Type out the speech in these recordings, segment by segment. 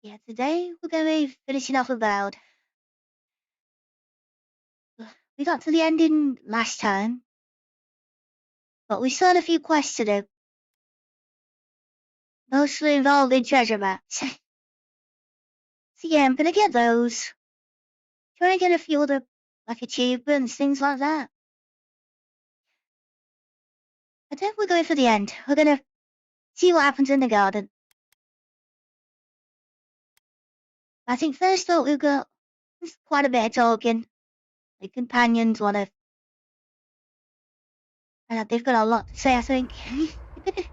Yeah, today we're going to be finishing off Avowed. We got to the ending last time, but we still had a few quests to do, mostly involving treasure maps. So yeah, I'm going to get those. Try to get a few other, like achievements, things like that. I think we're going for the end. We're going to see what happens in the garden. I think first up we've got quite a bit of talking. The companions want to... they've got a lot to say, I think. So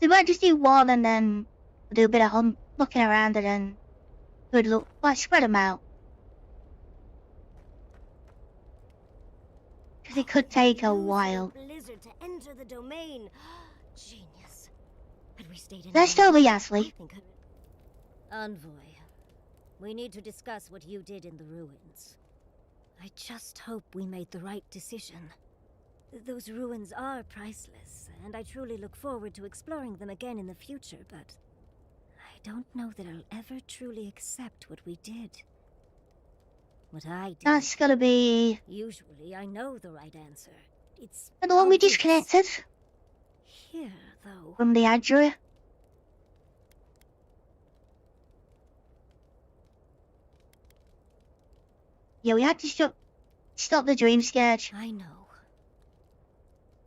we might just do one and then do a bit of looking around and then good look. Like, spread them out. Because it could take a while. Blizzard to enter the domain. Genius. Had we stayed in Let's over Yasli. Envoy, we need to discuss what you did in the ruins. I just hope we made the right decision. Those ruins are priceless, and I truly look forward to exploring them again in the future, but I don't know that I'll ever truly accept what we did. What I did. That's gotta be... Usually I know the right answer. It's... And the one we disconnected? Here, though. From the Adria? Yeah, we had to stop the dream scourge. I know.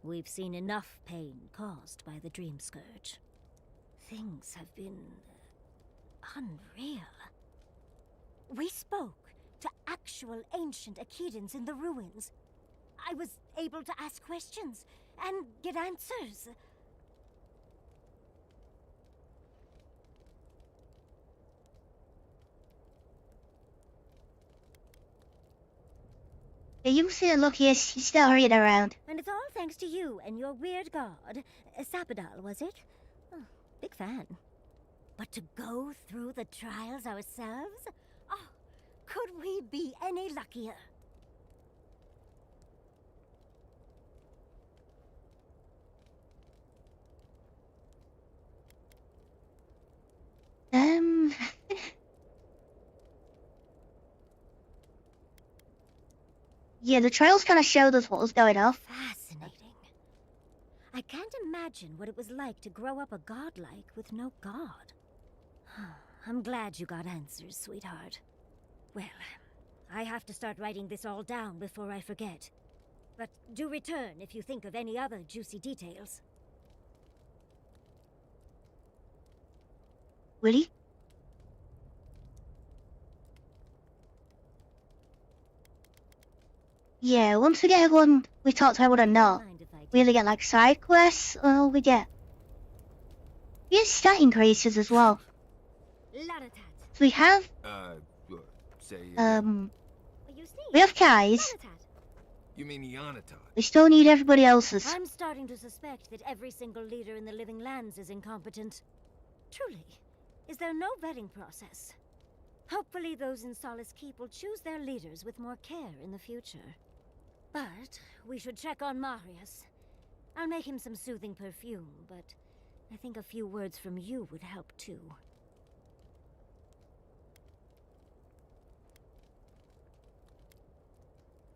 We've seen enough pain caused by the dream scourge. Things have been... unreal. We spoke to actual ancient Akedans in the ruins. I was able to ask questions and get answers. Yeah, you seem luckiest. You're still hurrying around. And it's all thanks to you and your weird god. Sapadal, was it? Oh, big fan. But to go through the trials ourselves? Oh, could we be any luckier? Yeah, the trials kind of showed us what was going on. Fascinating. I can't imagine what it was like to grow up a godlike with no god. I'm glad you got answers, sweetheart. Well, I have to start writing this all down before I forget. But do return if you think of any other juicy details. Really? Yeah, once we get everyone we talked to everyone and know, we either get like side quests or we get stat increases as well. So we have we have Kai's. You mean Ianatot? We still need everybody else's. I'm starting to suspect that every single leader in the Living Lands is incompetent. Truly, is there no vetting process? Hopefully those in Solace Keep will choose their leaders with more care in the future. But we should check on Marius. I'll make him some soothing perfume, but I think a few words from you would help too.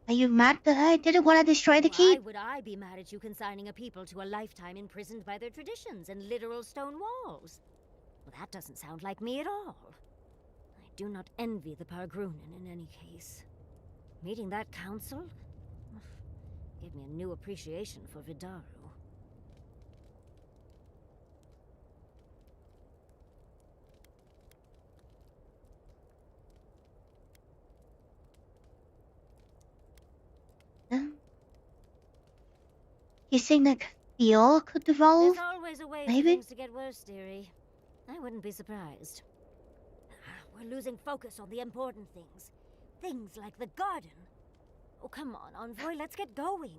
Are you mad that I didn't want to destroy the keep? Why would I be mad at you consigning a people to a lifetime imprisoned by their traditions and literal stone walls? Well, that doesn't sound like me at all. I do not envy the Pargrunen in any case. Meeting that council gave me a new appreciation for Vidaru. You think that Fior could evolve? There's always a way Maybe? for things to get worse, dearie. I wouldn't be surprised. We're losing focus on the important things. Things like the garden. Oh, come on, Envoy, let's get going.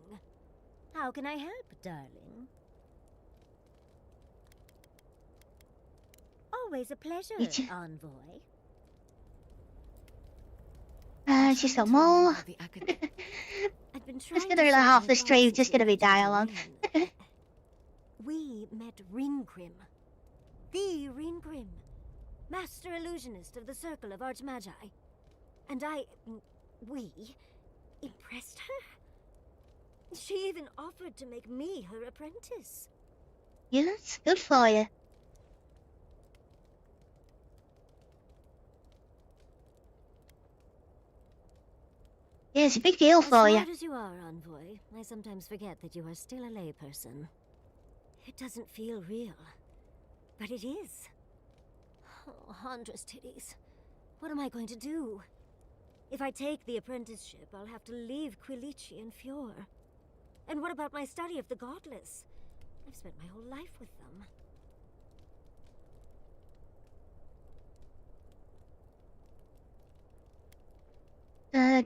How can I help, darling? Always a pleasure, Envoy. Just a mole. Just gonna be like half the stream, just gonna be dialogue. We met Ringrim. The Ringrim. Master Illusionist of the Circle of Archmagi. And we impressed her. She even offered to make me her apprentice. Yes, good for you. Yeah, it's a big deal for you. As smart as you are, Envoy, I sometimes forget that you are still a layperson. It doesn't feel real, but it is. Oh, Huntress titties. What am I going to do? If I take the apprenticeship, I'll have to leave Quilici and Fjord. And what about my study of the Godless? I've spent my whole life with them.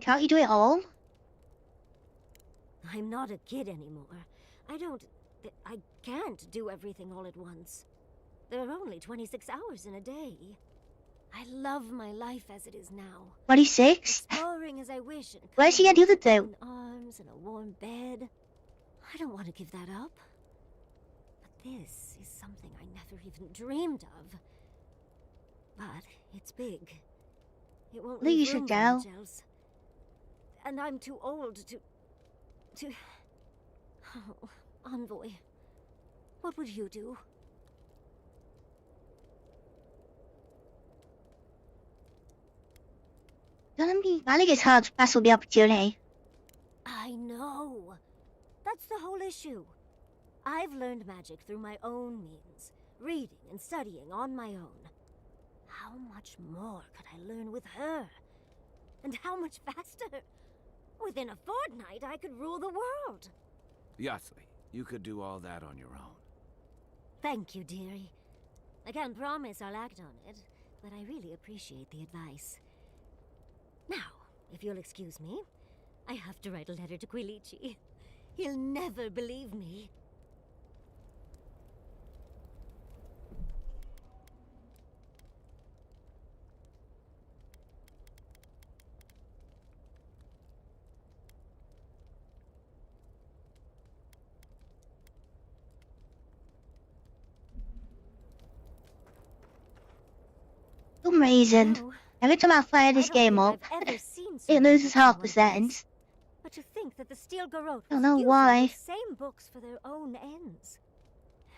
Can't you do it all? I'm not a kid anymore. I can't do everything all at once. There are only 26 hours in a day. I love my life as it is now. 26? Exploring as I wish and Where's she gonna do the two? arms and a warm bed. I don't want to give that up. But this is something I never even dreamed of. But it's big. It won't Lee, you leave should room for go. much else. And I'm too old to... Oh, Envoy. What would you do? Gonna be, I think it's hard to pass on the opportunity. I know. That's the whole issue. I've learned magic through my own means, reading and studying on my own. How much more could I learn with her? And how much faster? Within a fortnight, I could rule the world. Yasli, you could do all that on your own. Thank you, dearie. I can't promise I'll act on it, but I really appreciate the advice. Now, if you'll excuse me, I have to write a letter to Quilici. He'll never believe me. For some reason, No, every time I fire this I don't game think up, I've ever seen so it many loses books in half one the place. settings. But to think that the Steel Garrote Don't was know using why. those same books for their own ends.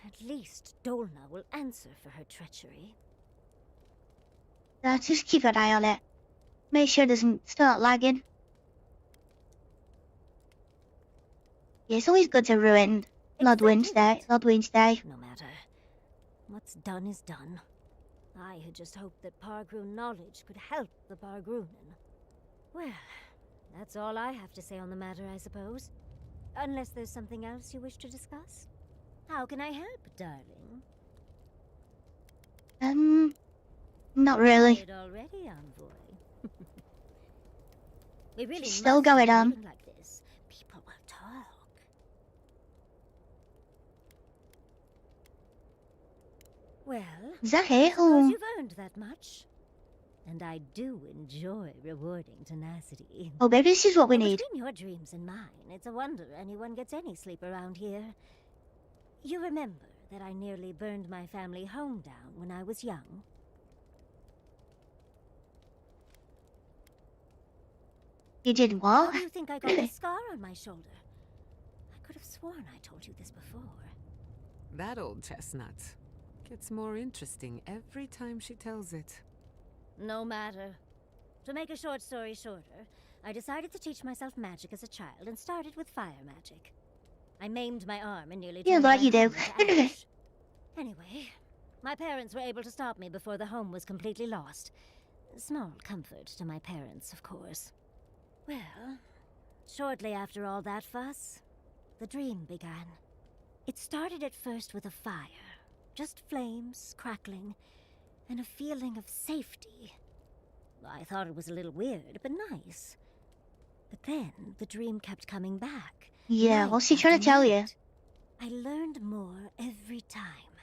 At least Dolna will answer for her treachery. Just keep an eye on it. Make sure it doesn't start lagging. Yeah, it's always good to ruin Lord Wednesday. No matter. What's done is done. I had just hoped that Pargroon knowledge could help the Pargroonen. Well, that's all I have to say on the matter, I suppose. Unless there's something else you wish to discuss. How can I help, darling? Not really. Tired already, Envoy. We really She's still must going keep on. moving like this. People will talk. Well, Is that I it? suppose Oh, you've earned that much. And I do enjoy rewarding tenacity. oh, maybe this is what we But need. between your dreams and mine, it's a wonder anyone gets any sleep around here. You remember that I nearly burned my family home down when I was young? You did How what? do you think I got this scar on my shoulder? I could have sworn I told you this before. That old chestnut gets more interesting every time she tells it. No matter. To make a short story shorter, I decided to teach myself magic as a child and started with fire magic. I maimed my arm and nearly Yeah, turned like my you do. home into ash. Anyway, my parents were able to stop me before the home was completely lost. Small comfort to my parents, of course. Well, shortly after all that fuss, the dream began. It started at first with a fire. Just flames, crackling, and a feeling of safety. I thought it was a little weird, but nice. But then the dream kept coming back. Yeah, night what's she trying to after tell you? night. I learned more every time.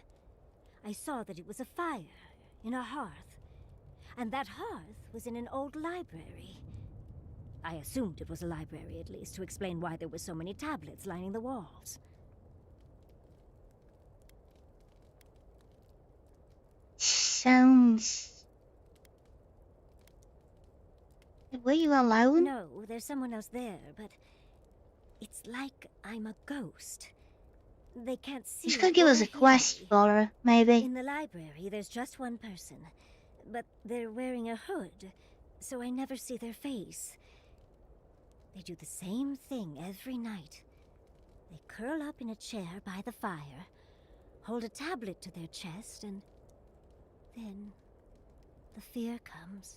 I saw that it was a fire in a hearth, and that hearth was in an old library. I assumed it was a library, at least, to explain why there were so many tablets lining the walls. Sounds Were you alone? No, there's someone else there, but it's like I'm a ghost. They can't see. You just gonna give us a or hear quest me. for her, maybe. In the library, there's just one person, but they're wearing a hood, so I never see their face. They do the same thing every night. They curl up in a chair by the fire, hold a tablet to their chest, and then the fear comes.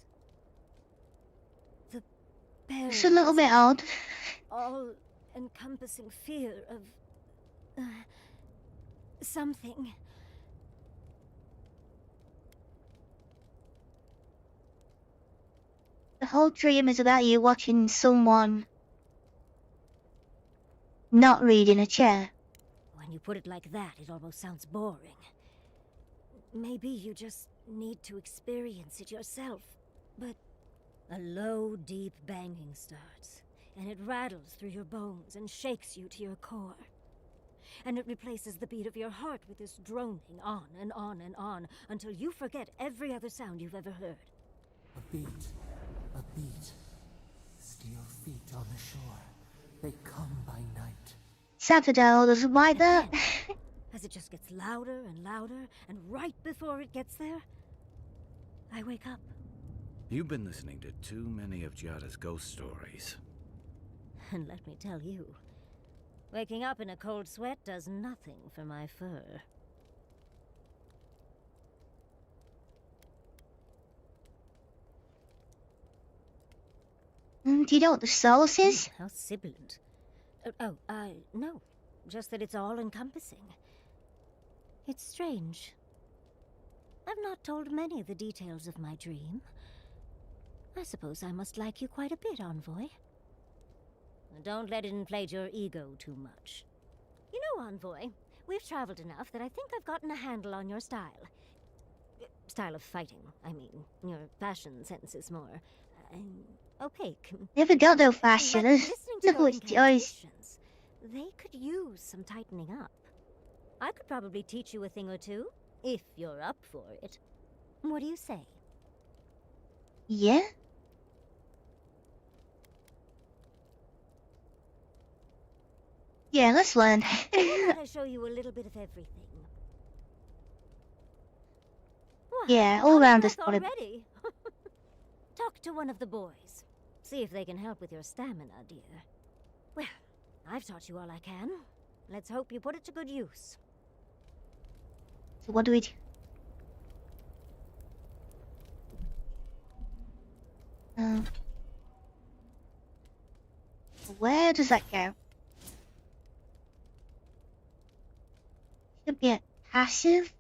The It's a little bit paralyzing, odd. all-encompassing fear of something. The whole dream is about you watching someone not reading a chair. When you put it like that, it almost sounds boring. Maybe you just need to experience it yourself. But a low, deep banging starts, and it rattles through your bones and shakes you to your core. And it replaces the beat of your heart with this droning on and on and on until you forget every other sound you've ever heard. A beat. Steel feet on the shore. They come by night. Saturday doesn't like that. As it just gets louder and louder, and right before it gets there, I wake up. You've been listening to too many of Giada's ghost stories. And let me tell you, waking up in a cold sweat does nothing for my fur. Do you know what the source is? How sibilant. No. Just that it's all-encompassing. It's strange. I've not told many of the details of my dream. I suppose I must like you quite a bit, Envoy. Don't let it inflate your ego too much. You know, Envoy, we've traveled enough that I think I've gotten a handle on your style. Style of fighting, I mean. Your fashion sense is more opaque. Never got no fashion. But listening to No, your it's yours. incantations, they could use some tightening up. I could probably teach you a thing or two, if you're up for it. What do you say? Yeah? Yeah, let's learn. Why don't I show you a little bit of everything? What? Yeah, all Out of round is breath gonna- already. Talk to one of the boys. See if they can help with your stamina, dear. Well, I've taught you all I can. Let's hope you put it to good use. So what do we do? Where does that go? Should be a passive.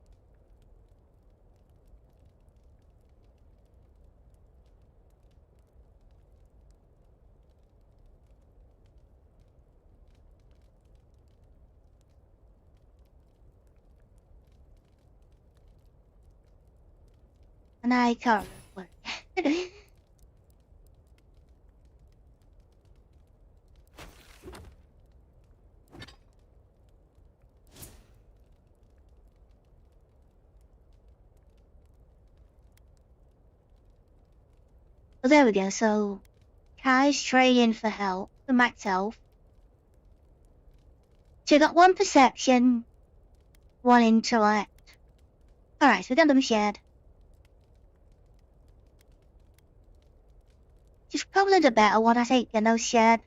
And I can't remember. Well, there we go. So, Kai's trading for help, for max health. So you got one perception, one intellect. Alright, so we got them shared. She's probably the better one, I think, than those shared.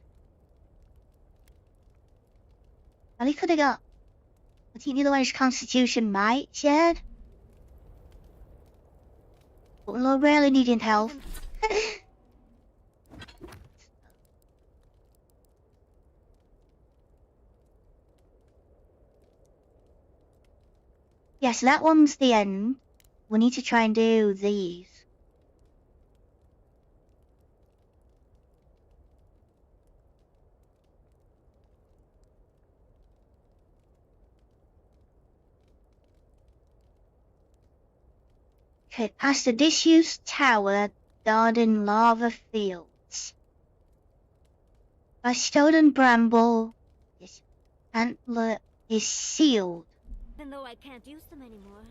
Well, he could have got. I think the other one is Constitution Might shared. But we're really needing health. Yes, that one's the end. We need to try and do these. Okay, past the disused tower, garden lava fields. By stone and bramble, this antler is sealed. Even though I can't use them anymore,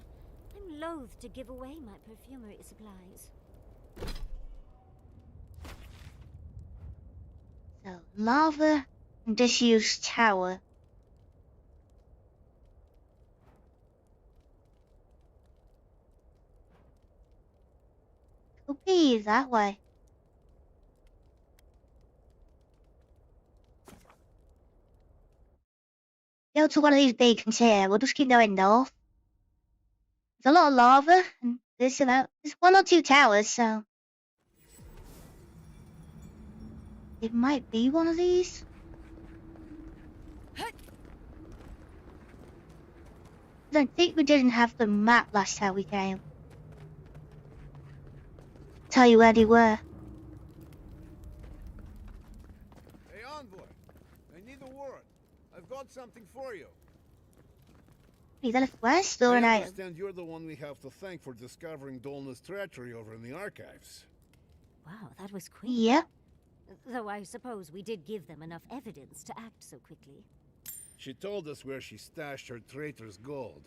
I'm loath to give away my perfumery supplies. So, lava and disused tower. Could be that way. Go to one of these beacons here. We'll just keep going north. There's a lot of lava, and there's 1 or 2 towers, so it might be one of these. I don't think we didn't have the map last time we came. Tell you where they were. Hey, Envoy. I need a word. I've got something for you. Is that a quest or an I item? understand you're the one we have to thank for discovering Dolna's treachery over in the archives. Wow, that was quick. Yep. Though I suppose we did give them enough evidence to act so quickly. She told us where she stashed her traitor's gold.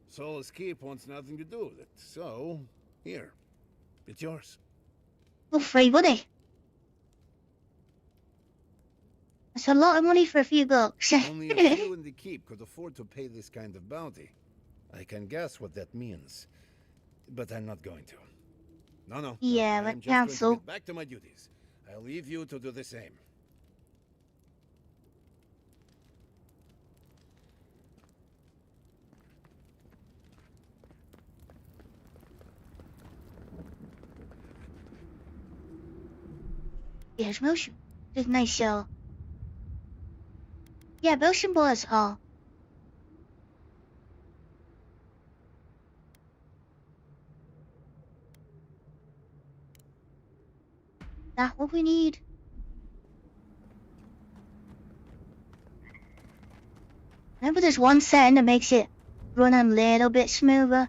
Solace Keep wants nothing to do with it, so here. It's yours. Well, free money. That's a lot of money for a few bucks. Only a few in the keep could afford to pay this kind of bounty. I can guess what that means, but I'm not going to. No. Yeah, I'm but just going to council. get back to my duties. I'll leave you to do the same. Yeah, there's motion. There's nice yeah, motion blurs are. That what we need? Remember there's one setting that makes it run a little bit smoother.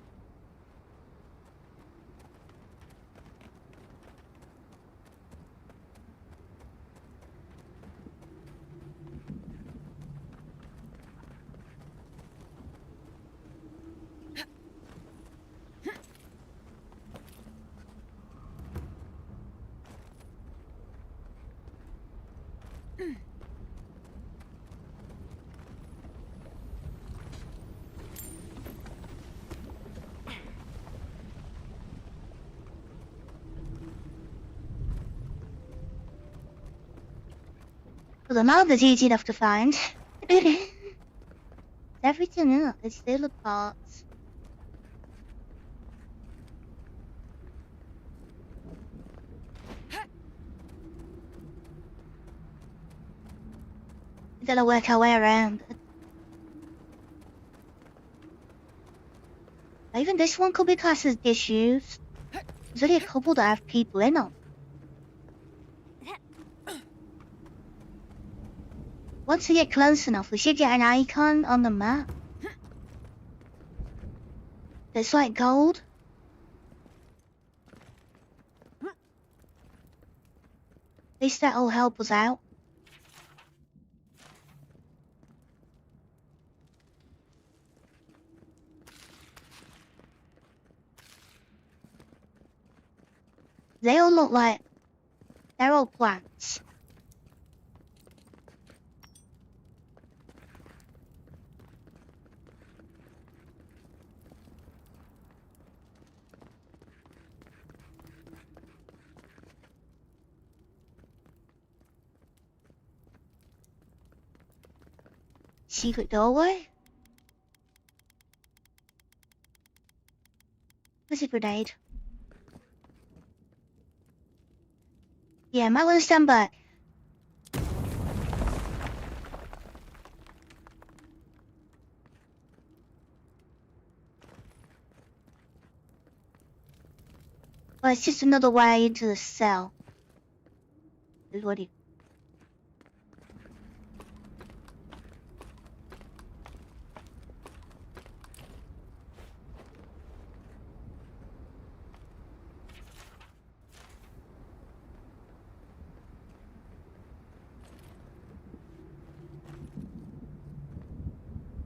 Well, the map is easy enough to find. Everything in it, it's still the parts. We gotta work our way around. Even this one could be classed as disused. There's only a couple that have people in them. Once we get close enough, we should get an icon on the map. It's like gold. At least that'll help us out. They all look like they're all plants. Secret doorway? Where's a grenade? Yeah, might want to stand back. Well, it's just another way into the cell. What do you...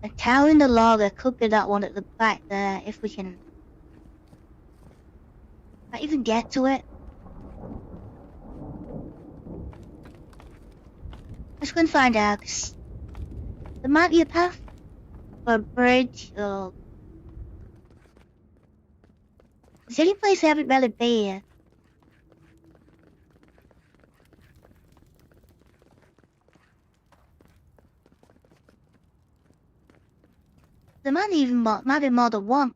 A tower in the lava could be that one at the back there, if we can... Not even get to it. Let's go and find out. 'Cause there might be a path or a bridge or. Is there any place I haven't really been? There might be more than one.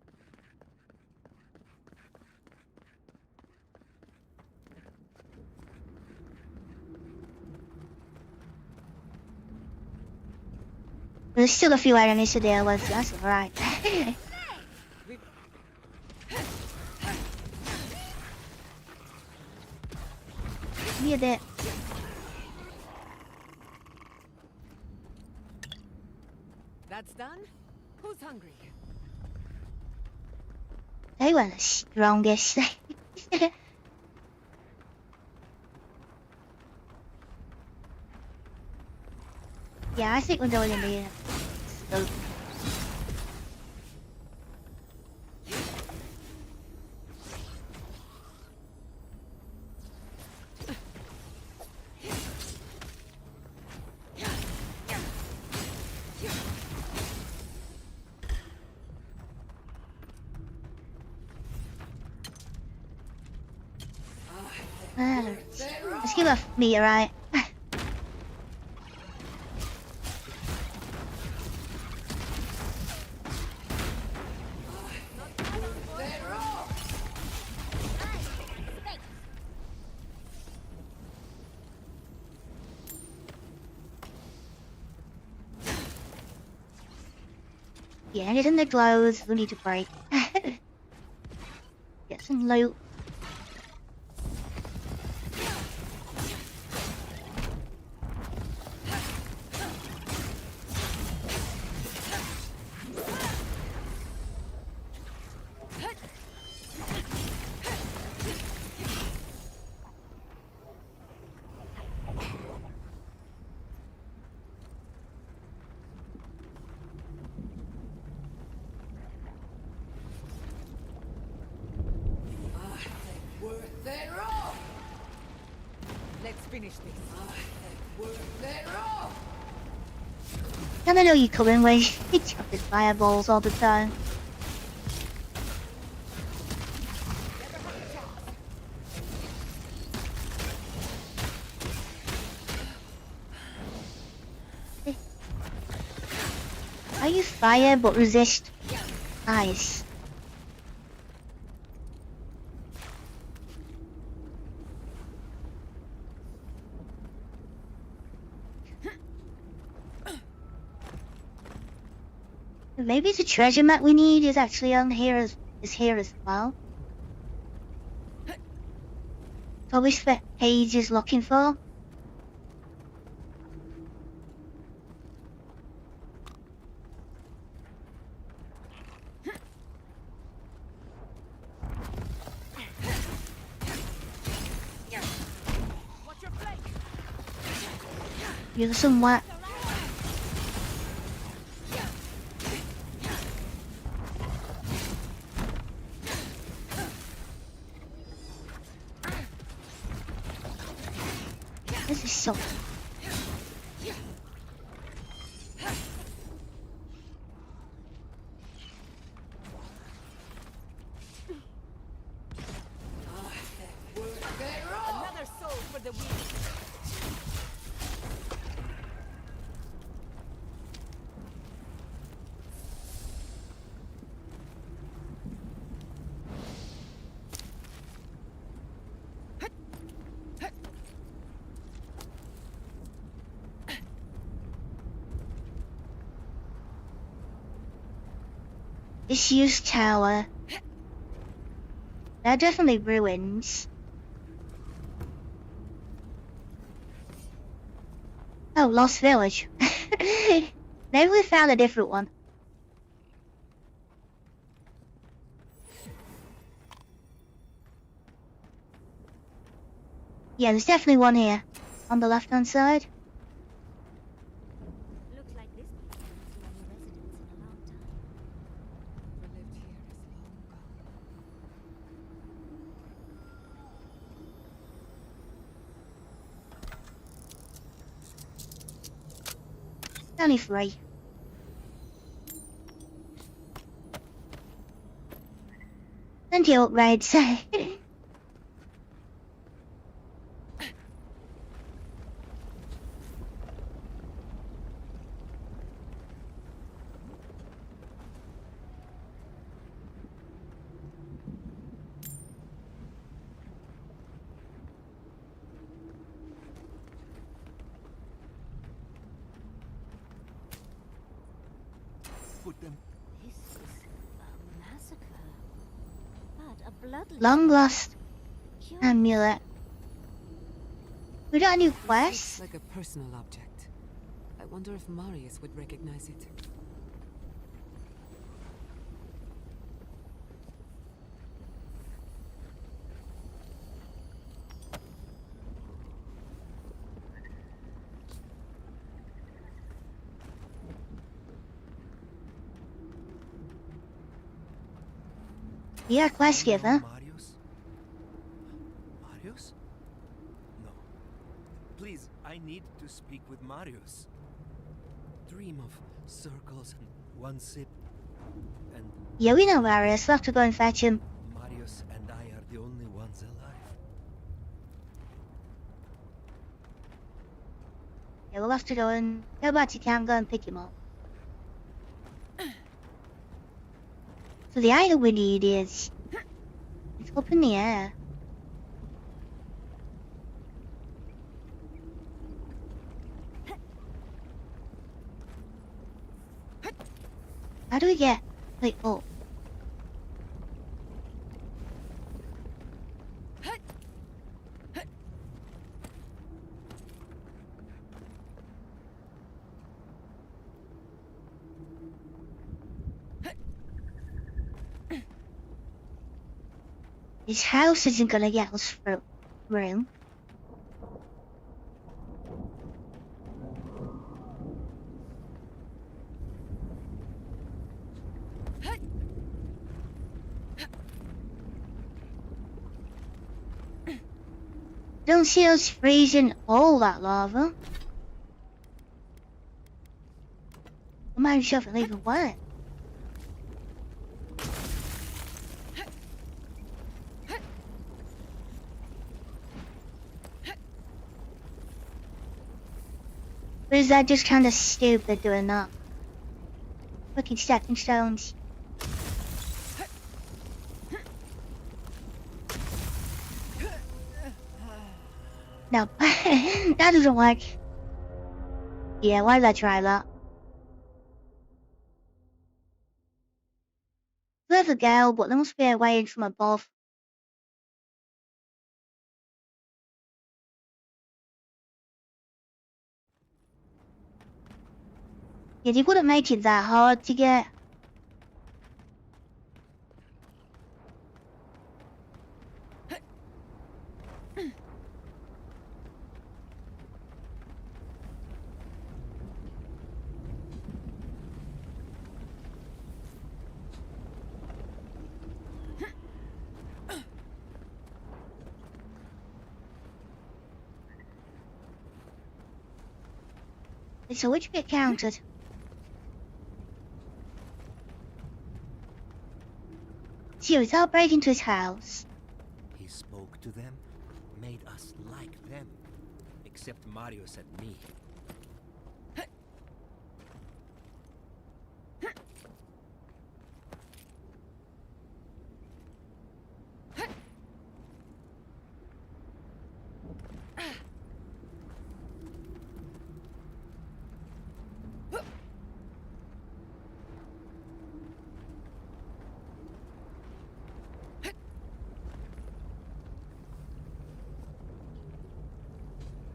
There's still a few enemies to deal with, so that's alright. Give me a bit. That's done? Who's hungry? They were the strongest. Yeah, I think we're going in there. So. Let's give a meteorite. Yeah, anything that glows, we need to break. Get some loot. Let's finish this. And I know you come in with chopping fireballs all the time. Are you fire but resist ice? Maybe the treasure map we need is actually on here is here as well. So which page is looking for? You're somewhat. This is so. Another soul for the wheel. Disused tower. They're definitely ruins. Oh, Lost Village. Maybe we found a different one. Yeah, there's definitely one here. On the left-hand side. Looks like this place hasn't seen any residents in a long time. Whoever lived here is long gone. Only 3. Plenty of upgrades. Put them. This is a massacre. But a bloodless Long lost cure. amulet. We got a new This quest. looks like a personal object. I wonder if Marius would recognize it. Yeah, quest giver. Marius? Marius? No. Please, I need to speak with Marius. Dream of circles and one sip. And Yeah, we know where he is. We'll have to go and fetch him. Marius and I are the only ones alive. Yeah, we'll have to go back to town, go and pick him up. So the item we need is... It's up in the air. How do we get... Like, oh. This house isn't gonna get us through. Don't see us freezing all that lava. I might shove it even wet. Or is that just kind of stupid doing that? Fucking stacking stones. No, that doesn't work. Yeah, why did I try that? There's a girl, but there must be a way in from above. Yeah, they wouldn't make it that hard to get. So which bit counted? See, without breaking into his house. He spoke to them, made us like them. Except Marius and me.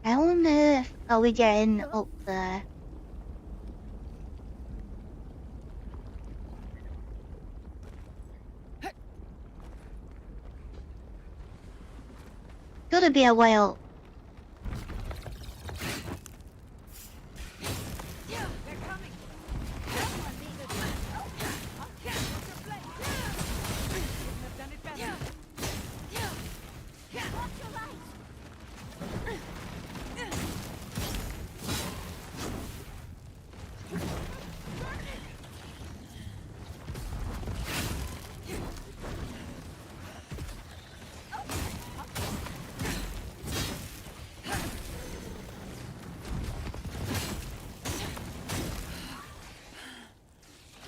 I wonder if are we getting up there? Gotta be a way up.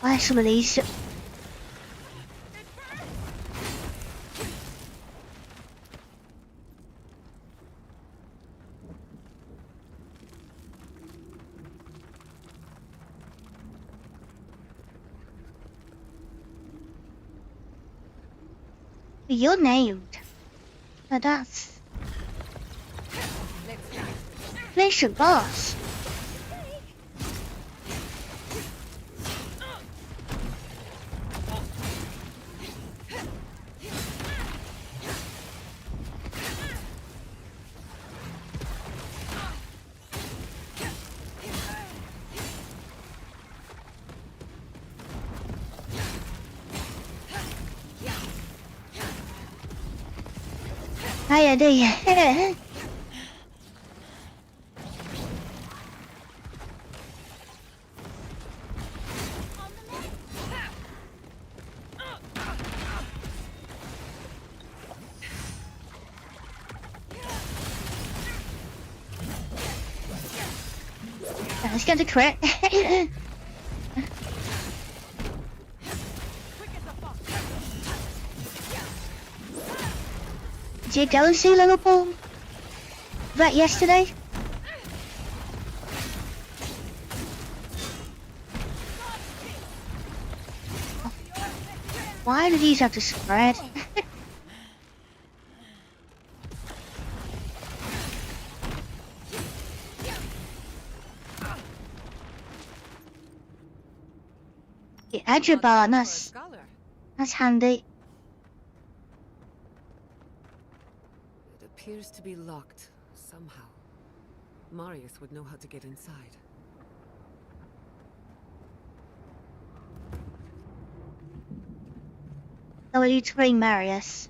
Why some of these? You're named. But that's Mission Boss. Hiya, do you? Let's get the crit. Did you go and see Liverpool? That yesterday? Why do these have to spread? The edge of bar, that's handy. It appears to be locked, somehow. Marius would know how to get inside. So will you train Marius?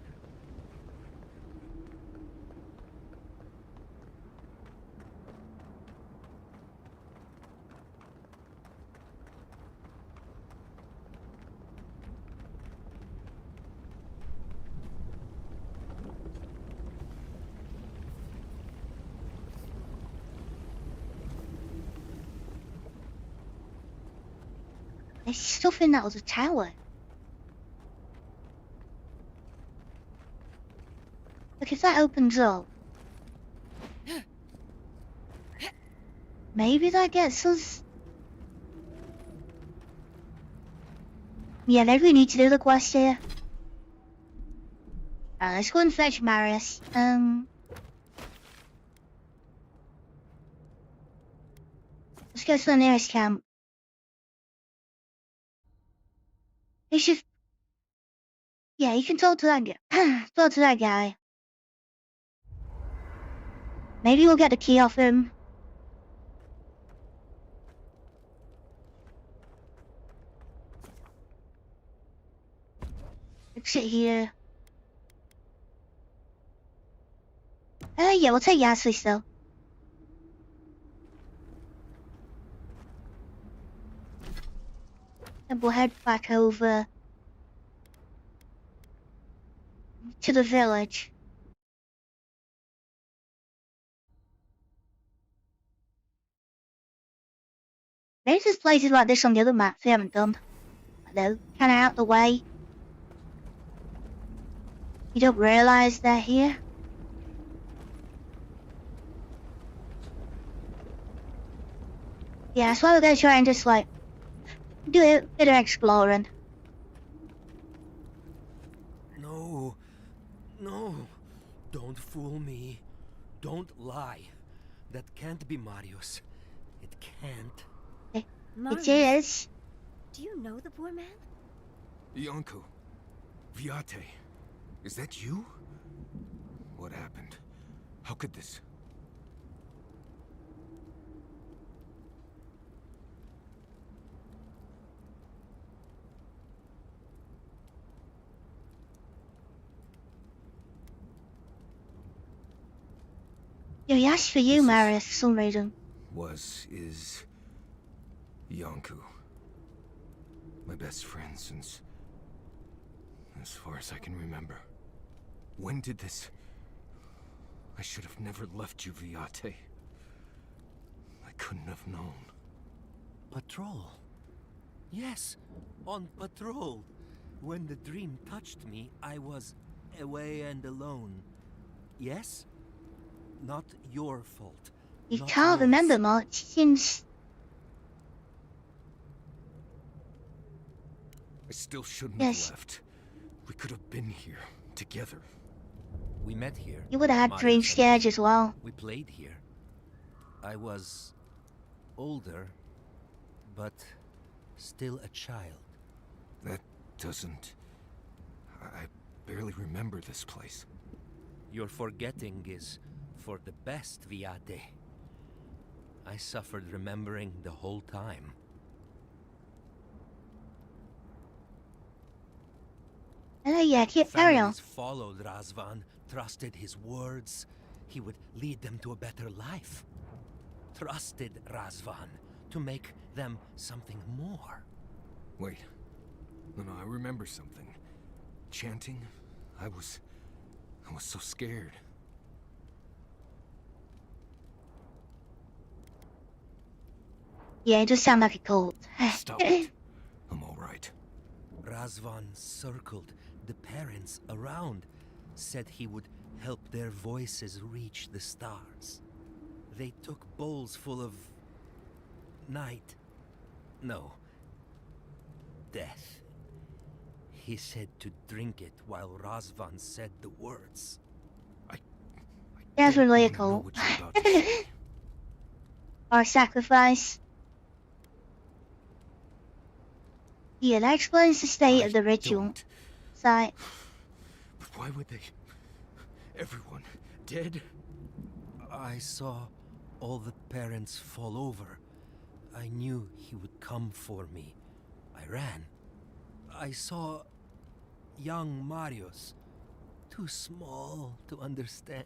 There's stuff in that other tower. Look, if that opens up, maybe that gets us. Yeah, maybe we need to do the quest here. Let's go and fetch Marius. Let's go to the nearest camp. He should. Yeah, you can talk to that guy. Talk to that guy. Maybe we'll get the key off him. Exit here. Yeah, we'll take Yasli still. And we'll head back over to the village. Maybe there's places like this on the other maps we haven't done. They're kind of out the way. You don't realise they're here. Yeah, that's why we're going to try and just like do a bit of exploring. No. No. Don't fool me. Don't lie. That can't be Marius. It can't. It is. Do you know the poor man? Yonko. Viate. Is that you? What happened? How could this? Yeah, he asked for you, This Marius, for some reason. Is Yonku. My best friend since... as far as I can remember. When did this... I should have never left you, Viate. I couldn't have known. Patrol. Yes, on patrol. When the dream touched me, I was away and alone. Yes? Not your fault. You Not can't yours. remember much since. I still shouldn't Yes. have left. We could have been here, together. We met here. You would have had Marius dream and scares me. as well. We played here. I was older, but still a child. That doesn't... I barely remember this place. Your forgetting is for the best, Viate. I suffered remembering the whole time. Oh yeah, carry on. Families followed Razvan, trusted his words. He would lead them to a better life. Trusted Razvan to make them something more. Wait. No, I remember something. Chanting? I was so scared. Yeah, it does sound like a cult. Stop it. I'm alright. Razvan circled the parents around, said he would help their voices reach the stars. They took bowls full of... night. No. Death. He said to drink it while Razvan said the words. Definitely a Know cult. what you're about to say. Or sacrifice. Yeah, that explains the state of the ritual. Don't. Side. But why would they... Everyone dead? I saw all the parents fall over. I knew he would come for me. I ran. I saw young Marius, too small to understand.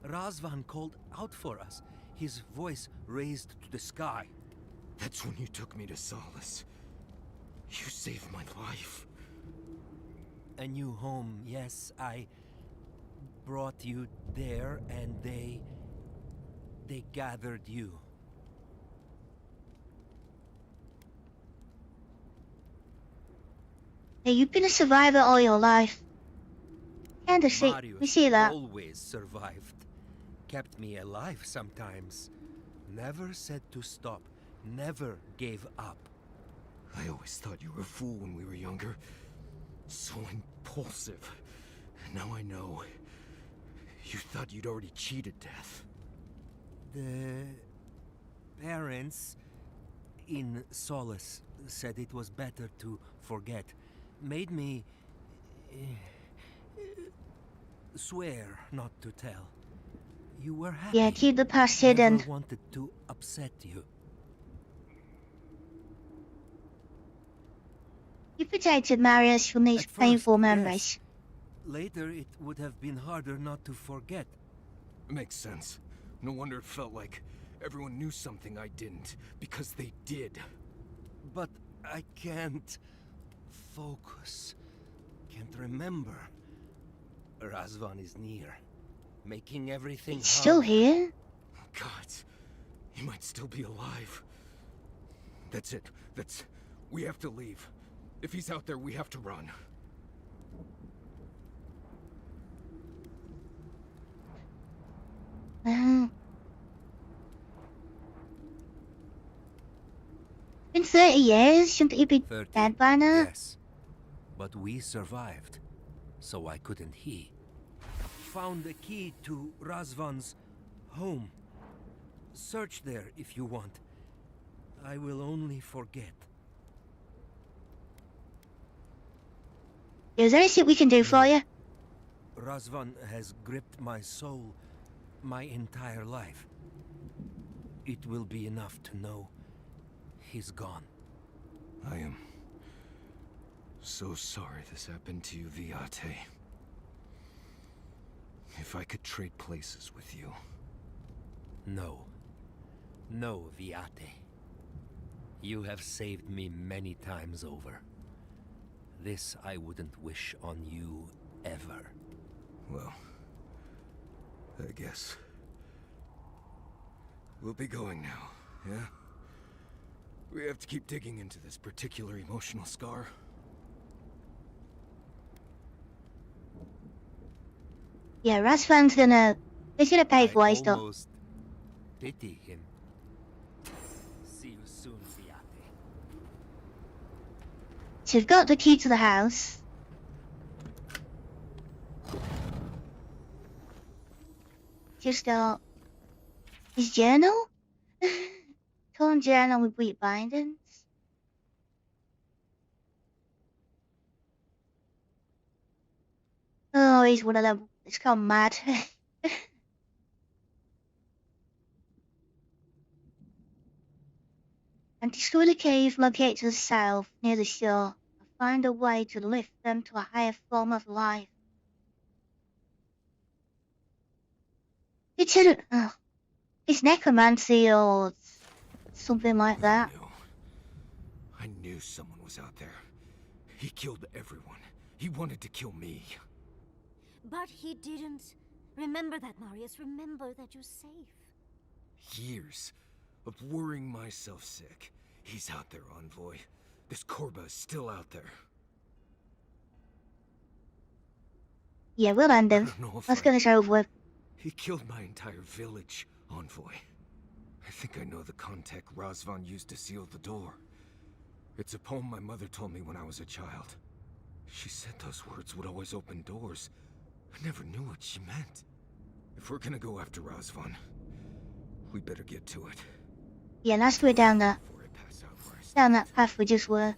Razvan called out for us, his voice raised to the sky. That's when you took me to Solace. You saved my life. A new home, yes, I brought you there and they gathered you. Hey, you've been a survivor all your life. And we Marius see that. always survived. Kept me alive sometimes. Never said to stop. Never gave up. I always thought you were a fool when we were younger. So impulsive. Now I know. You thought you'd already cheated death. The parents in Solace said it was better to forget. Made me swear not to tell. You were happy. Yeah, keep the past Never hidden. wanted to upset you. You protected Marius from these At first, painful yes. memories. Later, it would have been harder not to forget. Makes sense. No wonder it felt like everyone knew something I didn't, because they did. But I can't focus. Can't remember. Razvan is near, making everything It's still harder. here? God, he might still be alive. That's it. We have to leave. If he's out there, we have to run. Been 30 years, shouldn't he be 30, dead by now? yes. But we survived, so why couldn't he? Found the key to Razvan's home. Search there if you want. I will only forget. Is there anything we can do for you? Razvan has gripped my soul my entire life. It will be enough to know he's gone. I am so sorry this happened to you, Viate. If I could trade places with you. No. No, Viate. You have saved me many times over. This I wouldn't wish on you ever. Well, I guess we'll be going now, yeah? We have to keep digging into this particular emotional scar. Yeah, Razvan's gonna... He's gonna pay for his stuff. almost pity him. See you soon, Viate. So we've got the key to the house. Just his journal? Torn journal with wheat bindings. Oh, he's one of them. It's gone mad. And destroy the cave located to the south, near the shore. And find a way to lift them to a higher form of life. It's necromancy or something like that. I knew someone was out there. He killed everyone. He wanted to kill me. But he didn't. Remember that, Marius. Remember that you're safe. Years of worrying myself sick. He's out there, Envoy. This Korba is still out there. Yeah, we'll end him. Let's get this over with. He killed my entire village, Envoy. I think I know the contact Razvan used to seal the door. It's a poem my mother told me when I was a child. She said those words would always open doors. I never knew what she meant. If we're gonna go after Razvan, we better get to it. Yeah, let's do it down that path we just were.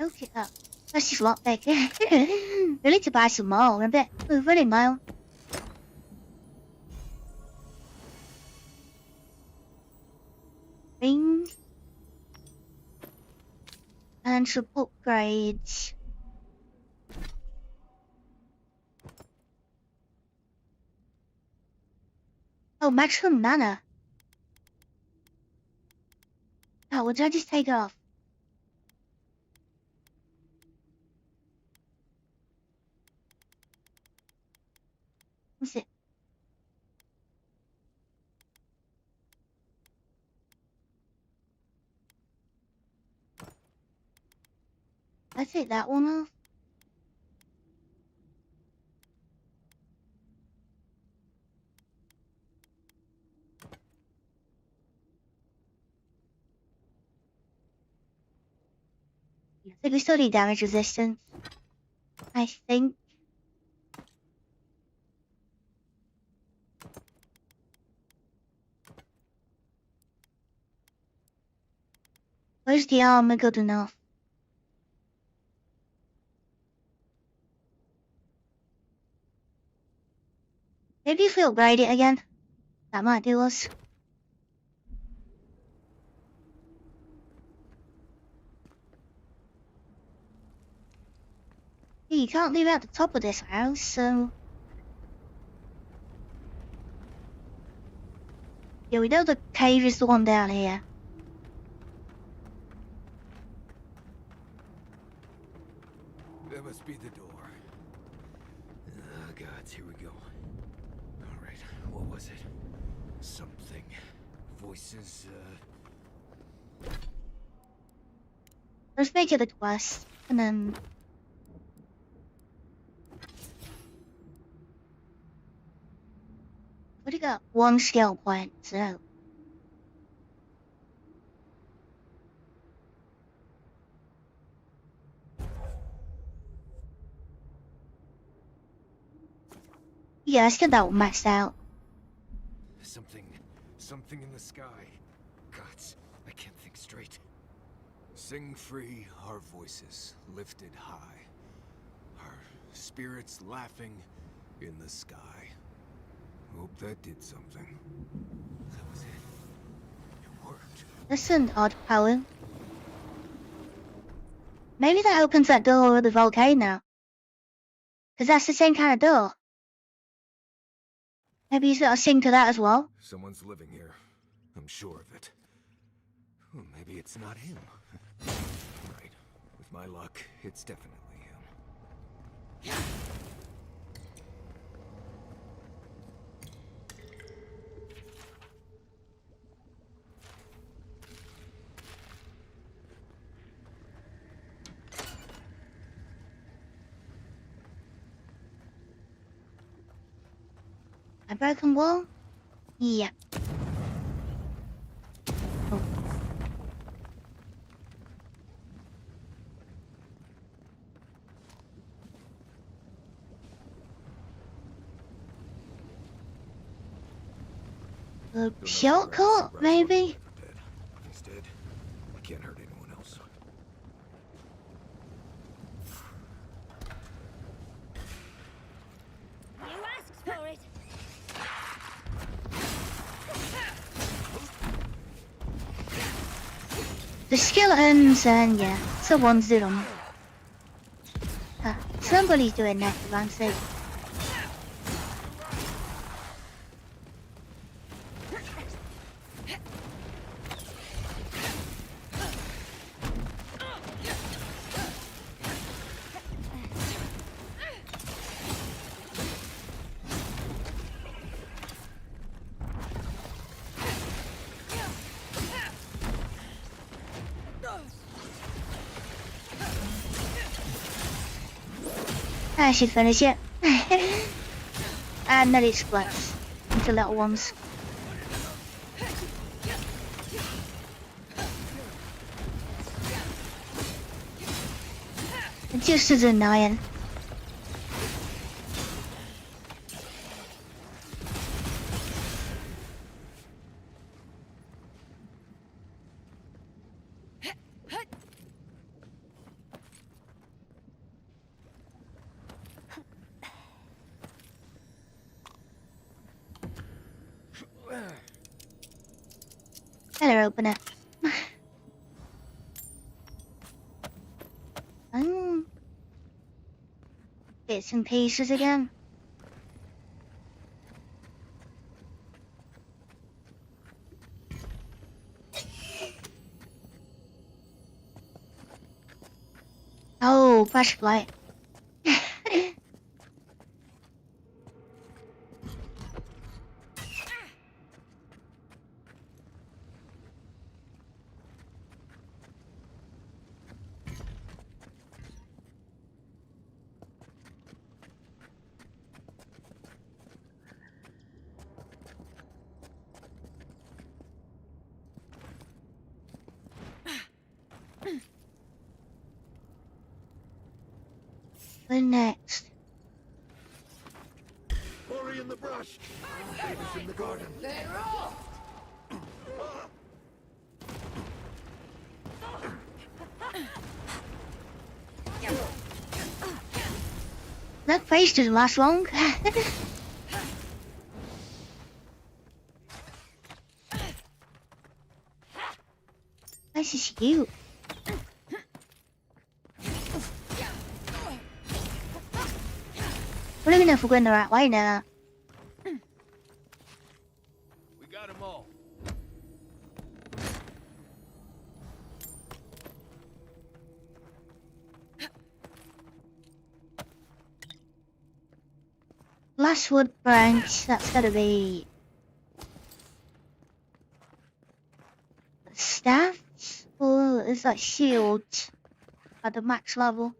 Okay, let's just walk back. We need to buy some more. We're running low. Ring. And some upgrades. Oh, maximum mana. Oh, what did I just take off? What's it? I take that one off. I think we still need damage resistance. I think. Where's the armor good enough? Maybe if we upgrade it again, that might do us. Yeah, you can't leave out the top of this house, so... Yeah, we know the cave is the one down here. That must be the door. Oh, gods, here we go. Alright, what was it? Something. Voices, Let's make it a quest, and then... What do you got? One skill point, so... Yeah, let's get that one maxed out. Something in the sky. Gods, I can't think straight. Sing free our voices lifted high. Our spirits laughing in the sky. Hope that did something. That was it. It worked. That's an odd poem. Maybe that opens that door with the volcano. Because that's the same kind of door. Maybe he's got to sing to that as well. Someone's living here. I'm sure of it. Well, maybe it's not him. Right. With my luck, it's definitely him. A broken wall? Yeah. Oh. A shortcut, maybe? Instead, I can't hurt anyone else. You asked for it. The skeletons and yeah, someone's doing them. Somebody's doing necromancy. I should finish it. And then it splits into little ones. It's just as annoying. Better open it. Bits and pieces again. Oh, flashlight. What next? Worry in the brush. Babies in the garden. They're off. That face doesn't last long. This is you. What do you know if we're going the right way now? We got them all. Last wood branch, that's gotta be staffs, or is that shields at the max level?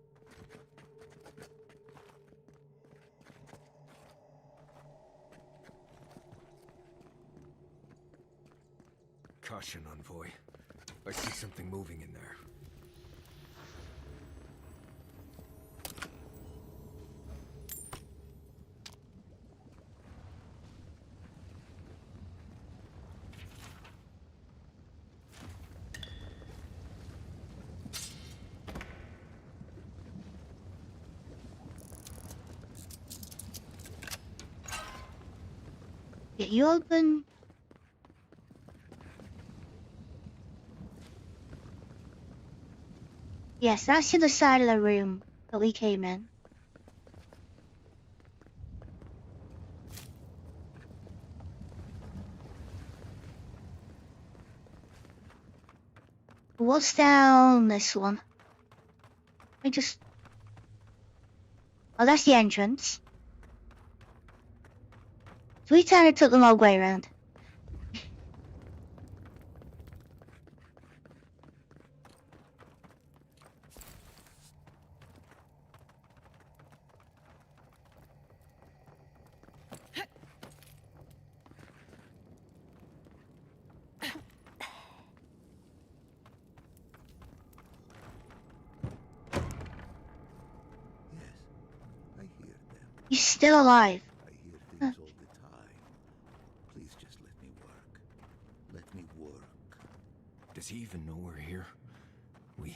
Caution, Envoy. I see something moving in there. Get you open. Yes, that's to the side of the room that we came in. What's down this one? I just... Oh, that's the entrance. So we kind of took the long way around. He's still alive. I hear things all the time. Please just let me work. Let me work. Does he even know we're here? We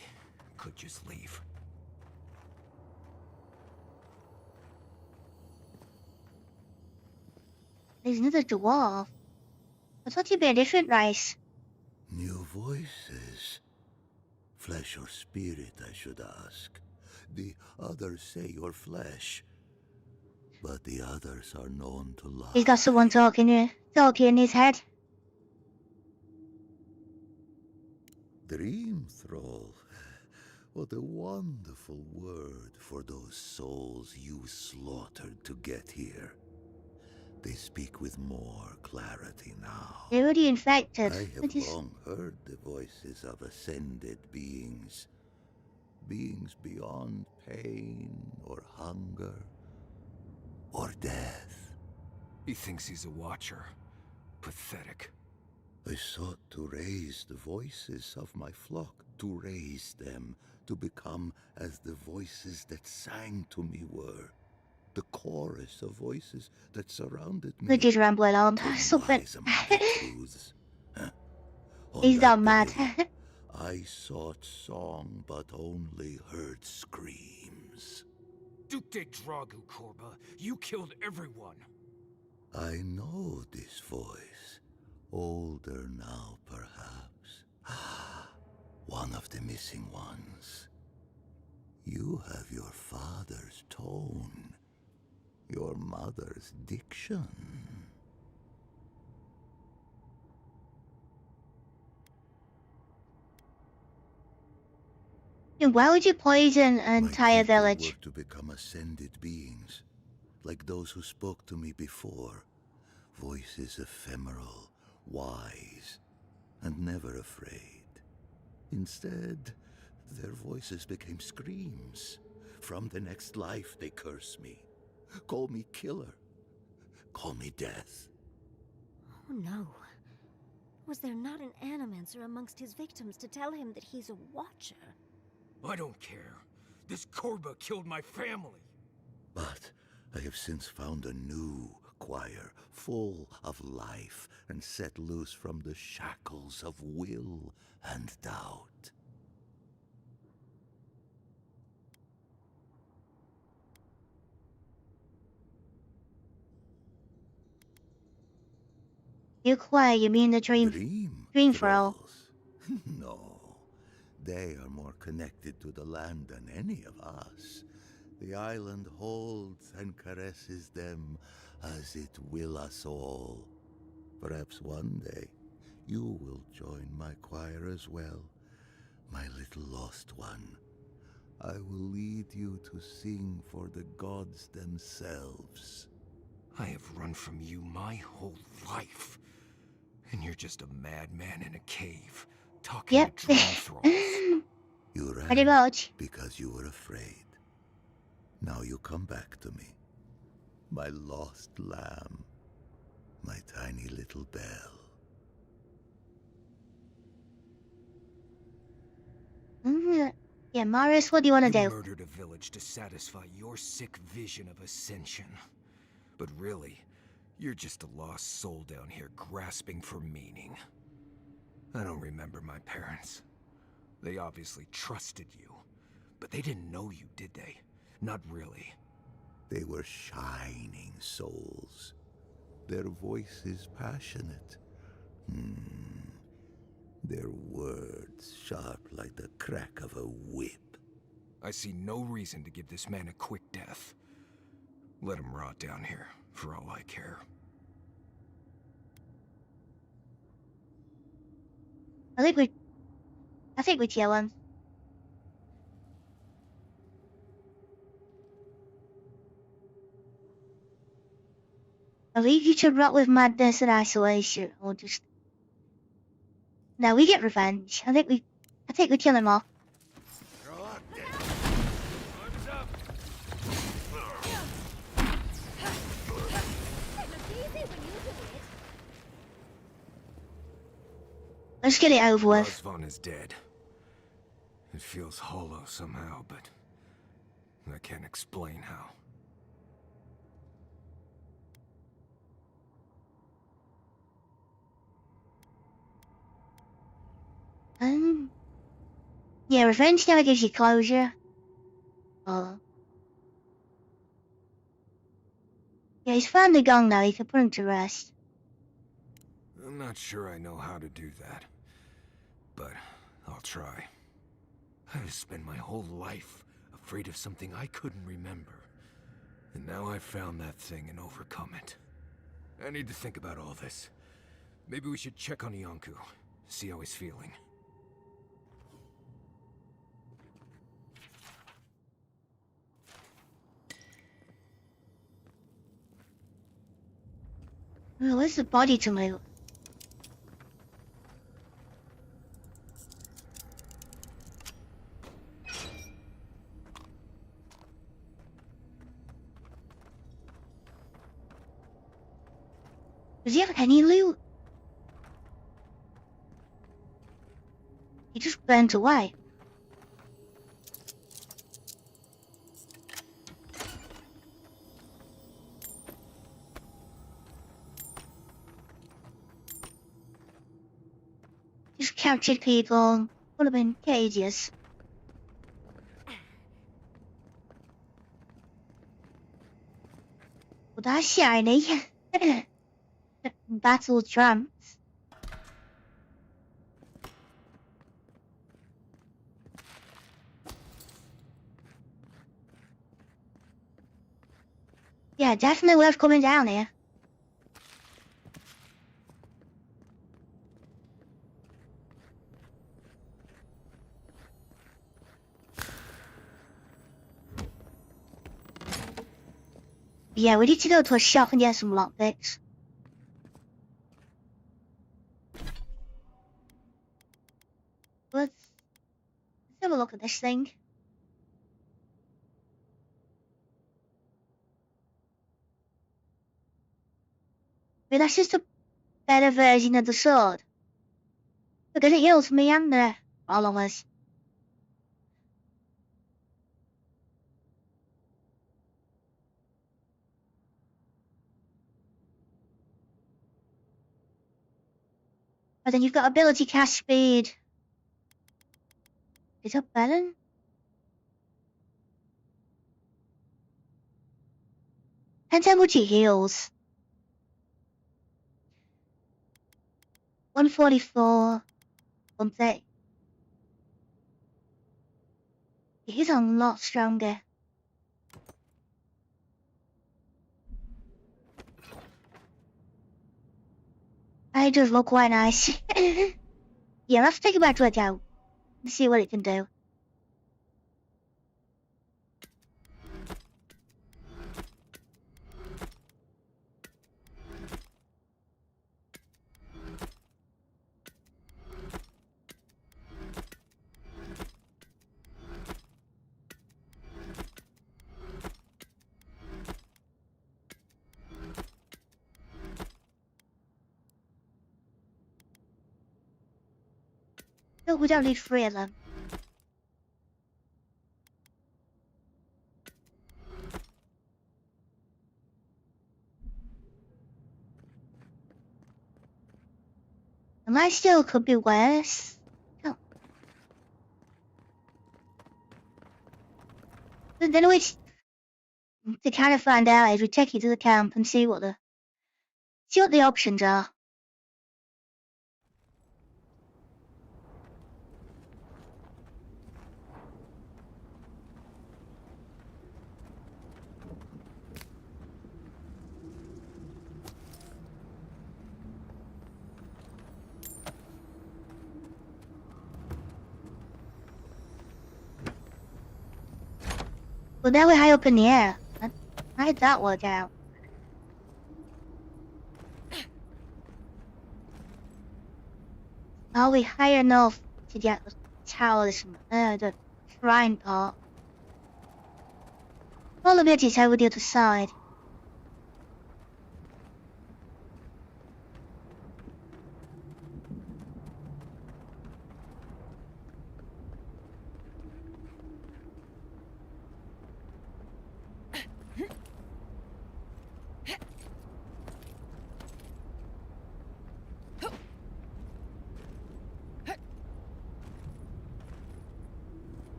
could just leave. There's another dwarf. I thought he'd be a different race. New voices. Flesh or spirit, I should ask. The others say you're flesh. But the others are known to lie. He's got someone talking in his head. Dream thrall. What a wonderful word for those souls you slaughtered to get here. They speak with more clarity now. They're already infected. I have long heard the voices of ascended beings. Beings beyond pain or hunger or death. He thinks he's a watcher. Pathetic. I sought to raise the voices of my flock, to raise them, to become as the voices that sang to me were. The chorus of voices that surrounded me. They just rambling on. Something. He's not mad. I sought song, but only heard screams. Duke de Dragu, Korba. You killed everyone. I know this voice. Older now, perhaps. One of the missing ones. You have your father's tone. Your mother's diction. Why would you poison an My entire people village? were to become ascended beings, like those who spoke to me before. Voices ephemeral, wise, and never afraid. Instead, their voices became screams. From the next life, they curse me. Call me killer. Call me death. Oh no. Was there not an animancer amongst his victims to tell him that he's a watcher? I don't care. This Korba killed my family. But I have since found a new choir, full of life, and set loose from the shackles of will and doubt. You choir, you mean the dream thrall? No. They are more connected to the land than any of us. The island holds and caresses them as it will us all. Perhaps one day you will join my choir as well, my little lost one. I will lead you to sing for the gods themselves. I have run from you my whole life. And you're just a madman in a cave, talking to dream thralls. You ran Pretty much. because you were afraid. Now you come back to me. My lost lamb. My tiny little bell. Yeah, Marius, what do you want to do? You murdered a village to satisfy your sick vision of ascension. But really, you're just a lost soul down here grasping for meaning. I don't remember my parents. They obviously trusted you. But they didn't know you, did they? Not really. They were shining souls. Their voices passionate. Their words sharp like the crack of a whip. I see no reason to give this man a quick death. Let him rot down here, for all I care. I think we kill him. I'll leave you to rot with madness and isolation, or just... No, we get revenge. I think we kill him off. Let's get it over with. Rosvan is dead. It feels hollow somehow, but I can't explain how. Yeah, Rosentia gives you closure. Oh. Yeah, he's finally gone now. You can put him to rest. I'm not sure I know how to do that. But I'll try. I've spent my whole life afraid of something I couldn't remember. And now I've found that thing and overcome it. I need to think about all this. Maybe we should check on Yonku, see how he's feeling. Oh, where's the body to move? Does he have any loot? He just went away. Just captured people. Would have been cages. Well, that's shiny. Battle trumps. Yeah, definitely worth coming down here. Yeah, we need to go to a shop and get some lockpicks. Let's have a look at this thing. Maybe that's just a better version of the sword. Because it heals me and the followers. But then you've got ability cast speed. Is that better? And how much he heals. 144. 130. He's a lot stronger. It does look quite nice. Yeah, let's take it back to it out and see what it can do. No, we don't need 3 of them. And life still could be worse. Oh. But then we to kind of find out is we take you to the camp and see what the options are. Well, now we're high up in the air. How did that work out? Are we high enough to get the towers, the shrine part? All of it is over the other side.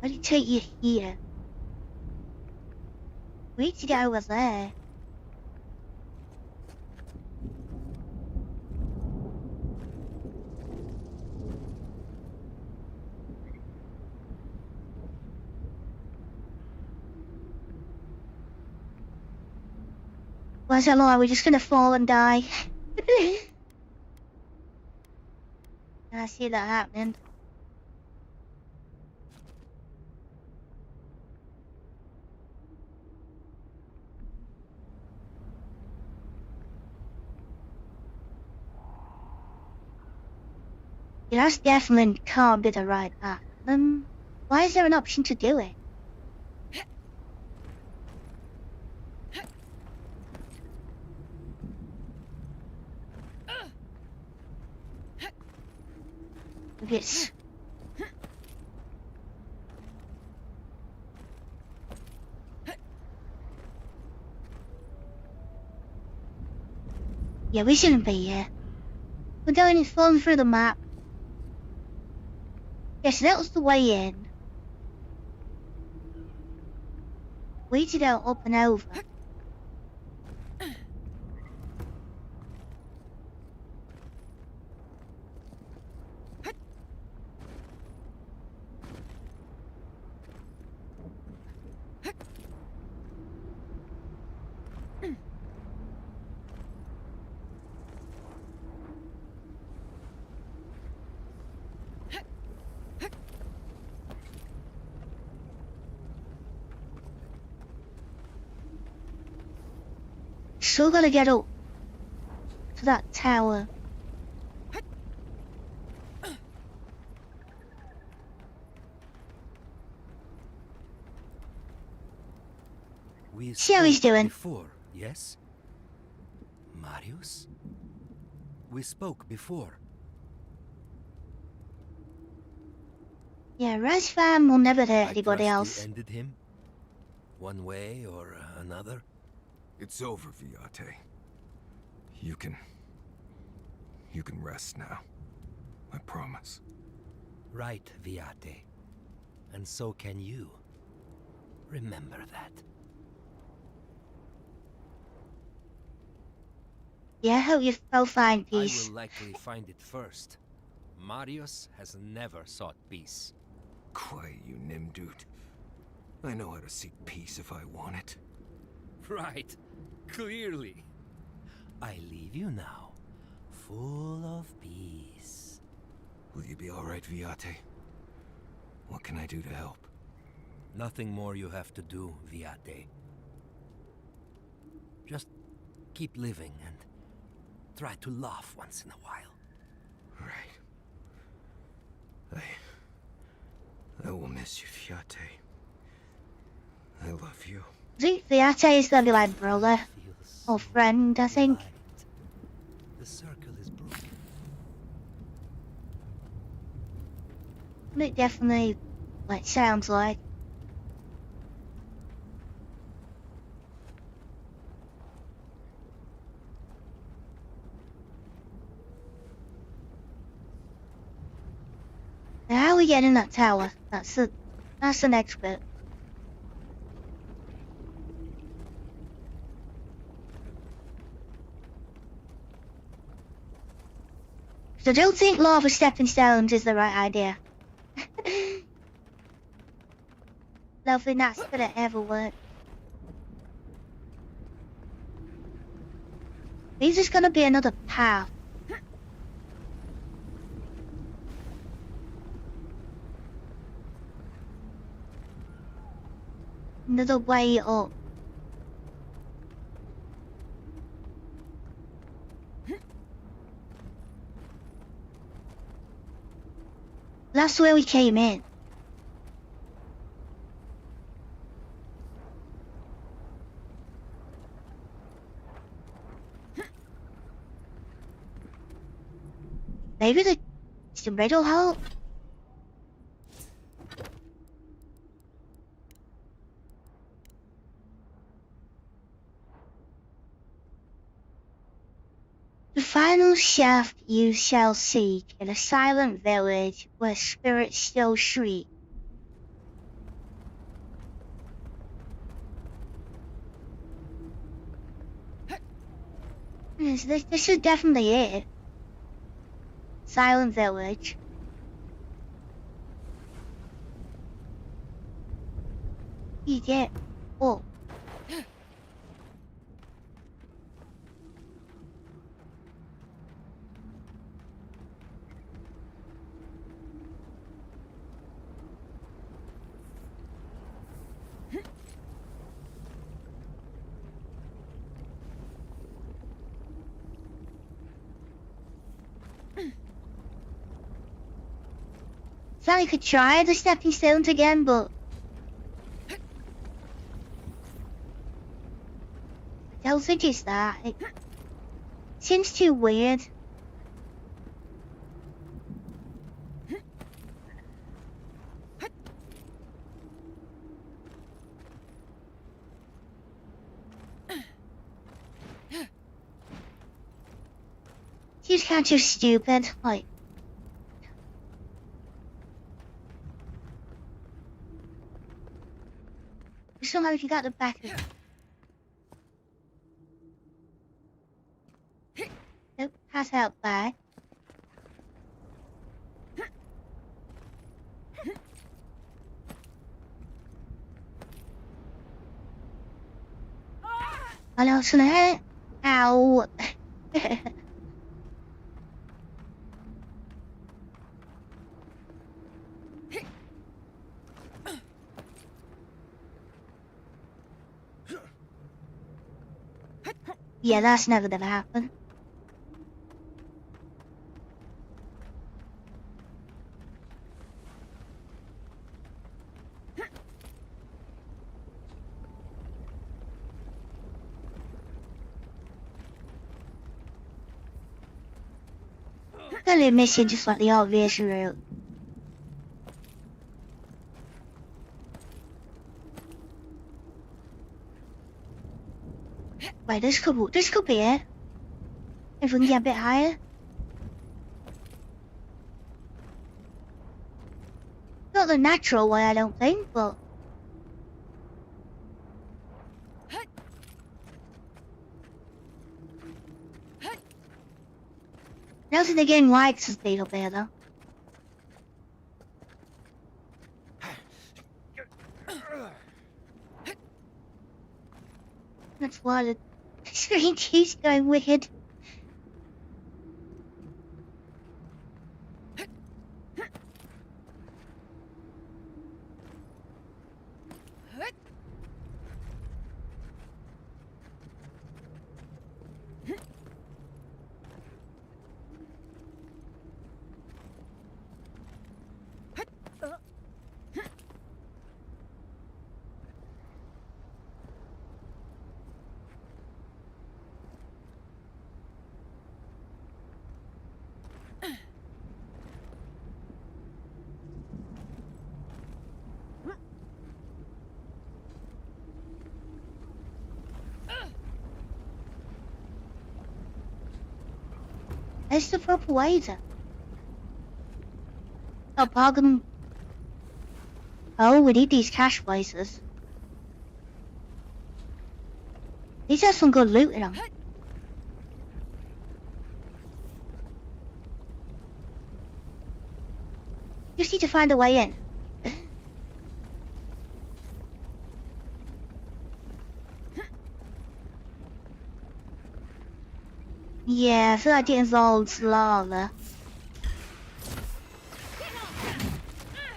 Why did it take you here? Wait to get over there. Where's that lie? We're just gonna fall and die. I see that happening. Yeah, that's definitely can't be the right path. Why is there an option to do it? Yes. Yeah, we shouldn't be here. We're going and falling through the map. Yes, that was the way in. We need to go up and over. Still gotta get up to that tower. We See how he's spoke doing. before, yes? Marius? We spoke before. Yeah, Razvan will never hurt I anybody trust else. You ended him? One way or another? It's over, Viate. You can rest now. I promise. Right, Viate. And so can you. Remember that. Yeah, I hope you both find peace. I will likely find it first. Marius has never sought peace. Quiet, you Nimdude. I know how to seek peace if I want it. Right. Clearly. I leave you now, full of peace. Will you be alright, Viate? What can I do to help? Nothing more you have to do, Viate. Just keep living and try to laugh once in a while. Right. I will miss you, Viate. I love you. I think Viate is gonna be like brother Feels or friend, I think. light. The circle is broken. It definitely sounds like. How are we getting in that tower? That's the next bit. So I don't think lava stepping stones is the right idea. Don't think that's gonna ever work. This is gonna be another path. Another way up. That's where we came in. Maybe the raid will help. The final shaft you shall seek in a silent village where spirits still shriek. This is definitely it. Silent Village. 이게 오. Sally could try the stepping stones again, but I don't think it's that. It seems too weird. Seems kind of stupid, like. Somehow you got the back of it. Nope, has out back. Hello, Snake. Ow. Yeah, that's never gonna happen. Clearly missing just like the obvious route. Wait, this could be it. If we can get a bit higher. Not the natural way, I don't think, but I don't think the game likes the speed up here though. That's why the screen keeps going wicked. That's the proper way to. Oh, bargain. Oh, we need these cash places. These have some good loot in them. Just need to find a way in. Yeah, I feel like getting involved lava.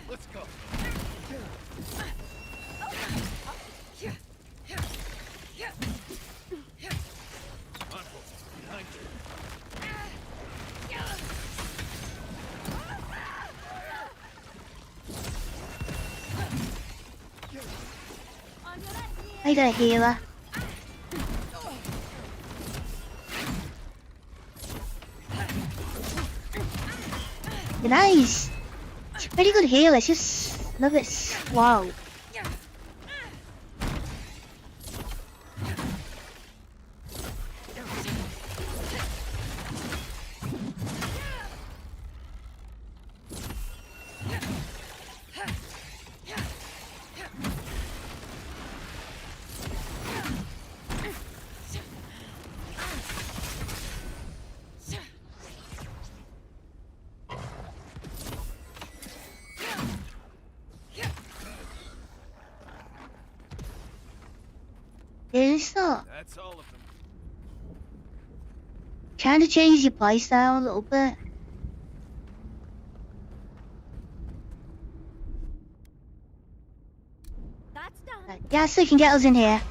Let's go. I got a healer. Nice. It's a pretty good healer. It's just a little bit slow. this up. That's all of them. Trying to change your playstyle a little bit. That's done. Yeah, so you can get us in here.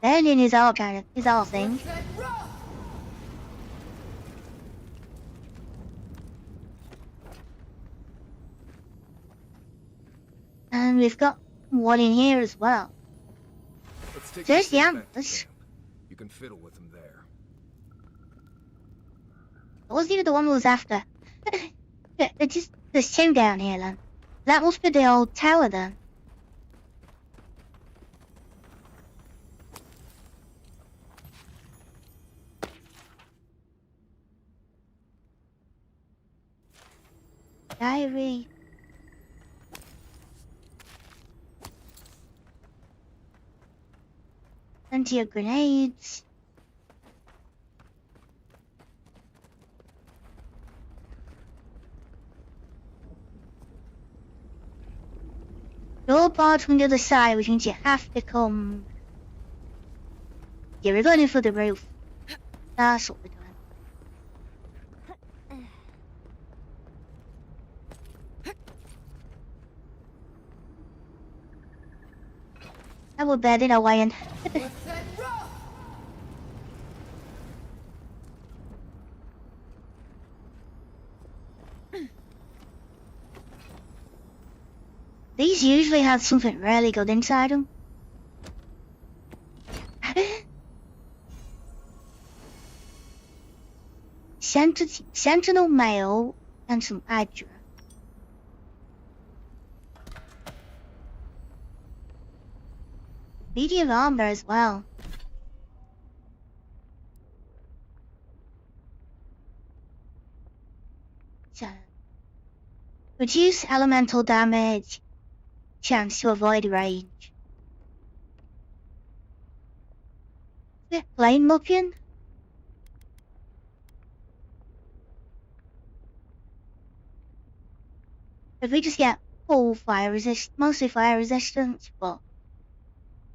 Bending is our kind of is our thing. And we've got one in here as well. Let's take There's the this back to antlers. camp. You can fiddle with them there. It wasn't even the one we was after. There's two down here then. That must be the old tower then. Diary. Plenty of grenades. You're barred from the other side, which means you have to come. Yeah, we're going in for the roof. That's what we're doing. I will bet in Hawaiian. These usually have something really good inside them. Sentinel mail and some Hydra. Medium armor as well. So, reduce elemental damage. Chance to avoid range. Flame muffin? If we just get full fire resist, mostly fire resistance, but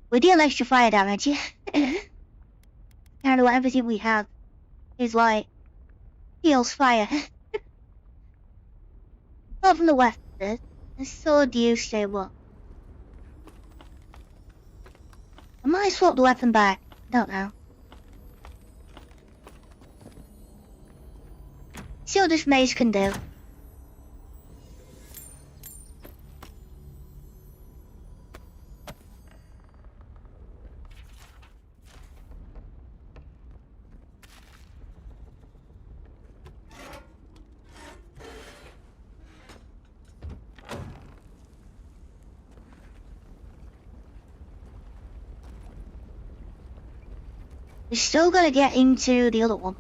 we deal extra fire damage. Kind of what everything we have is like heals fire. Apart from the weapon, the sword used to what? I might swap the weapon back. Don't know. See what this maze can do. We're still gonna get into the other one.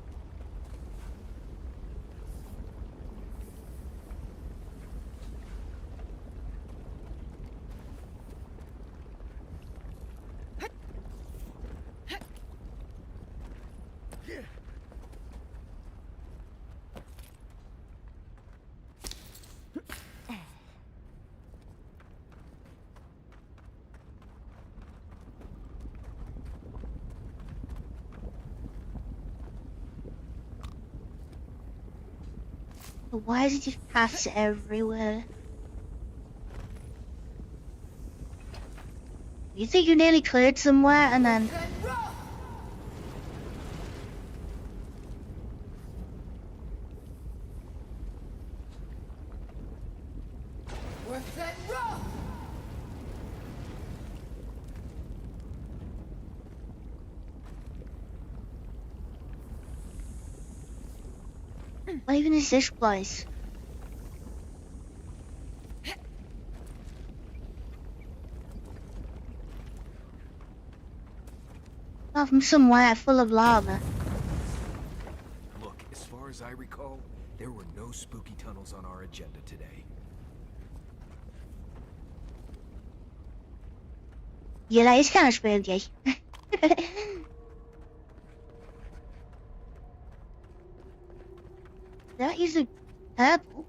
But why is it just paths everywhere? You think you nearly cleared somewhere and then... What even is this place? Apart from somewhere full of lava. Look, as far as I recall, there were no spooky tunnels on our agenda today. Yeah, that is kind of spooky. That is a purple.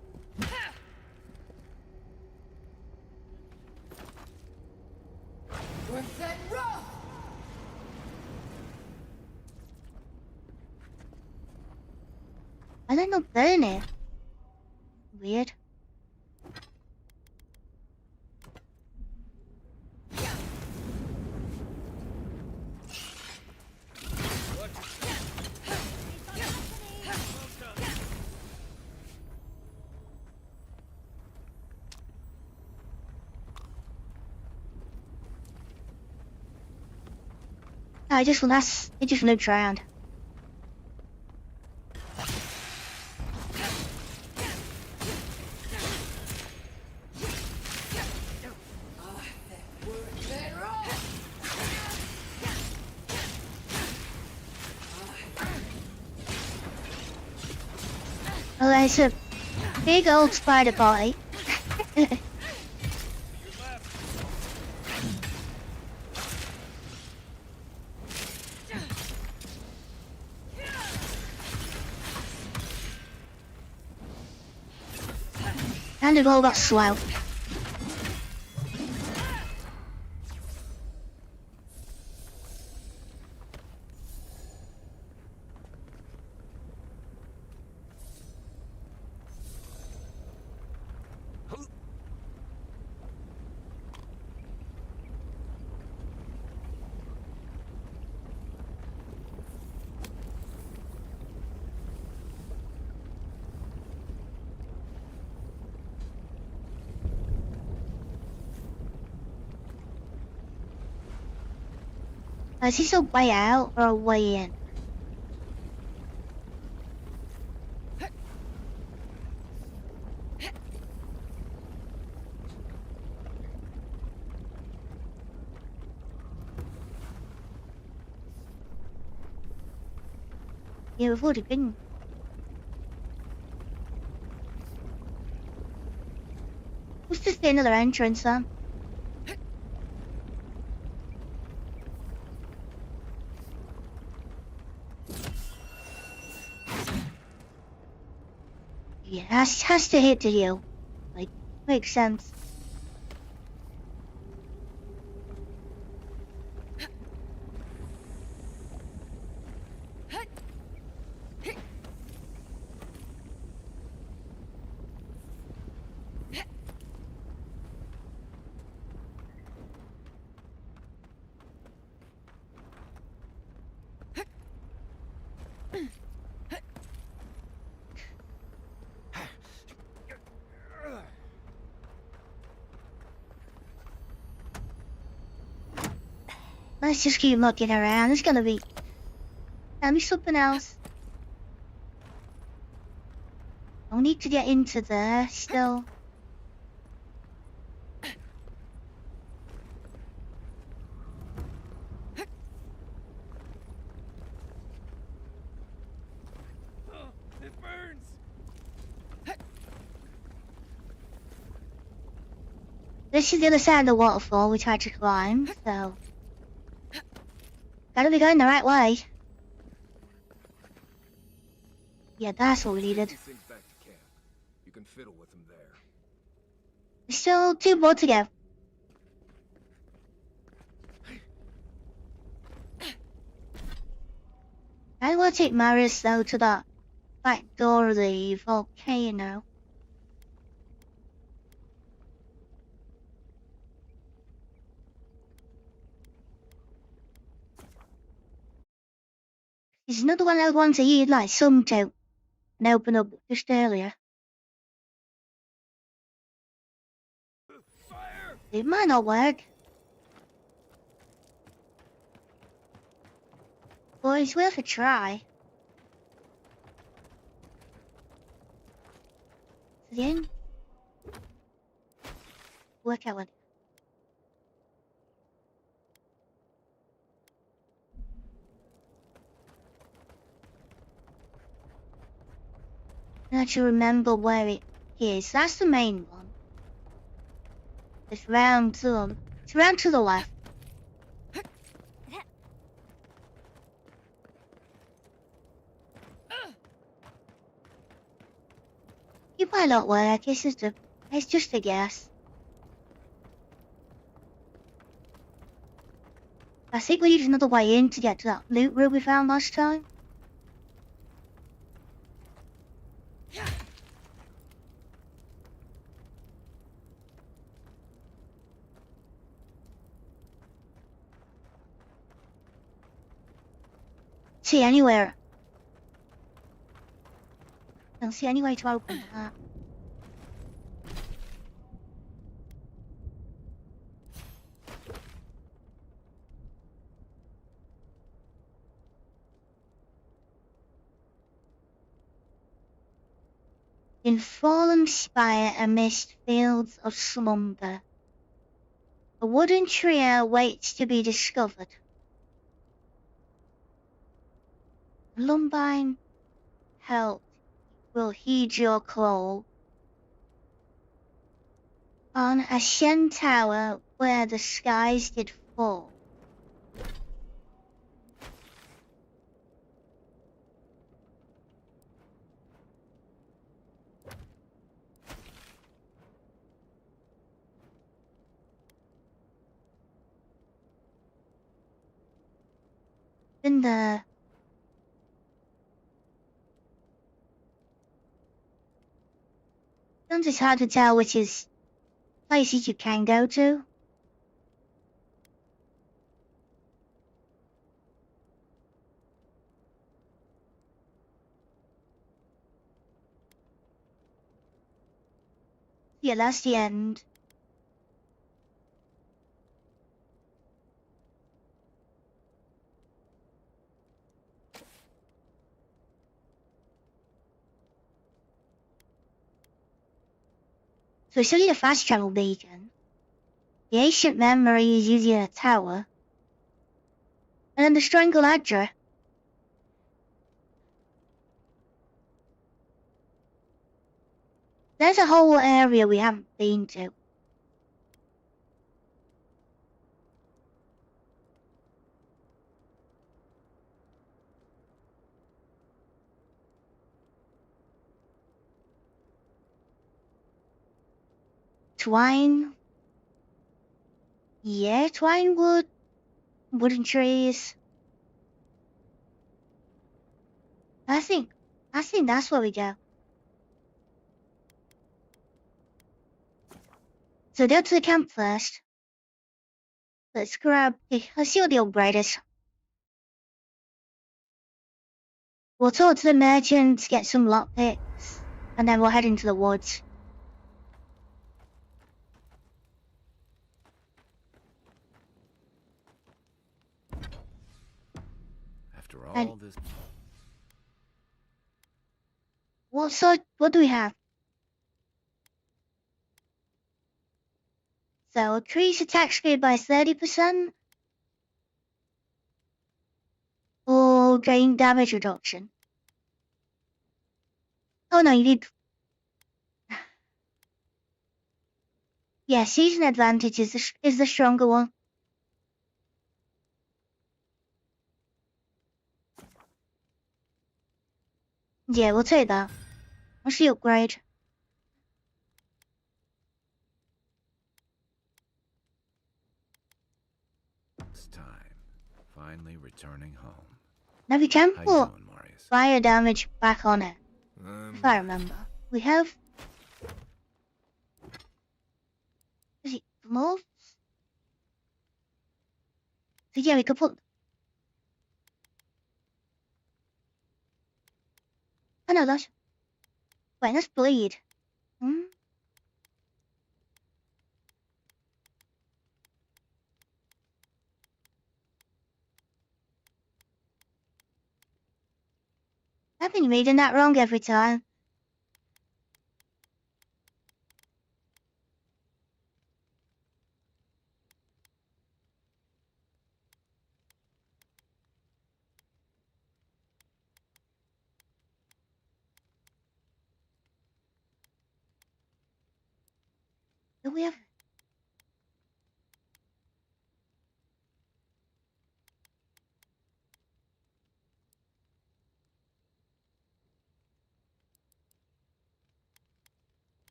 I don't know, burn it. Weird. I just it just looped around. Well, there's a big old spider body. And it all got swelled. Is this a way out or a way in? Yeah, we've already been. What's just another entrance then? Yeah, has to hit the hill. Like, makes sense. Let's just keep looking around. There's gonna be something else. I'll need to get into there still. It burns. This is the other side of the waterfall we tried to climb, so gotta be going the right way. Yeah, that's what we needed. These things back to camp. You can fiddle with them there. There's still 2 more to go. I want to take Marius though to that back door of the volcano. There's another one of those ones that you'd like some to and open up just earlier. Fire! It might not work. But it's worth a try. Then work out what. Not to remember where it is. That's the main one. It's round to them. It's round to the left. You might not work. It's just a guess. I think we need another way in to get to that loot room we found last time. See anywhere. Don't see any way to open that. In fallen spire amidst fields of slumber, a wooden trio waits to be discovered. Lumbine help will heed your call. On a Shen tower where the skies did fall. In the Sometimes it's hard to tell which is places you can go to. Yeah, that's the end. So it's only a fast travel beacon. The ancient memory is using a tower. And then the strangle ledger. There's a whole area we haven't been to. Twine. Yeah, twine wood. Wooden trees. I think that's where we go. So go to the camp first. Let's see what the upgrade is. We'll talk to the merchants, get some lockpicks, and then we'll head into the woods. After all this... What do we have? So, increase attack speed by 30%. Or gain damage reduction. Oh no, you need... Yeah, season advantage is the stronger one. Yeah, we'll take that. What's the upgrade? It's time. Finally returning home. Now we can How you put doing, Marius? fire damage back on it. If I remember. We have... Is it gloves? So yeah, we could put... Oh no, that's... Wait, that's bleed. Hmm? I've been reading that wrong every time. Do we have...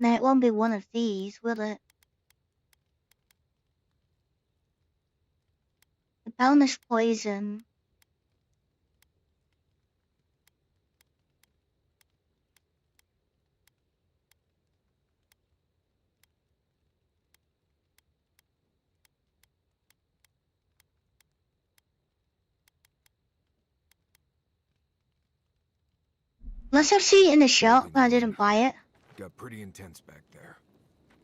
No, it won't be one of these, will it? The bonus poison. Unless I've seen it in the shop, but I didn't buy it. Got pretty intense back there.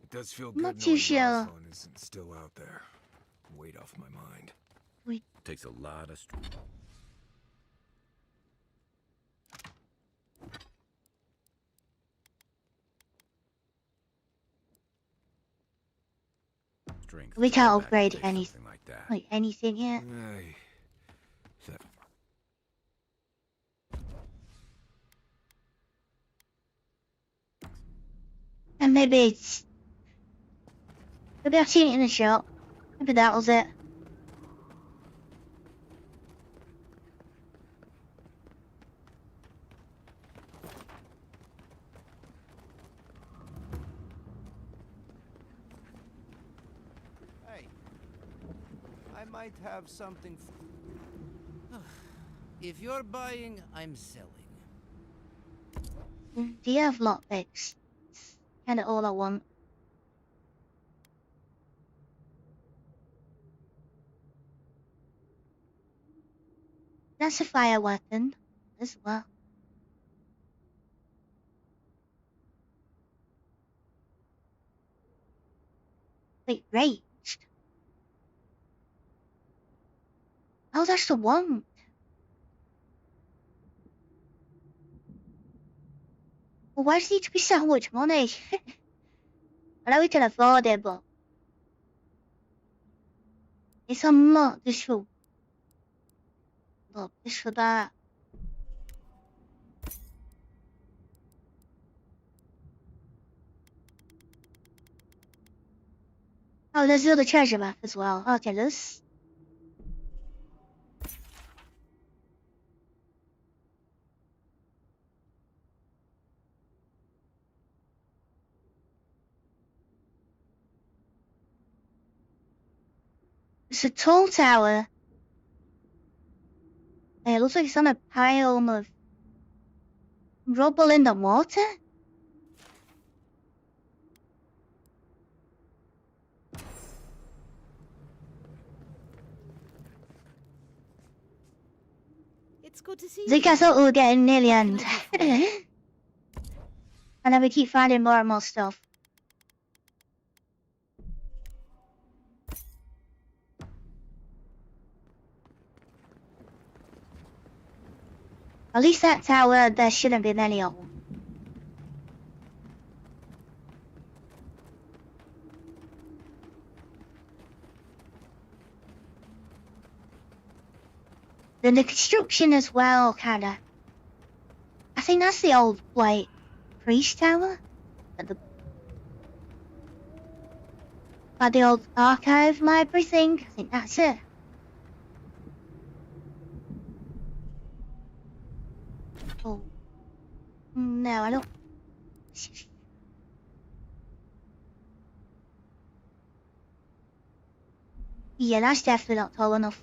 It does feel I'm good not too knowing sure. Rosalind isn't still out there. Weight off my mind. Takes a lot of strength We to can't go back and upgrade face any, something like that. like anything yet. Aye. That And maybe I've seen it in the shop. Maybe that was it. Hey, I might have something. If you're buying, I'm selling. Do you have lockpicks? Kinda all I want. That's a fire weapon as well. Wait, ranged? Oh, that's the one. Well, why does it need to be so much money? I know we can afford it, but it's a lot just for that. Oh, there's the other treasure map as well. Okay, this. It's a tall tower. It looks like it's on a pile of rubble in the water. It's good to see I think I thought we were getting near the end. And then we keep finding more and more stuff. At least that tower, there shouldn't be many of them. Then the construction as well, kinda. I think that's the old, like, priest tower? At the... By the old archive library thing? I think that's it. Oh. No, I don't... Yeah, that's definitely not tall enough.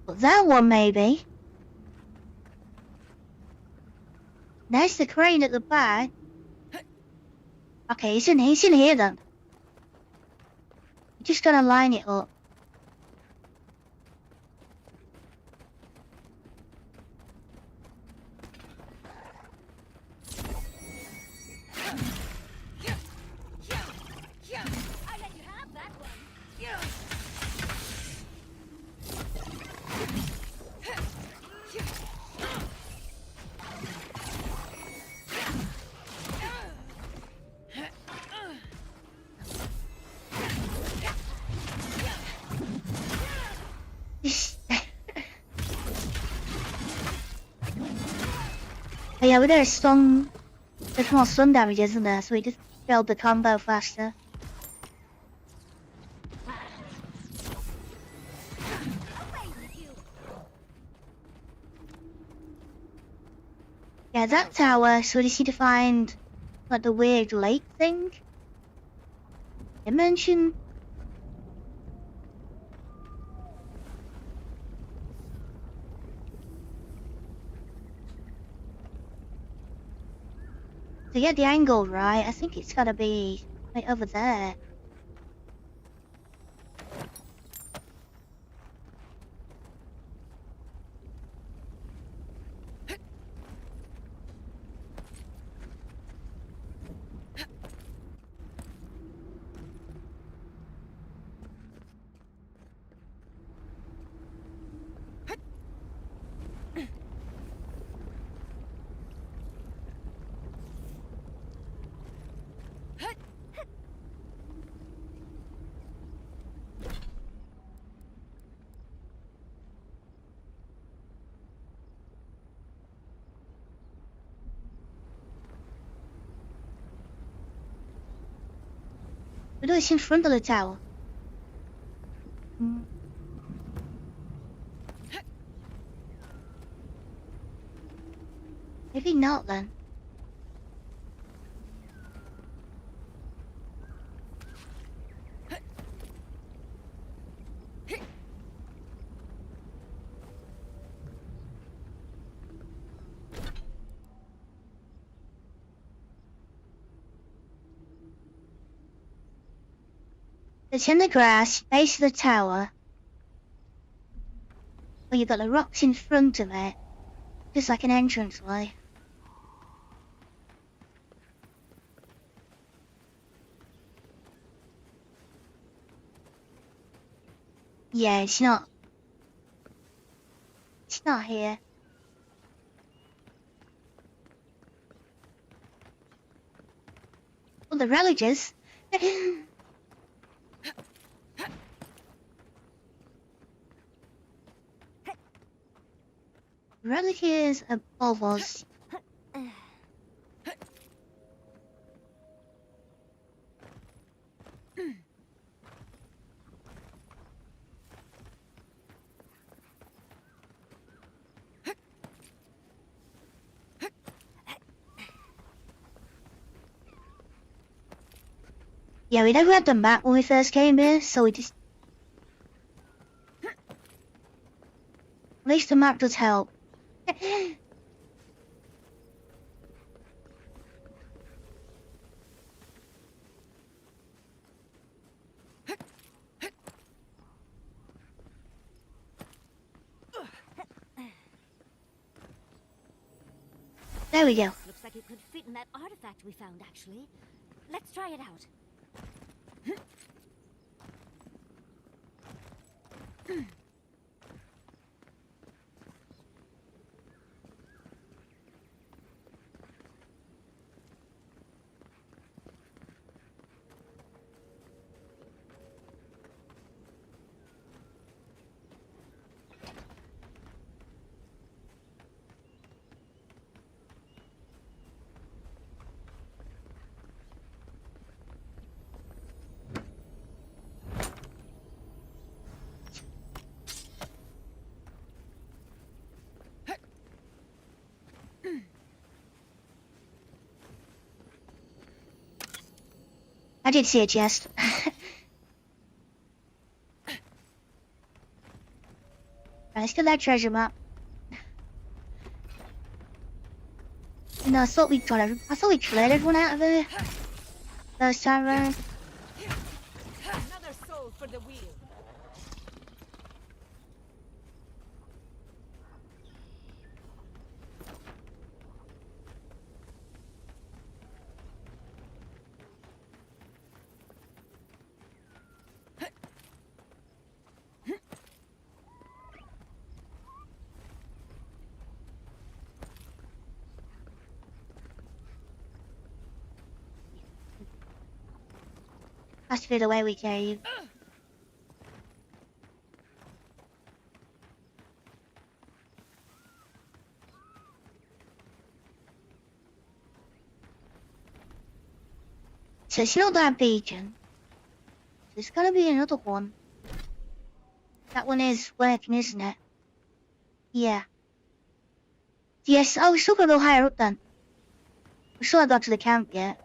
But that one, maybe. There's the crane at the back. Okay, it's in here then. Just gotta line it up. Oh yeah, but there's more stun damage, isn't there? So we just build the combo faster. Yeah, that tower, so we just need to find, like, the weird lake thing. Dimension. To get the angle right, I think it's gotta be right over there. We do this in front of the tower. Maybe not then. It's in the grass, base of the tower. Well, you've got the rocks in front of it. Just like an entranceway. Yeah, it's not. It's not here. Well, the religious. Religious above us. Yeah, we never had the map when we first came here, so we just... At least the map does help. There we go. Looks like it could fit in that artifact we found, actually. Let's try it out. I did see a chest. Let's get that treasure map. No, I thought we cleared everyone out of there. First time round. Another soul for the wheel. Has to be the way we came. So it's not that beacon. There's gotta be another one. That one is working, isn't it? Yeah. Yes, oh, we're still gonna go higher up then. We still haven't got to the camp yet.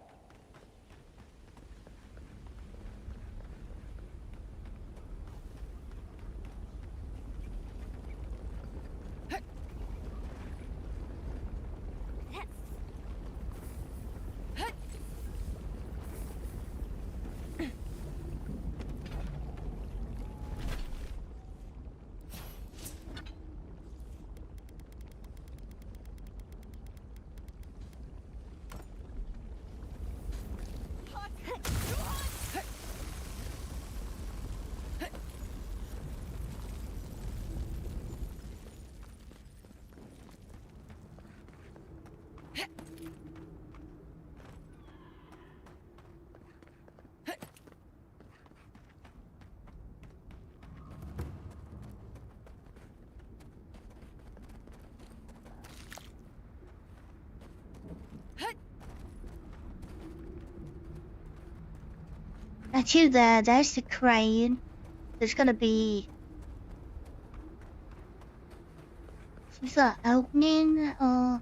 That's you there, there's the crane. There's gonna be... Is that opening, or...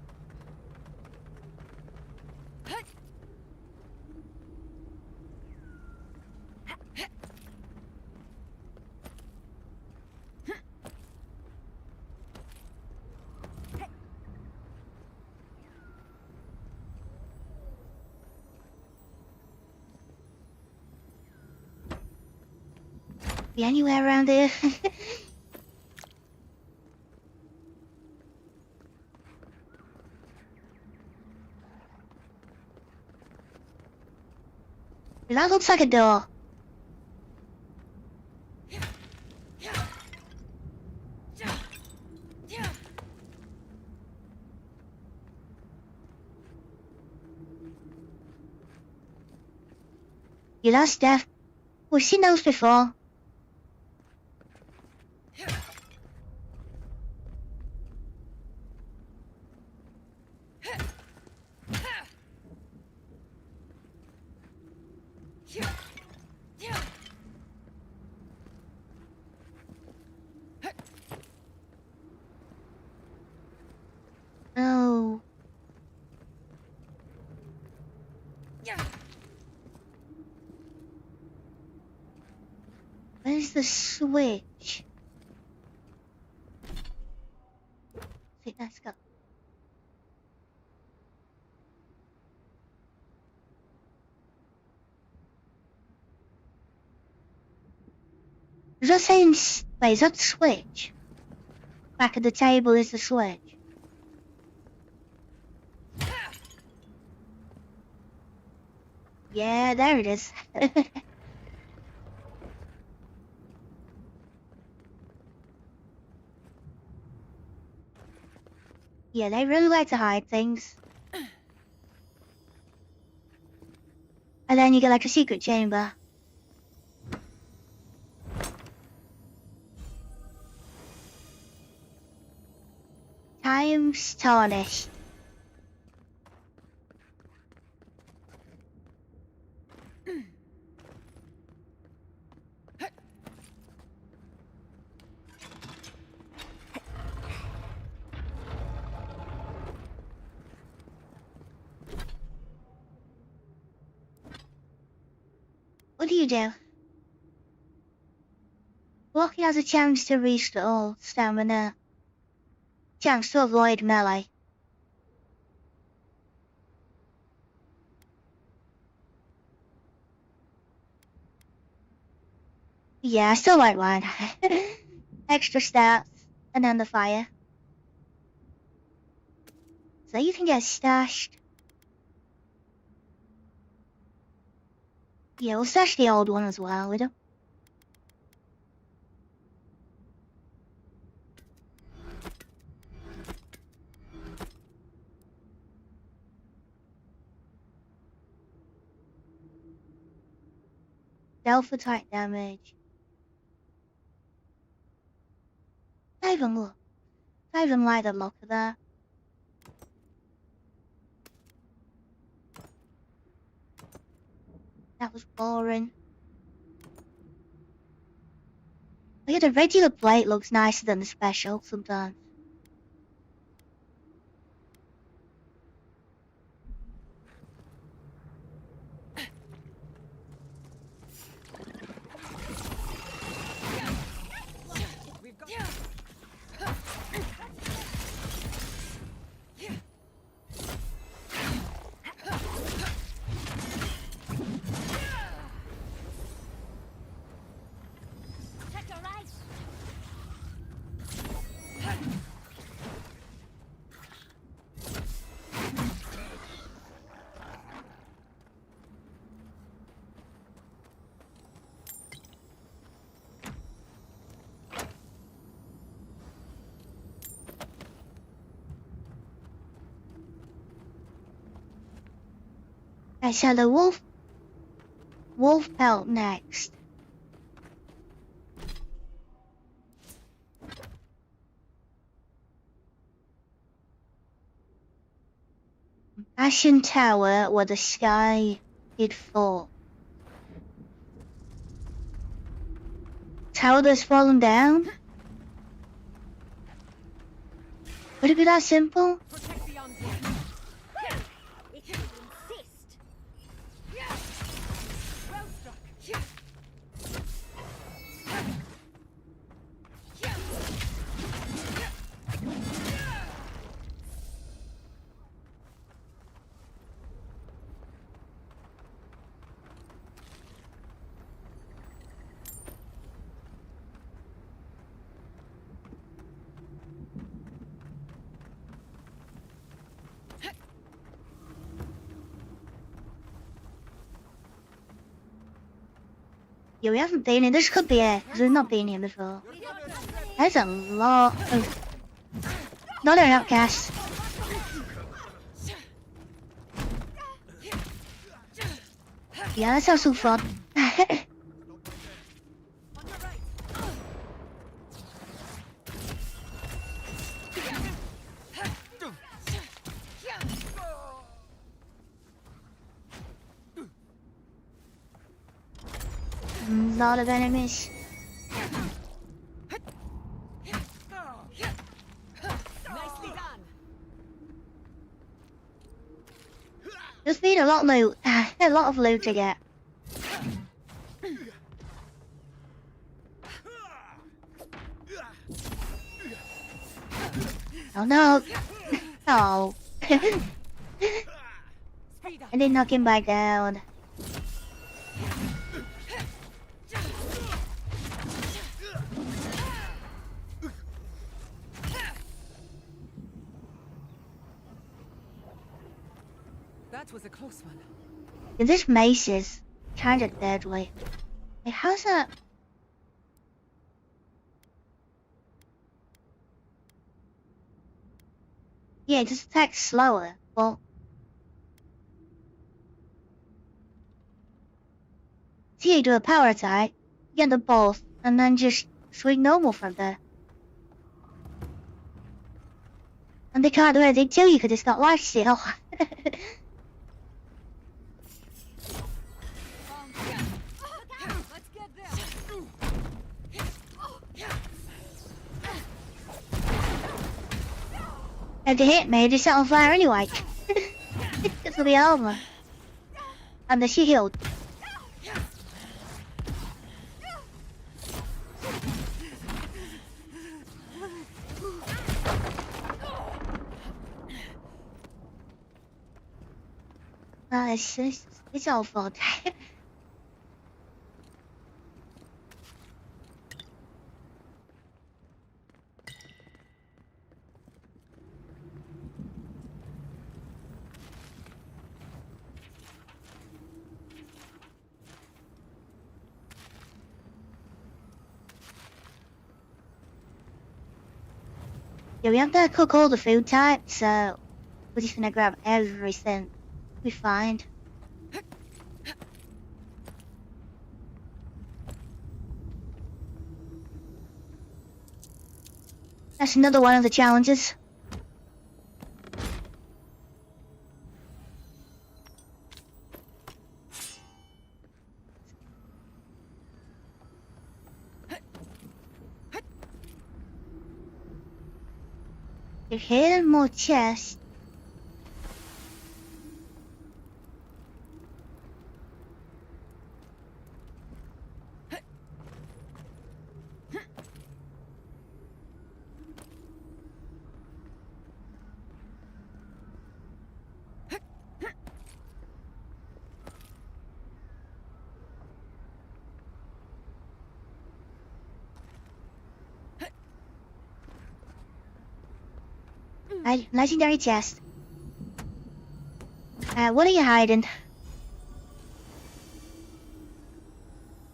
Be anywhere around here. That looks like a door. You lost Death. We've seen those before. Oh. Where's the switch? See, let's go. Just saying, wait, is that the switch? Back at the table is the switch. Yeah, there it is. Yeah, they really like to hide things. And then you get like a secret chamber. Time's tarnished. What do you do? Lucky has a chance to restore stamina. Chance to avoid melee. Yeah, I still like one. Extra stats, and then the fire. So you can get stashed. Yeah, we'll stash the old one as well, we don't. Delta type damage. I even look. I even like the look of that. That was boring. Oh yeah, the regular plate looks nicer than the special sometimes. I saw the wolf pelt next. Ashen Tower where the sky did fall. Tower that's fallen down? Would it be that simple? Protect the envoy. If you insist. Well struck. We haven't been in. This could be it, because we've not been here before. There's a lot of... No, they're not gas. Yeah, that sounds so fun. A lot of enemies. Nicely done. Just need a lot of loot. A lot of loot to get. Oh no! Oh. I did knock him back down. That was a close one. This mace is kinda deadly. Hey, how's that? Yeah, it just attacks slower. Well, see, you do a power attack, get the both, and then just swing normal from there. And they can't do anything to you because it's got lifesteal. Let's get there. If they hit me, they set on fire anyway. This will be over. And the shield. It's all fun. Yeah, we have to cook all the food types, so we're just gonna grab everything we find. That's another one of the challenges. You're hitting more chests. Legendary chest. What are you hiding?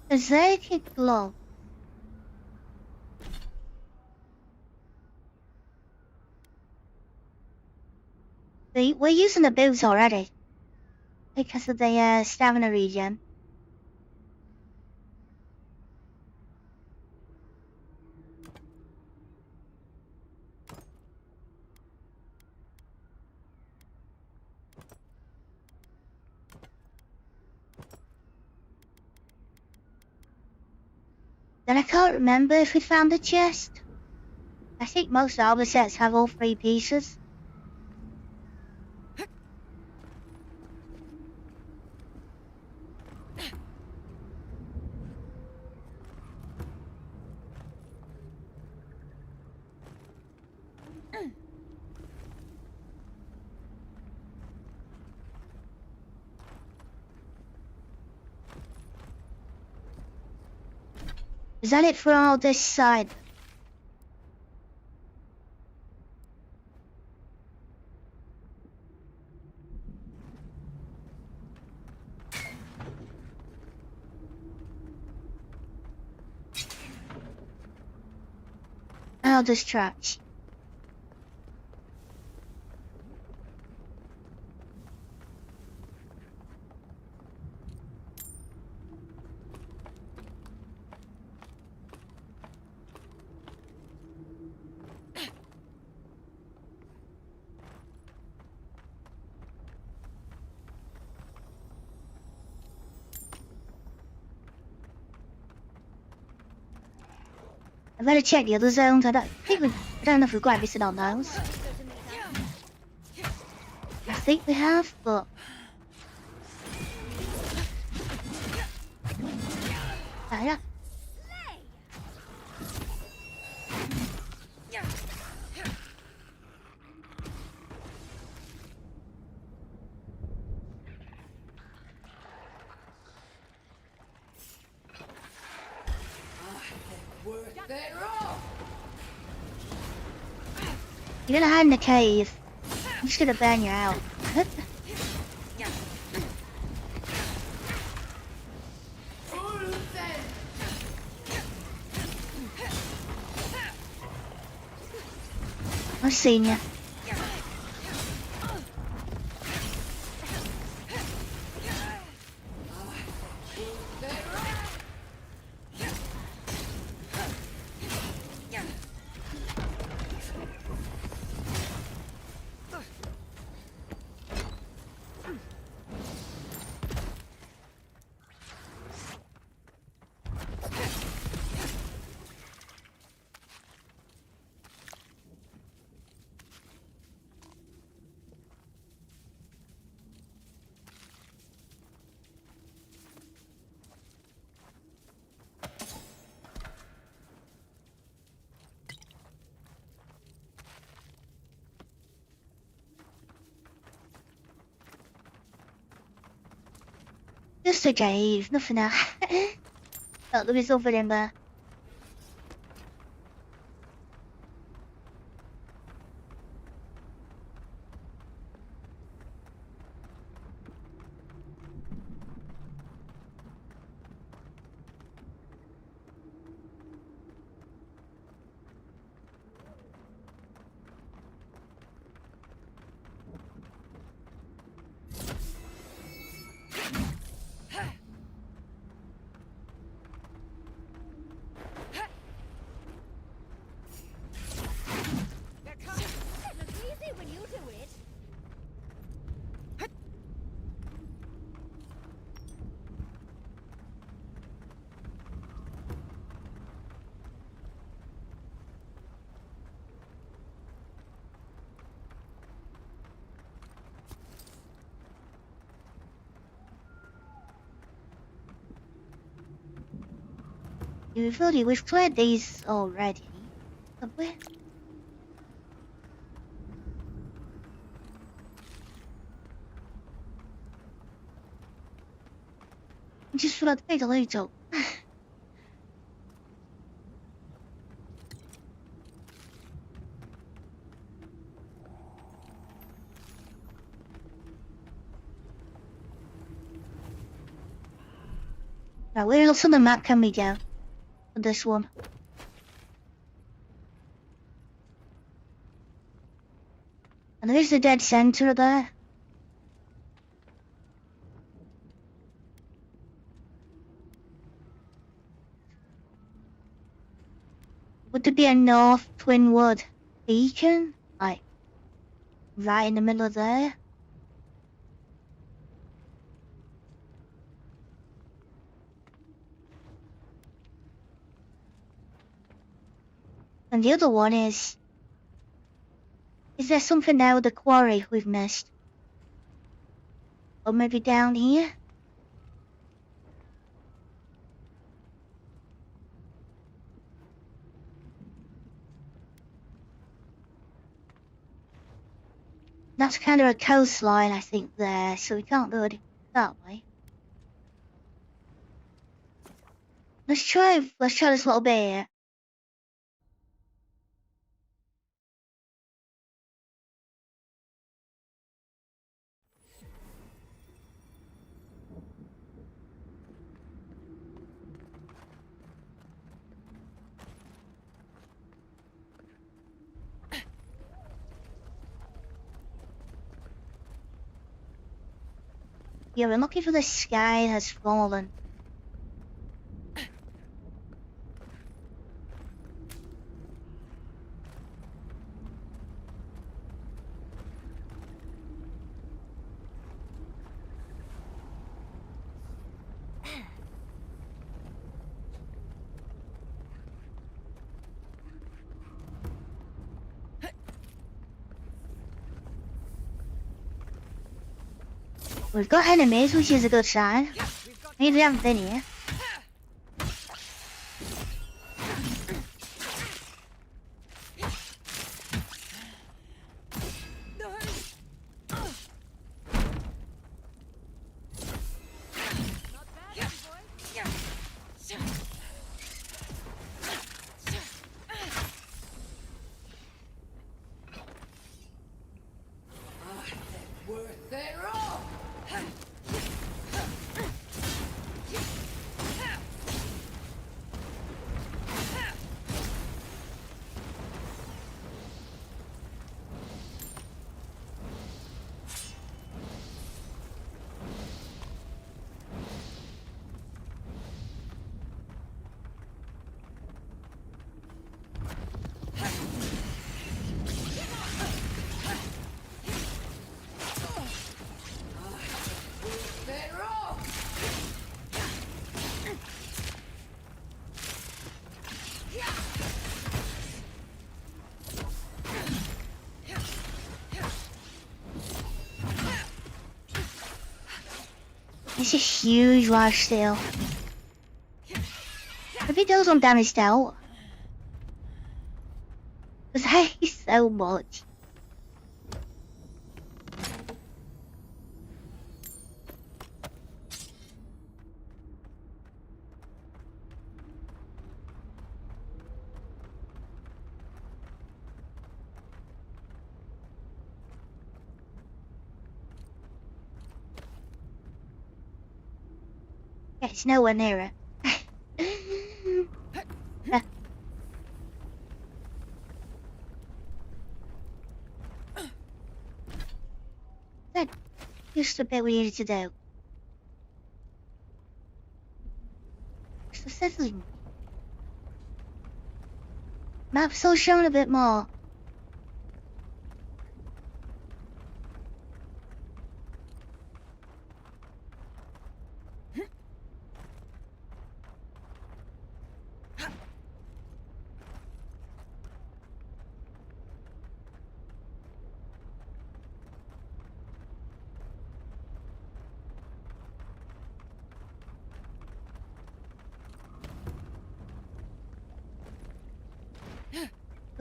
Exotic glove. We're using the boots already. because of the stamina regen. Then I can't remember if we found the chest. I think most armor sets have all 3 pieces. Is that it for all this side? I'll just trash. I better check the other zones. I don't know if we've got everything on those. I think we have, but yeah. You're gonna hide in the cave. I'm just gonna burn you out. I've seen you. Just a cave, nothing else. Oh, there is something in there. We've cleared these already. Have we? Just for that big little. Now, where else on the map can we go? For this one. And there is a dead center there. Would there be a North Twinwood beacon? Like, right in the middle of there? And the other one is there something there with the quarry we've missed? Or maybe down here? That's kind of a coastline, I think, there, so we can't go that way. Let's try this little bit here. Yeah, we're looking for the sky has fallen. We've got enemies, which is a good sign. Means we haven't been here. It's a huge rush still. Maybe those one damaged out. Because I hate so much. Yeah, it's nowhere near it. That just a bit we needed to do. It's the settling. Map's still showing a bit more.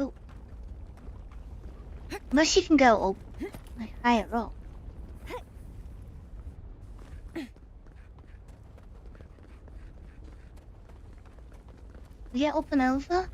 Oh. Unless you can go up, like higher up. We get up and over?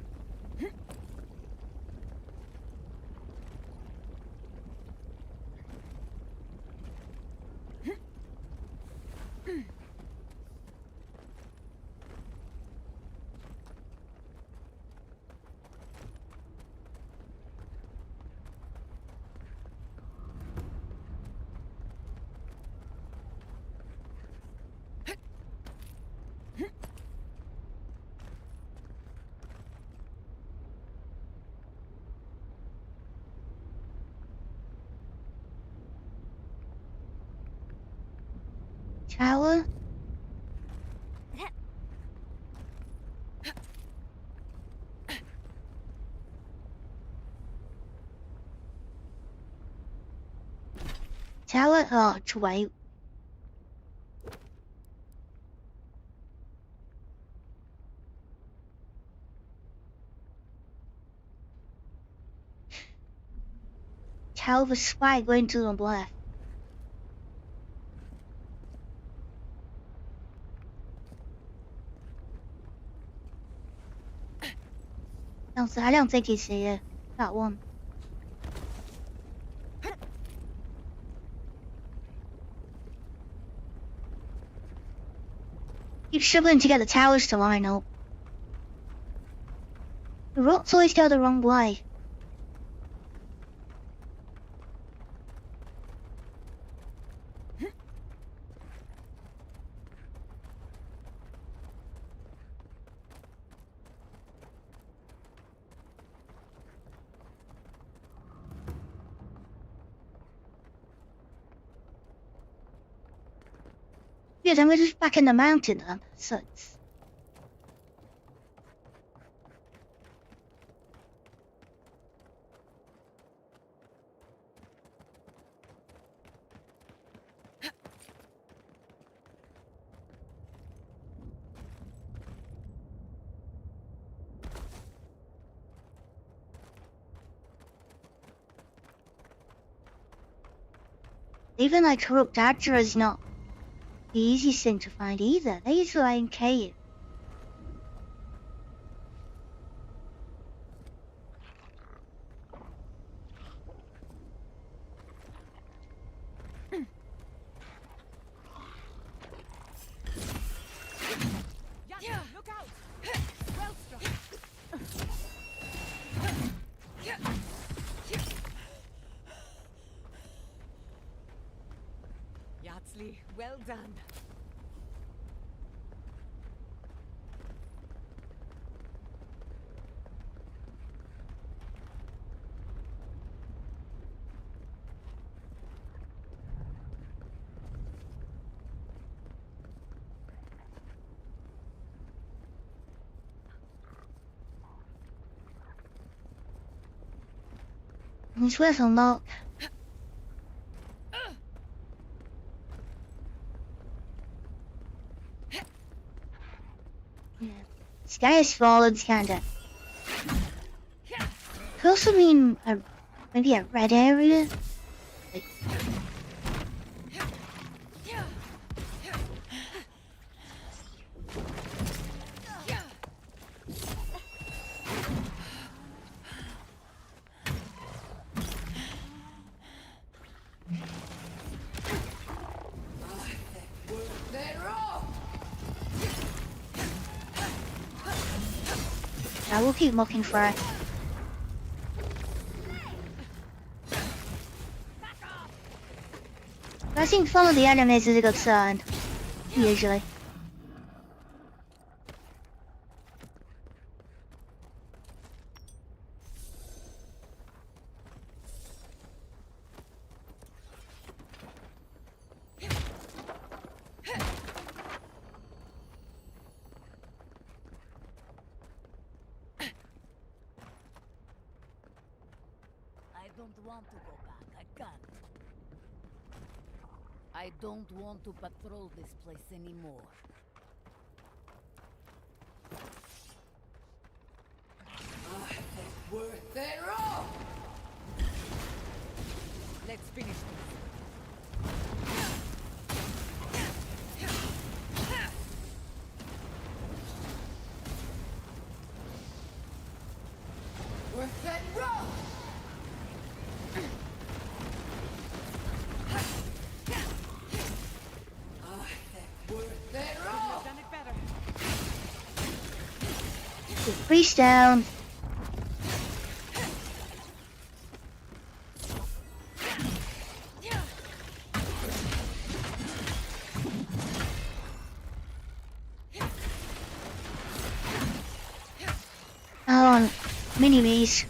tower. Tower 出位。Tell the spy going to the left.上次还亮在给谁呀？大忘。Keep shuffling to get the towers to line up. The rocks always go the wrong way. Yes, I'm just back in the mountain then, so it's... Even like corrupt Dodger is not the easiest thing to find either. They usually lie in cave. Look out! Well struck. Yardsley, well done. He's with a lock. Yeah. Sky is fallen, kinda. Could also mean maybe a red area. Like, I will keep looking for it. I think follow the enemies is a good sign, usually. I don't want to go back. I can't. I don't want to patrol this place anymore. Worth it all! Let's finish this. Worth it all! Worth it all! Done it better. Freeze down. Oh, mini-me's.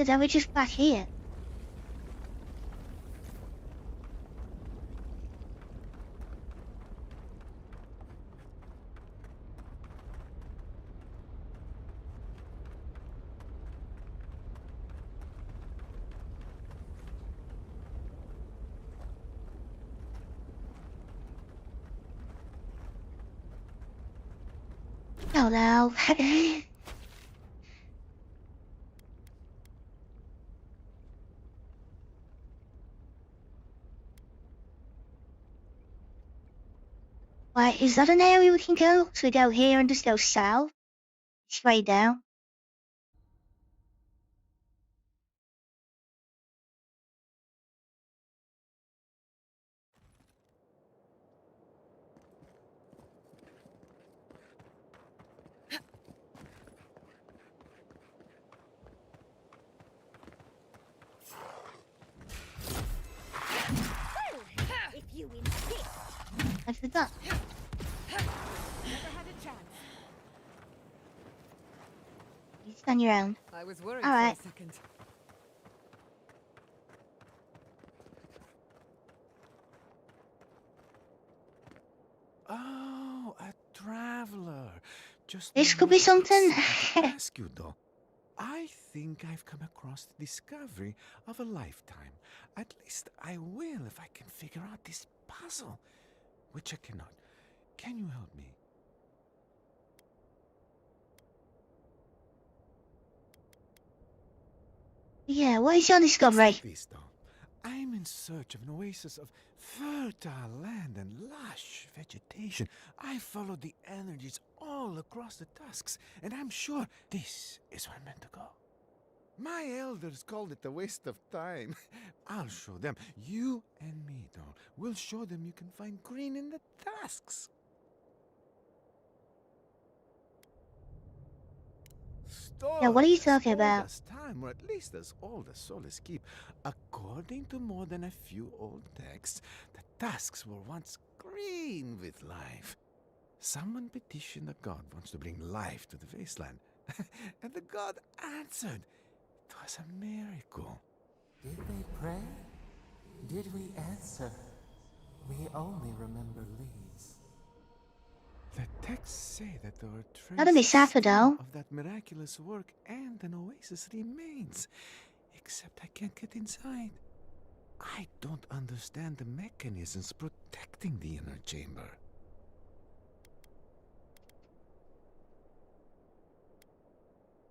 Yeah, then we're just back here. Hello. Right, is that an area we can go? So we go here and just go south? Straight down. If you insist. That's the duck. Never had a chance. You stand your own. I was worried All right. for a second. Oh, a traveler. Just This the could be right something. person to ask you, though. I think I've come across the discovery of a lifetime. At least I will if I can figure out this puzzle, which I cannot. Can you help me? Yeah, what is your It's discovery? like this, though. I'm in search of an oasis of fertile land and lush vegetation. I follow the energies all across the tusks, and I'm sure this is where I'm meant to go. My elders called it a waste of time. I'll show them. You and me, though. We'll show them you can find green in the tusks. Yeah, what are you Stories talking as about? old as time, or at least as old as souls keep. According to more than a few old texts, the tusks were once green with life. Someone petitioned a god once to bring life to the wasteland, and the god answered. It was a miracle. Did they pray? Did we answer? We only remember leaves. The texts say that there are That'll be traces Sappho, still though. of that miraculous work, and an oasis remains. Except I can't get inside. I don't understand the mechanisms protecting the inner chamber.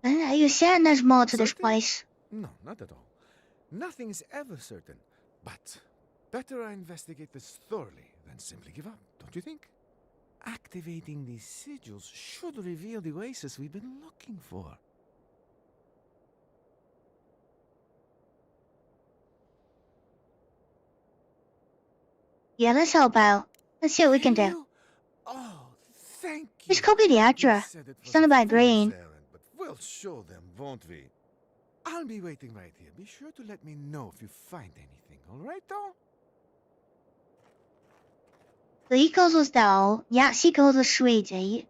Are you certain there's more to this Certain? place? No, not at all. Nothing is ever certain. But better I investigate this thoroughly than simply give up, don't you think? Activating these sigils should reveal the oasis we've been looking for. Yeah, let's help out. Let's see what we can do. You? Oh, thank you. This could be the They address. said it It's was done a by fool's green. errand, but we'll show them, won't we? I'll be waiting right here. Be sure to let me know if you find anything, all right, though? Så gick oss down. Ja, she goes to Sweden.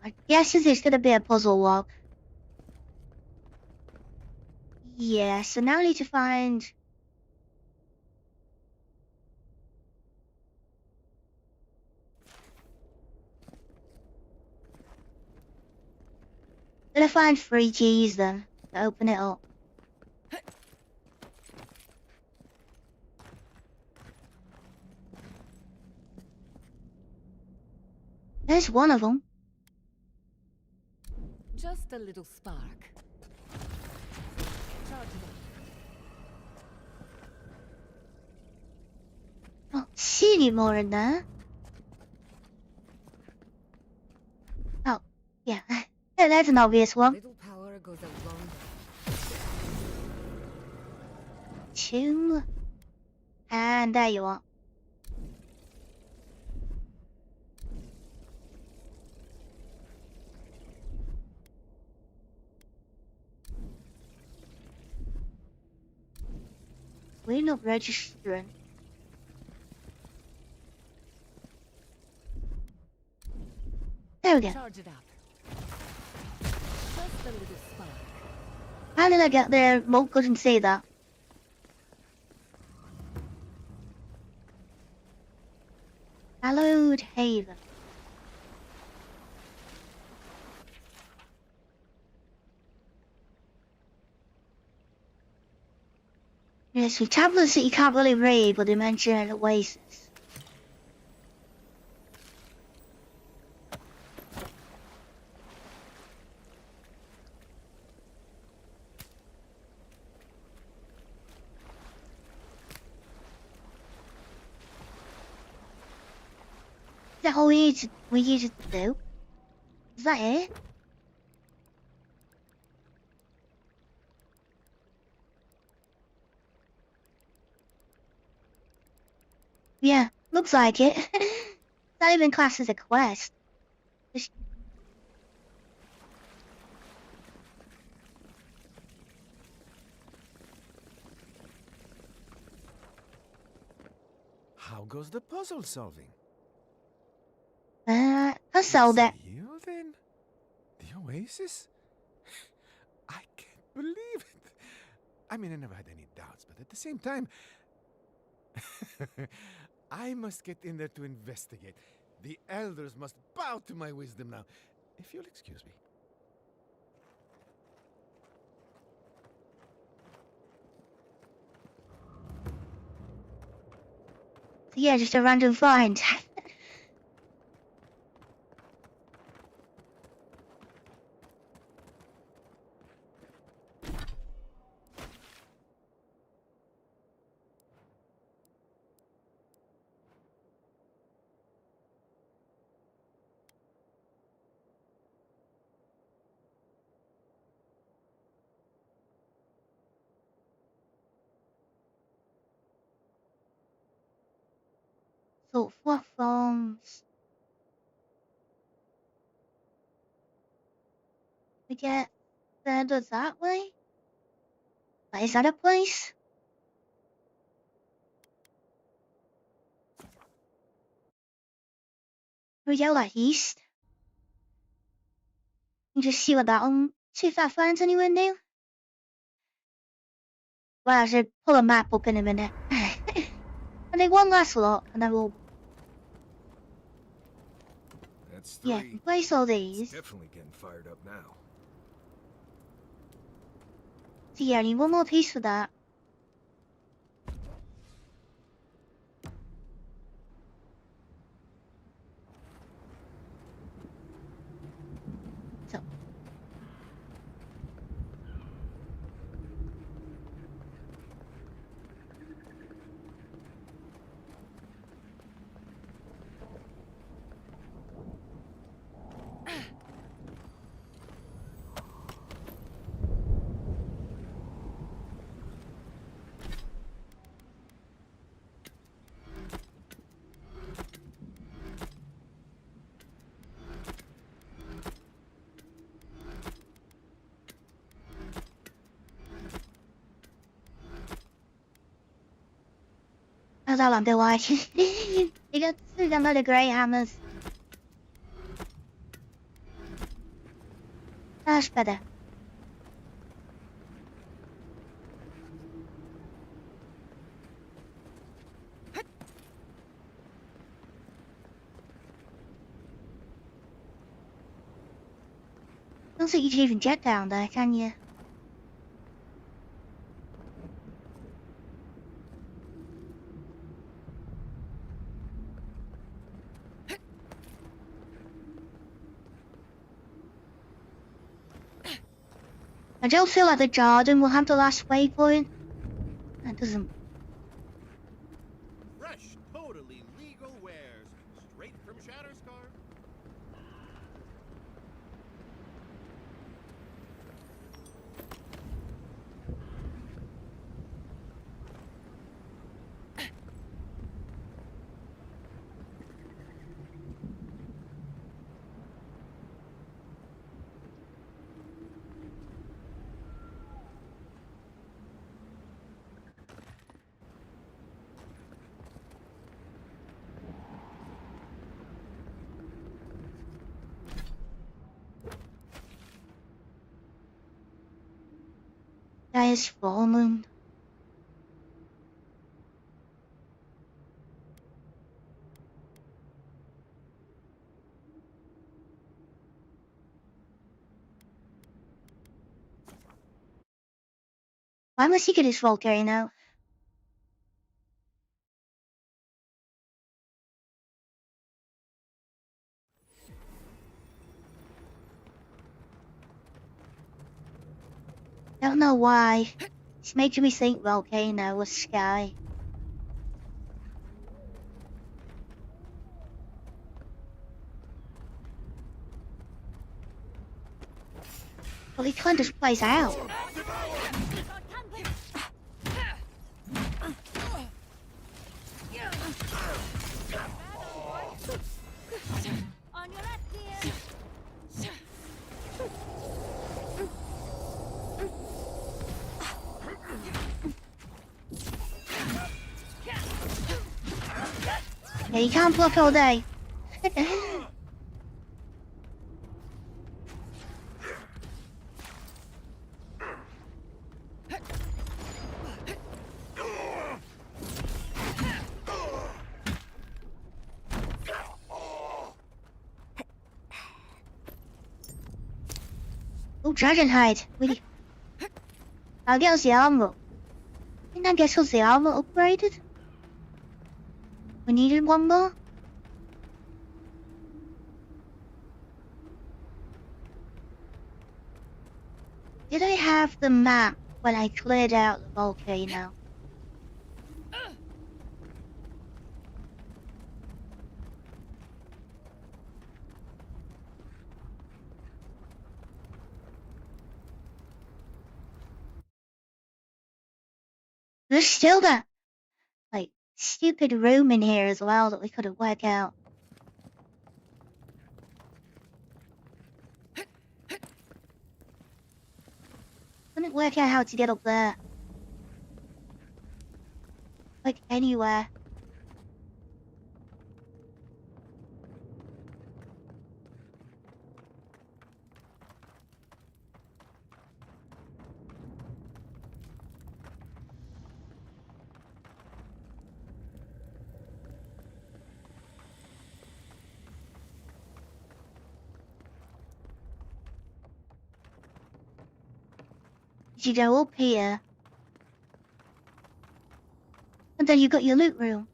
I guess this is gonna be a puzzle walk. Yeah, so now I need to find... Gonna find 3 keys then, to open it up. There's one of them. Just a little spark. Charge it up. Don't see any more in there. Oh, yeah. That's an obvious one. Little power goes a long way. 2. And there you are. We're not registering. There we go. Charge it up. Just a little spark. How did I get there? Monk couldn't say that. Hallowed Haven. Yes, we tablets that you can't really read, but they mention an oasis. Is that all we need to do? Is that it? Yeah, looks like it. It's not even classed as a quest. Just... How goes the puzzle solving? I'll sell that. You then? The Oasis? I can't believe it. I mean, I never had any doubts, but at the same time, I must get in there to investigate. The elders must bow to my wisdom now. If you'll excuse me. So yeah, just a random find. So what forms? We get further that way? Like, is that a place? We go like east. And just see what that one. See if that finds anywhere new. Well, I should pull a map up in a minute. I think one last look, and then we'll. That's 3. Yeah, can place all these. It's definitely getting fired up now. So yeah, I need one more piece for that. So. How's that one, Bill White? You got another grey hammers. That's better. Don't think you can even get down there, can you? I don't feel like the Jordan will have the last waypoint. That doesn't. Fresh, totally legal wares, straight from Shatterscar. That is full moon. Why must he get his volcano? Don't know why. It's making me think volcano was sky. Well, he cleaned this place out. On your left, dear. Yeah, you can't block all day. Oh, dragon hide. Really? I'll get us the armor. Didn't I get us the armor upgraded? We needed one more? Did I have the map when I cleared out the volcano? There's still that, like, stupid room in here as well that we could have worked out. Couldn't work out how to get up there. Like, anywhere. You go up here. And then you got your loot room.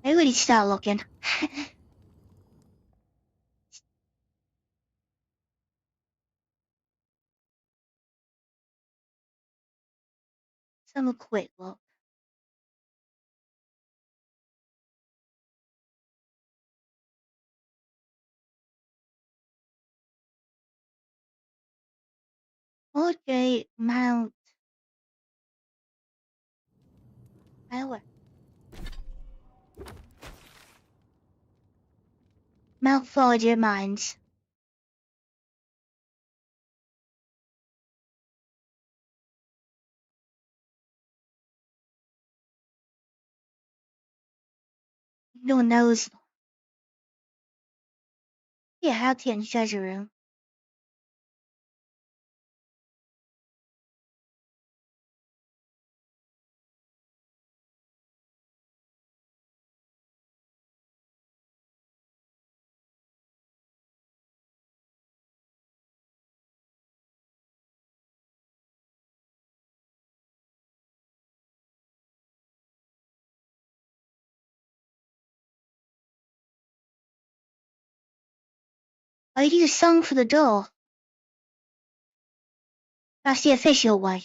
Maybe we need to start looking. Some quick look. Okay, Mount. Power. Mount Forger Mines. No one knows. Yeah, how to get treasure room. Oh, you need a song for the door. That's the official one.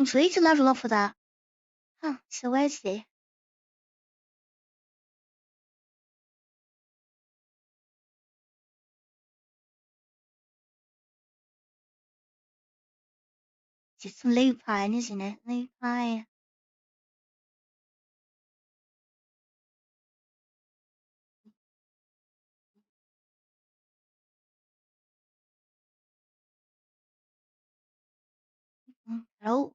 So we need to level up for that. Huh, so where's the... It's some lupine, isn't it? Lupine. Oh.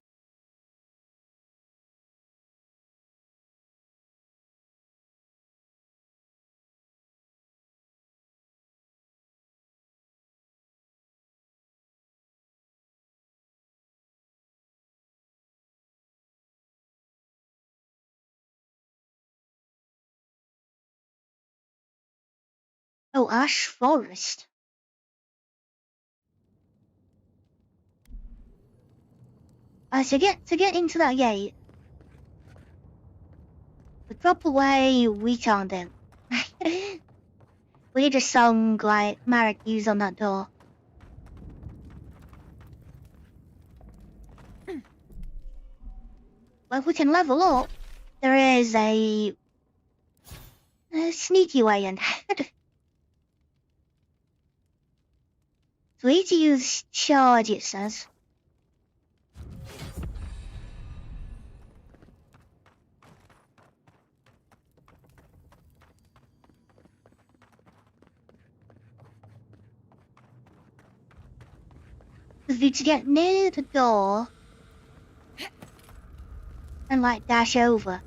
Oh, Ash Forest. To get into that gate, the proper way we found them. We need a song like Marek used on that door. Well, if we can level up, there is a sneaky way in. So we need to use charge, it says. Because we need to get near the door and like dash over.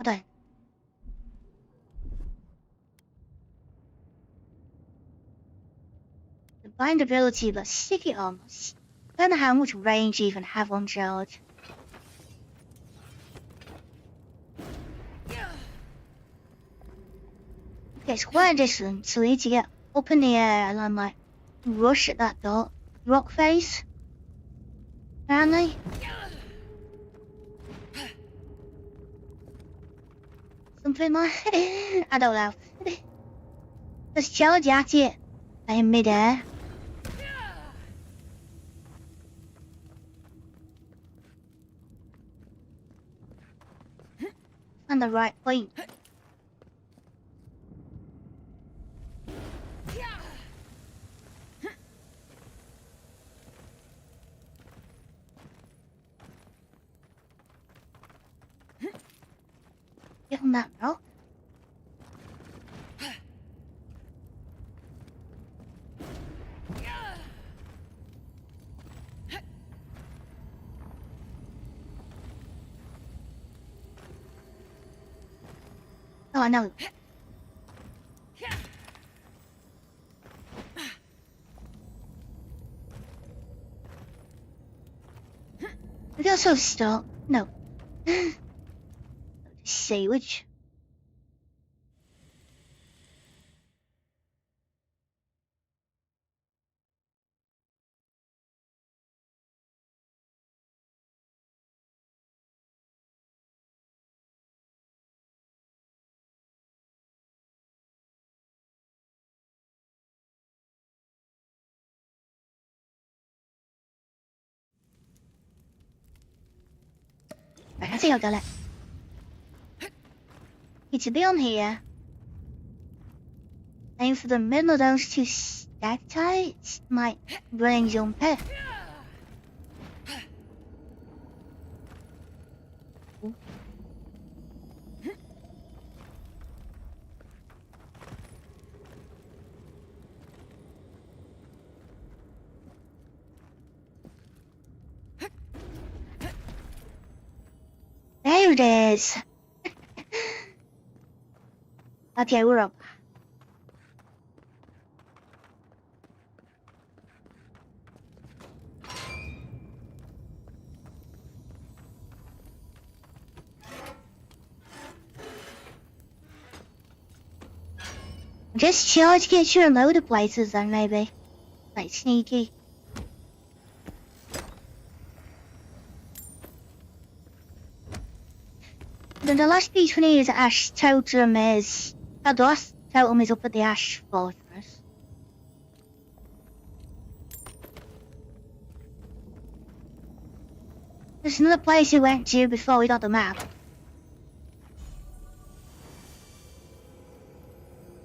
Hold on. The bindability, but sticky arms. I don't know how much range you even have on charge. Okay, it's quite a distance, so we need to get up in the air and then like rush at that door. Rock face. Apparently. Something like I don't know. Let's charge at it in mid-air. And the right point. Get on that rock. Oh, I know. We also stop. No. Say which. Right, I think I got it. Need to be on here. Aim for the middle of those two stalactites. Might brain jump it. There it is. Okay, we're up. Just charge gets you in a load of places then maybe. Like sneaky. the last piece we need is Ash Totem is... the last totem is up at the Ash Fortress. There's another place we went to before we got the map.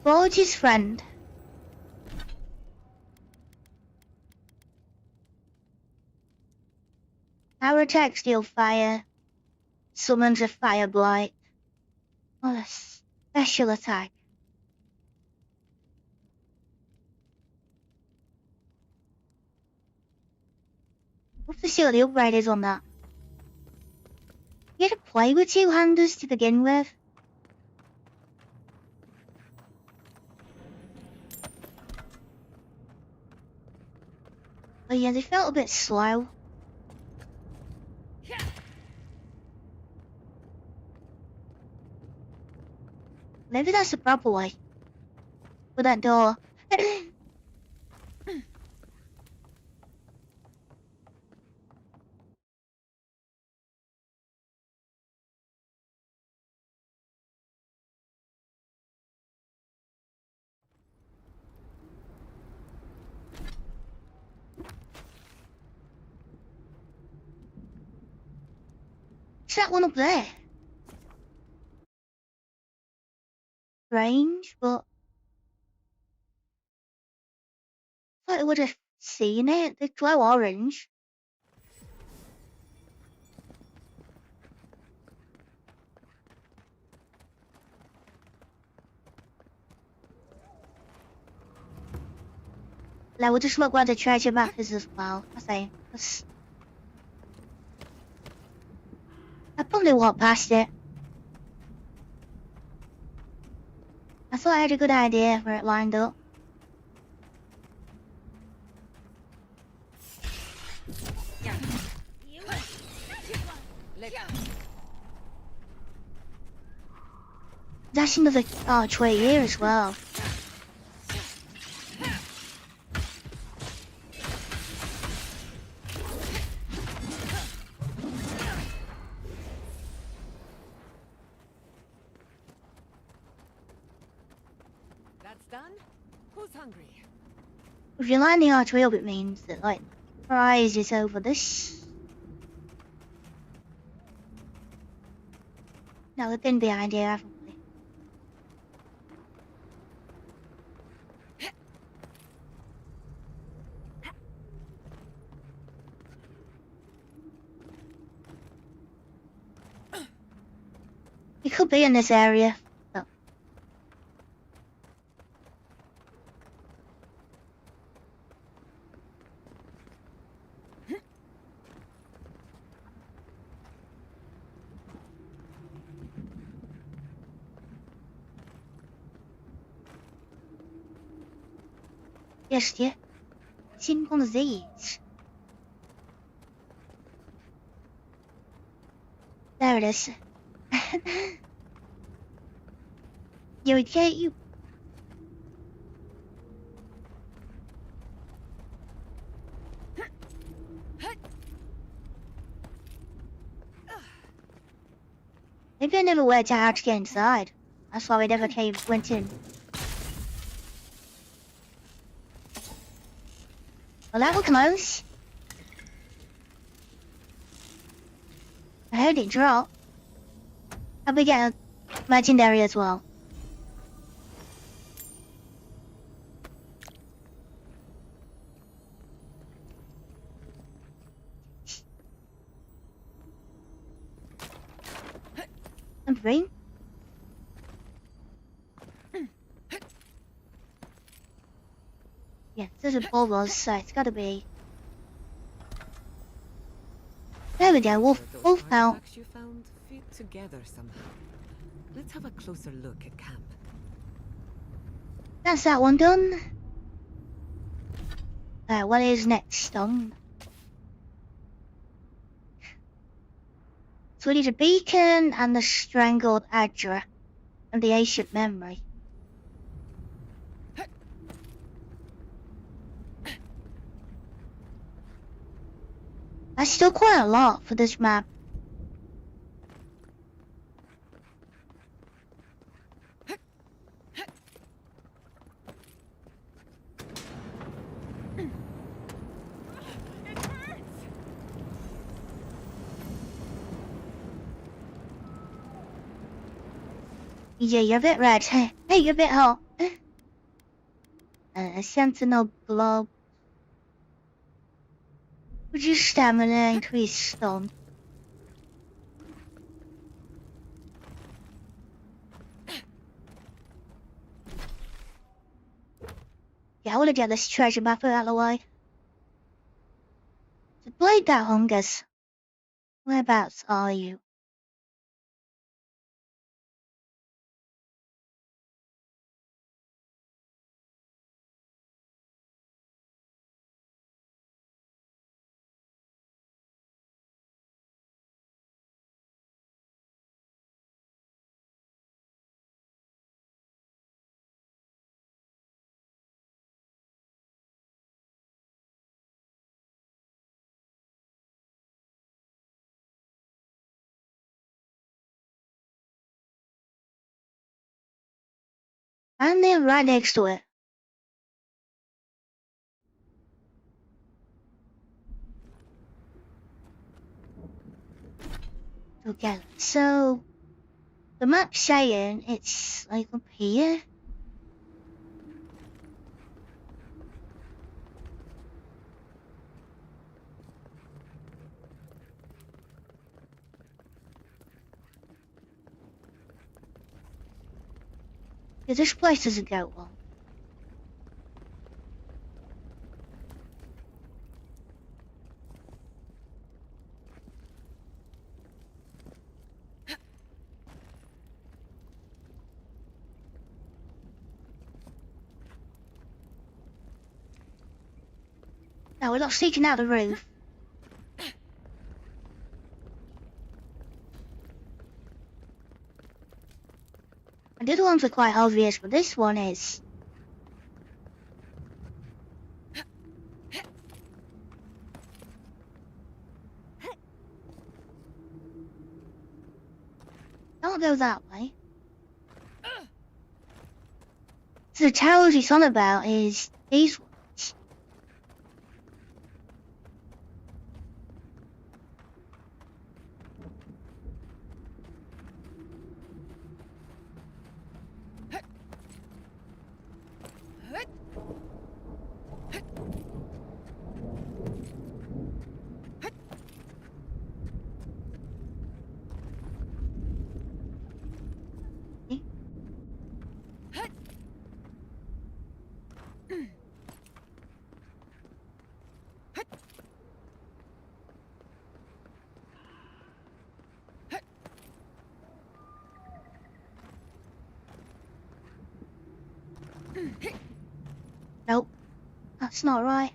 Forge his friend. Our attack steal fire. Summons a fire blight. What a special attack. Hope to see what the upgrade is on that. You had to play with two-handers to begin with. But yeah, they felt a bit slow. Maybe that's the proper way. With that door. What's that one up there? Strange, but I thought I would have seen it. They glow orange. Like, we'll just look where the treasure map is as well. I say, I probably walked past it. I thought I had a good idea where it lined up. That's another archway here as well. That's done? Who's hungry? If you line the archway up, it means that, like, prize is over this. No, we've been behind here, haven't we? We could be in this area. Oh. Yes, dear. Seen one of these. There it is. You okay? You. Maybe I never worked out how to get inside. That's why we never went in. Well, that was close. I heard it drop. How we get a legendary as well? I'm free. Yeah, there's a bulldog, so it's gotta be. There we go, wolf out. You found fit together somehow. Let's have a closer look at camp. That's that one done. What is next on? So we need a beacon and the strangled Adra and the ancient memory. That's still quite a lot for this map. Yeah, you're a bit red. Hey, you're a bit hot. Sentinel globe. Reduce stamina, increase stun. Yeah, I want to get this treasure map out of the way. To blade that hungers. Whereabouts are you? I'm there right next to it. Okay, so the map's saying it's like up here. Yeah, this place doesn't go well. No, we're not sneaking out the roof. And the other ones are quite obvious, but this one is. Don't go that way. So the towers he's on about is these ones. Nope, that's not right.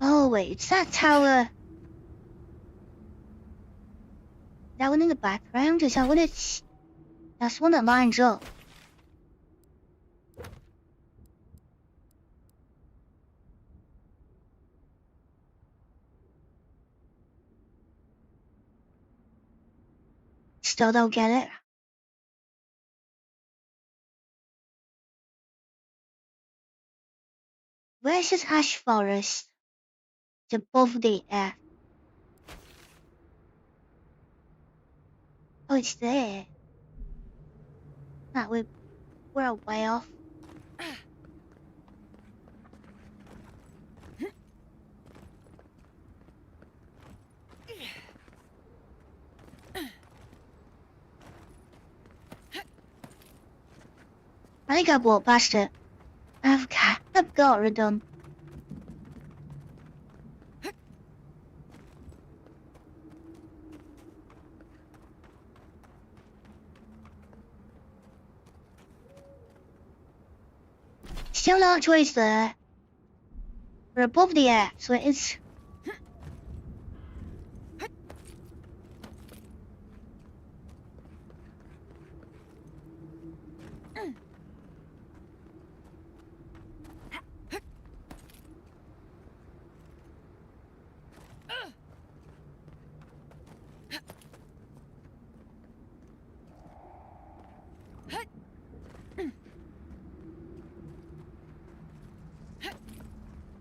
Oh wait, it's that tower. That one in the background? Is that what it's... That's one that lines up. Still don't get it. Where's this ash forest? It's above the air. Oh, it's there. Nah, we're a way off. I think I walked past it. I've got it done. Still not choice there. We're above the air, so it is.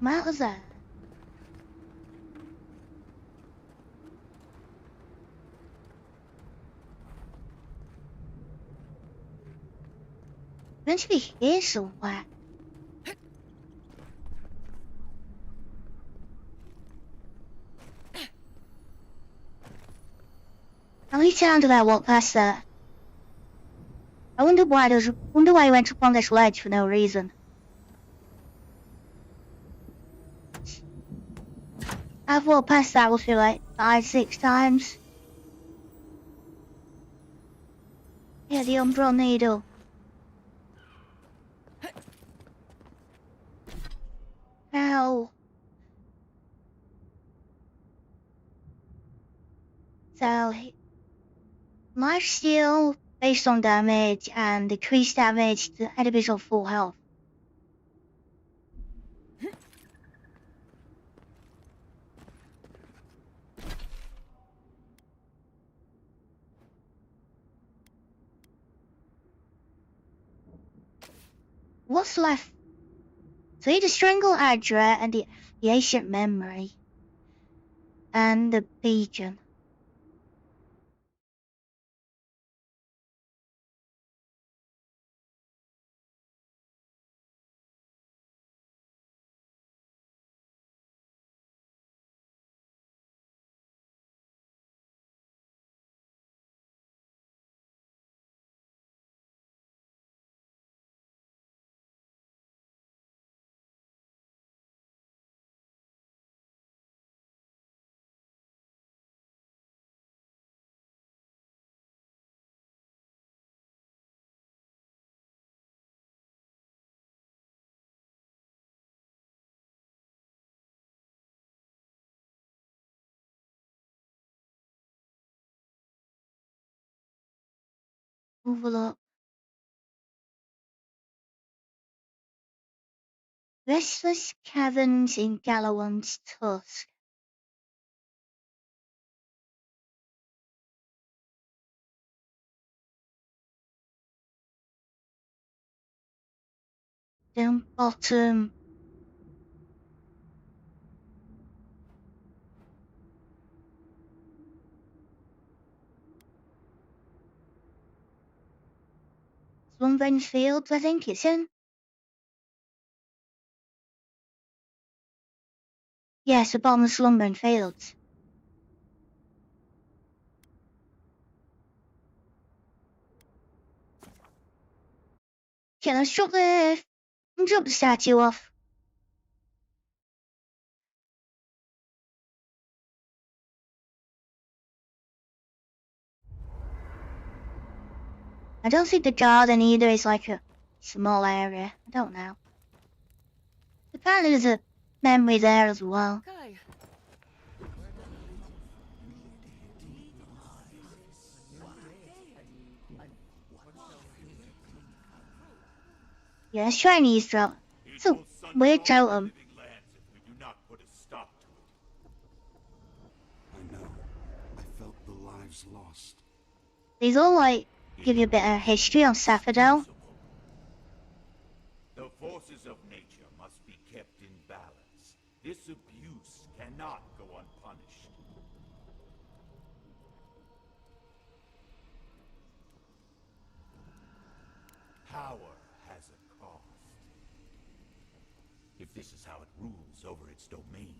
come out of there. Meant to be here somewhere. At least sounded I walked past there. I wonder why he went up on this ledge for no reason. I've walked past that roughly like 5-6 times. Yeah, the umbral needle. Ow. So, lifesteal based on damage and decreased damage to individual full health. What's left? So he the strangle Adra and the ancient memory. And the beacon. Overlook. Restless caverns in Galawan's tusk. Down bottom. Slumbering Fields, I think it's in. Yes, the bottom of Slumbering Fields. Okay, let's drop the statue off. I don't think the garden either is like a small area. I don't know. Apparently there's a memory there as well. Guy. Yeah, let's try and eavesdrop. It's a weird totem. I know. I felt the lives lost. These all like give you a bit of history on Sapphodel. The forces of nature must be kept in balance. This abuse cannot go unpunished. Power has a cost. If this is how it rules over its domain,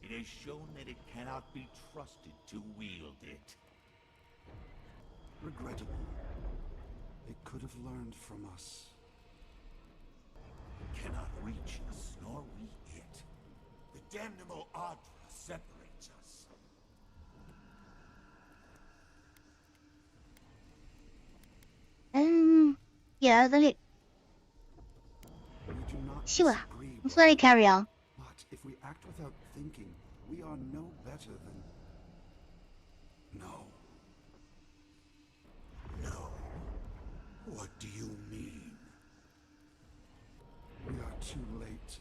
it has shown that it cannot be trusted to wield it. Regrettable. It could have learned from us. It cannot reach us, nor we it. The damnable Adra separates us. Yeah, then it. We do not Sure. disagree, Let's let it carry on. but if we act without thinking, we are no better than... No. No. What do you mean? We are too late.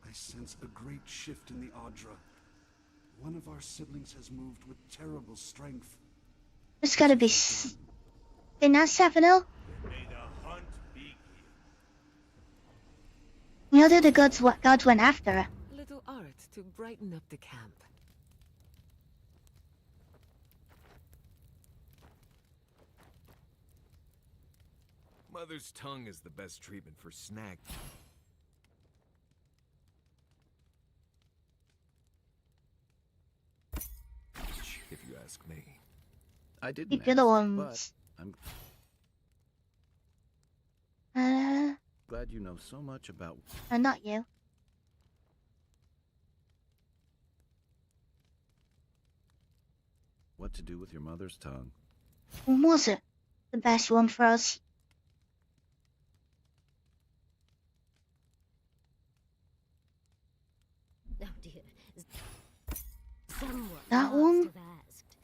I sense a great shift in the Adra. One of our siblings has moved with terrible strength. It's gotta be. In that Sapphodel? May the hunt begin. know that the gods went after her. A little art to brighten up the camp. Mother's tongue is the best treatment for snag. If you ask me. I didn't Keep the other ask, ones. but I'm glad you know so much about... Not you. what to do with your mother's tongue. Was it the best one for us? Oh dear. Someone That must one? have asked.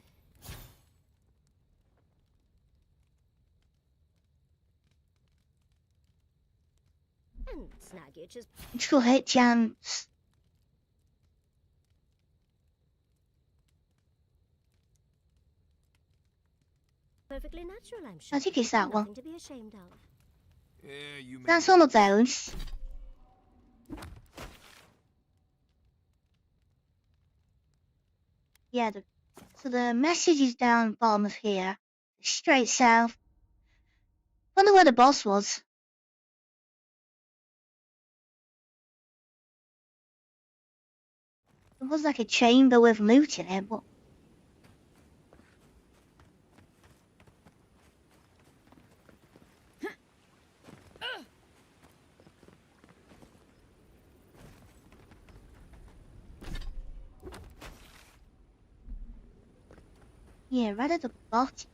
And Snaggy just True hit chance. perfectly natural, I'm sure. I think it's that one. Nothing to be ashamed of. Yeah, you may. That's one of those. Yeah, so the message is down bottom of here. Straight south. Wonder where the boss was. It was like a chamber with loot in it, but... yeah, right at the bottom.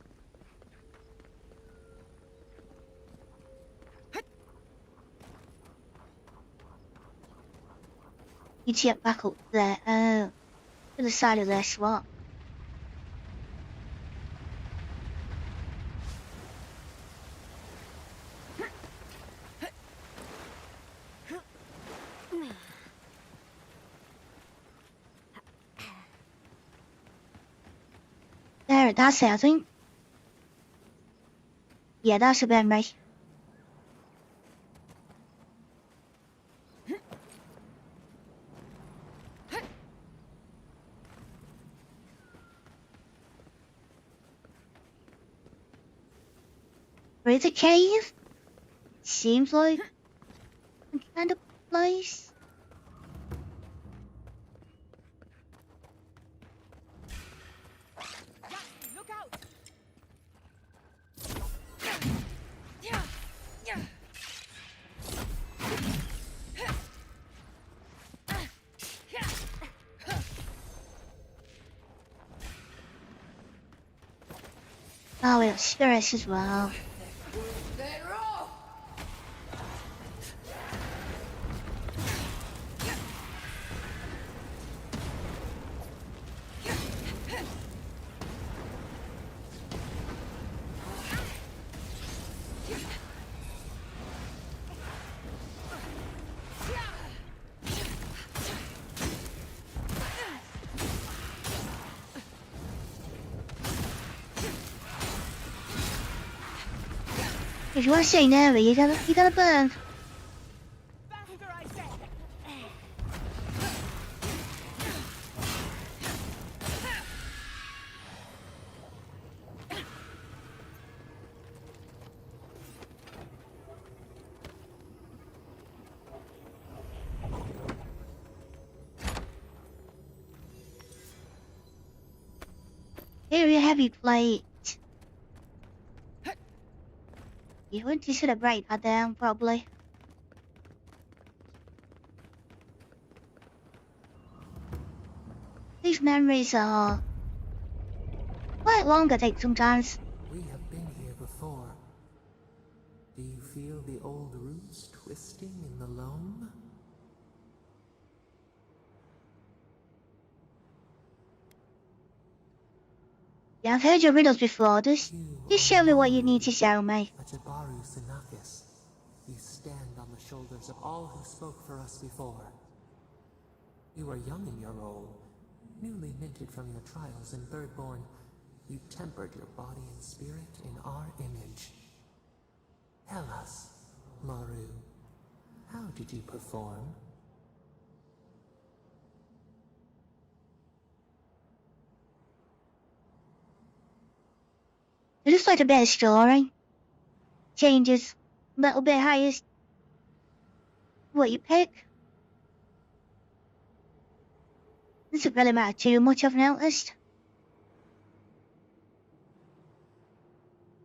You get back up there, to the side of their swamp. There, that's it, I think. Yeah, that's a bit right. Where's the cave? Seems like some kind of place. Look out! Oh, it's spirits as well. If you want to stay near you gotta burn. Here you have your plate. You want to should have write that down, probably. These memories are quite long, I think, sometimes. We have been here before. Do you feel the old roots twisting in the loam? Yeah, I've heard your riddles before. Just show me what you need to show me. Ajabaru Sinakis, you stand on the shoulders of all who spoke for us before. You are young in your role, newly minted from your trials in Birdborn. You tempered your body and spirit in our image. Tell us, Maru, how did you perform? I just like a bit of story. Changes a little bit highest. What you pick? Doesn't really matter too much, I've noticed.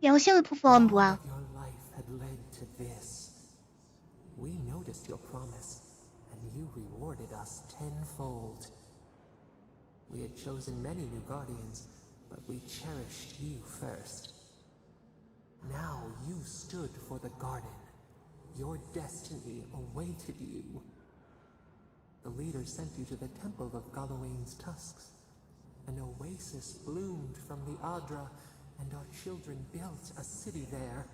Yeah, I still performed All well. of your life had led to this. We noticed your promise, and you rewarded us tenfold. We had chosen many new guardians, but we cherished you first. Now you stood for the garden. Your destiny awaited you. The leader sent you to the temple of Galawain's tusks. An oasis bloomed from the Adra, and our children built a city there.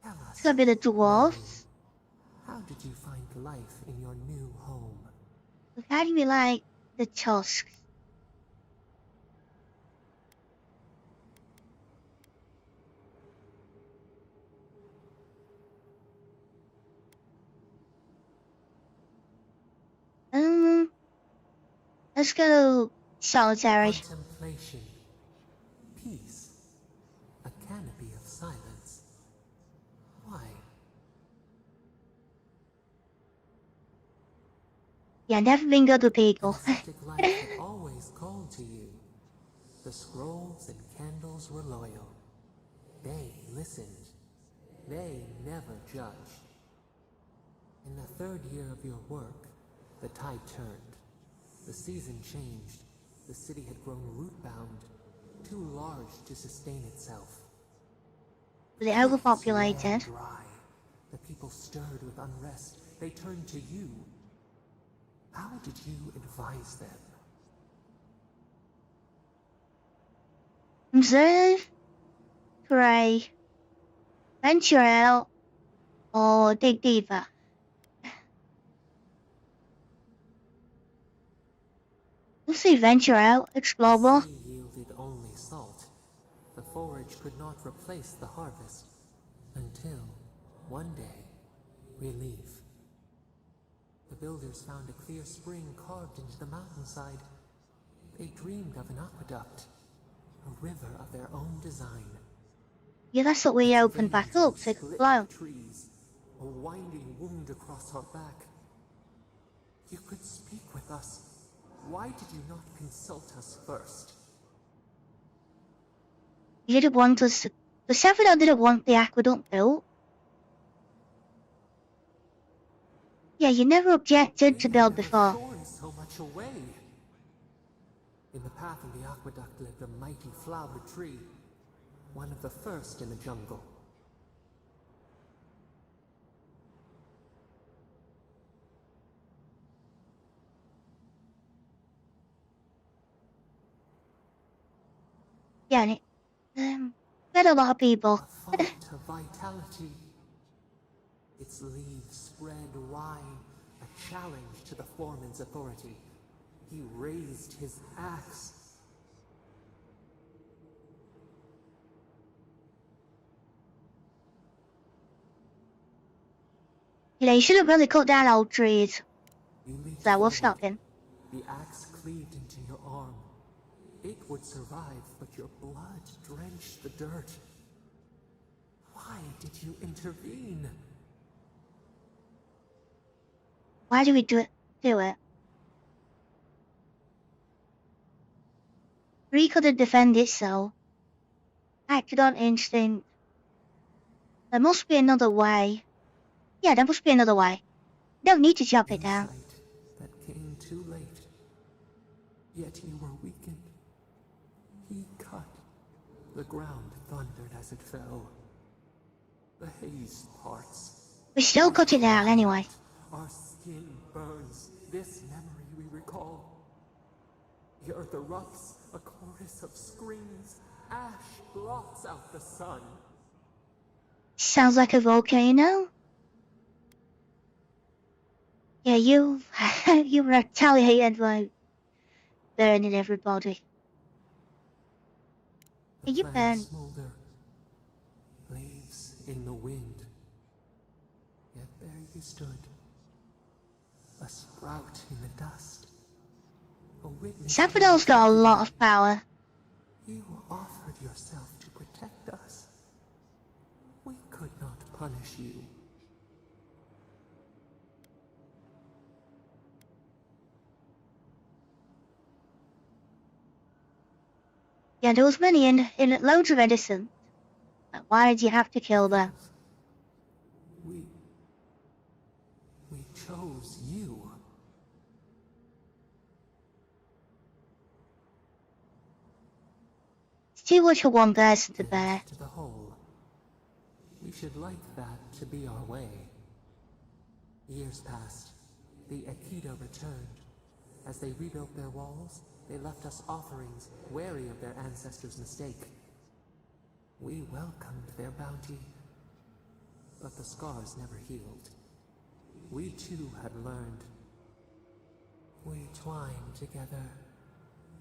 Tell us, It's gonna be the dwarves. how did you find life in your new home? Look, how do you like the tusks? Let's go solitary. Contemplation. Peace. A canopy of silence. Why? Yeah, never been good with people. Ascetic life had always called to you. The scrolls and candles were loyal. They listened. They never judged. In the third year of your work, the tide turned. The season changed. The city had grown root-bound, too large to sustain itself. Was it overpopulated? Dry. The people stirred with unrest. They turned to you. How did you advise them? Observe, pray, venture out, or dig deeper. Let's say venture out, explore more. The sea yielded only salt. The forage could not replace the harvest. Until, one day, relief. The builders found a clear spring carved into the mountainside. They dreamed of an aqueduct, a river of their own design. Yeah, that's what we opened back up to flow. Trees, a winding wound across our back. You could speak with us. Why did you not consult us first? You didn't want us. The Sephiroth didn't want the aqueduct built. Yeah, you never objected to build before. Torn so much away. In the path of the aqueduct lived a mighty flower tree, one of the first in the jungle. Yeah, and it fed a lot of people. A font of vitality. Its leaves spread wide, a challenge to the foreman's authority. He raised his axe. You know, you shouldn't really cut down old trees. You leaped So we'll forward. stop him. The axe cleaved into your arm. It would survive, but your blood drenched the dirt. Why did you intervene? Why do we do it? Tree couldn't defend itself. Acted on instinct. There must be another way. Yeah, there must be another way. Don't need to chop it down. Insight that came too late. Yet you were weakened. He cut. The ground thundered as it fell. The haze parts. We still cut it down anyway. Our skin burns. This memory we recall. The earth erupts, a chorus of screams. Ash blots out the sun. Sounds like a volcano. Yeah, you retaliated by burning everybody. The You plants burn. smolder. Leaves in the wind. Yet There you stood. A sprout in the dust. A witness. Sapphire's got a lot of power. You offered yourself to protect us. We could not punish you. Yeah, there was many in loads of innocent. Why did you have to kill them? We chose you. See what you one person to bear. To the whole. We should like that to be our way. Years passed. The Aikido returned. As they rebuilt their walls, they left us offerings, wary of their ancestors' mistake. We welcomed their bounty, but the scars never healed. We too had learned. We twine together.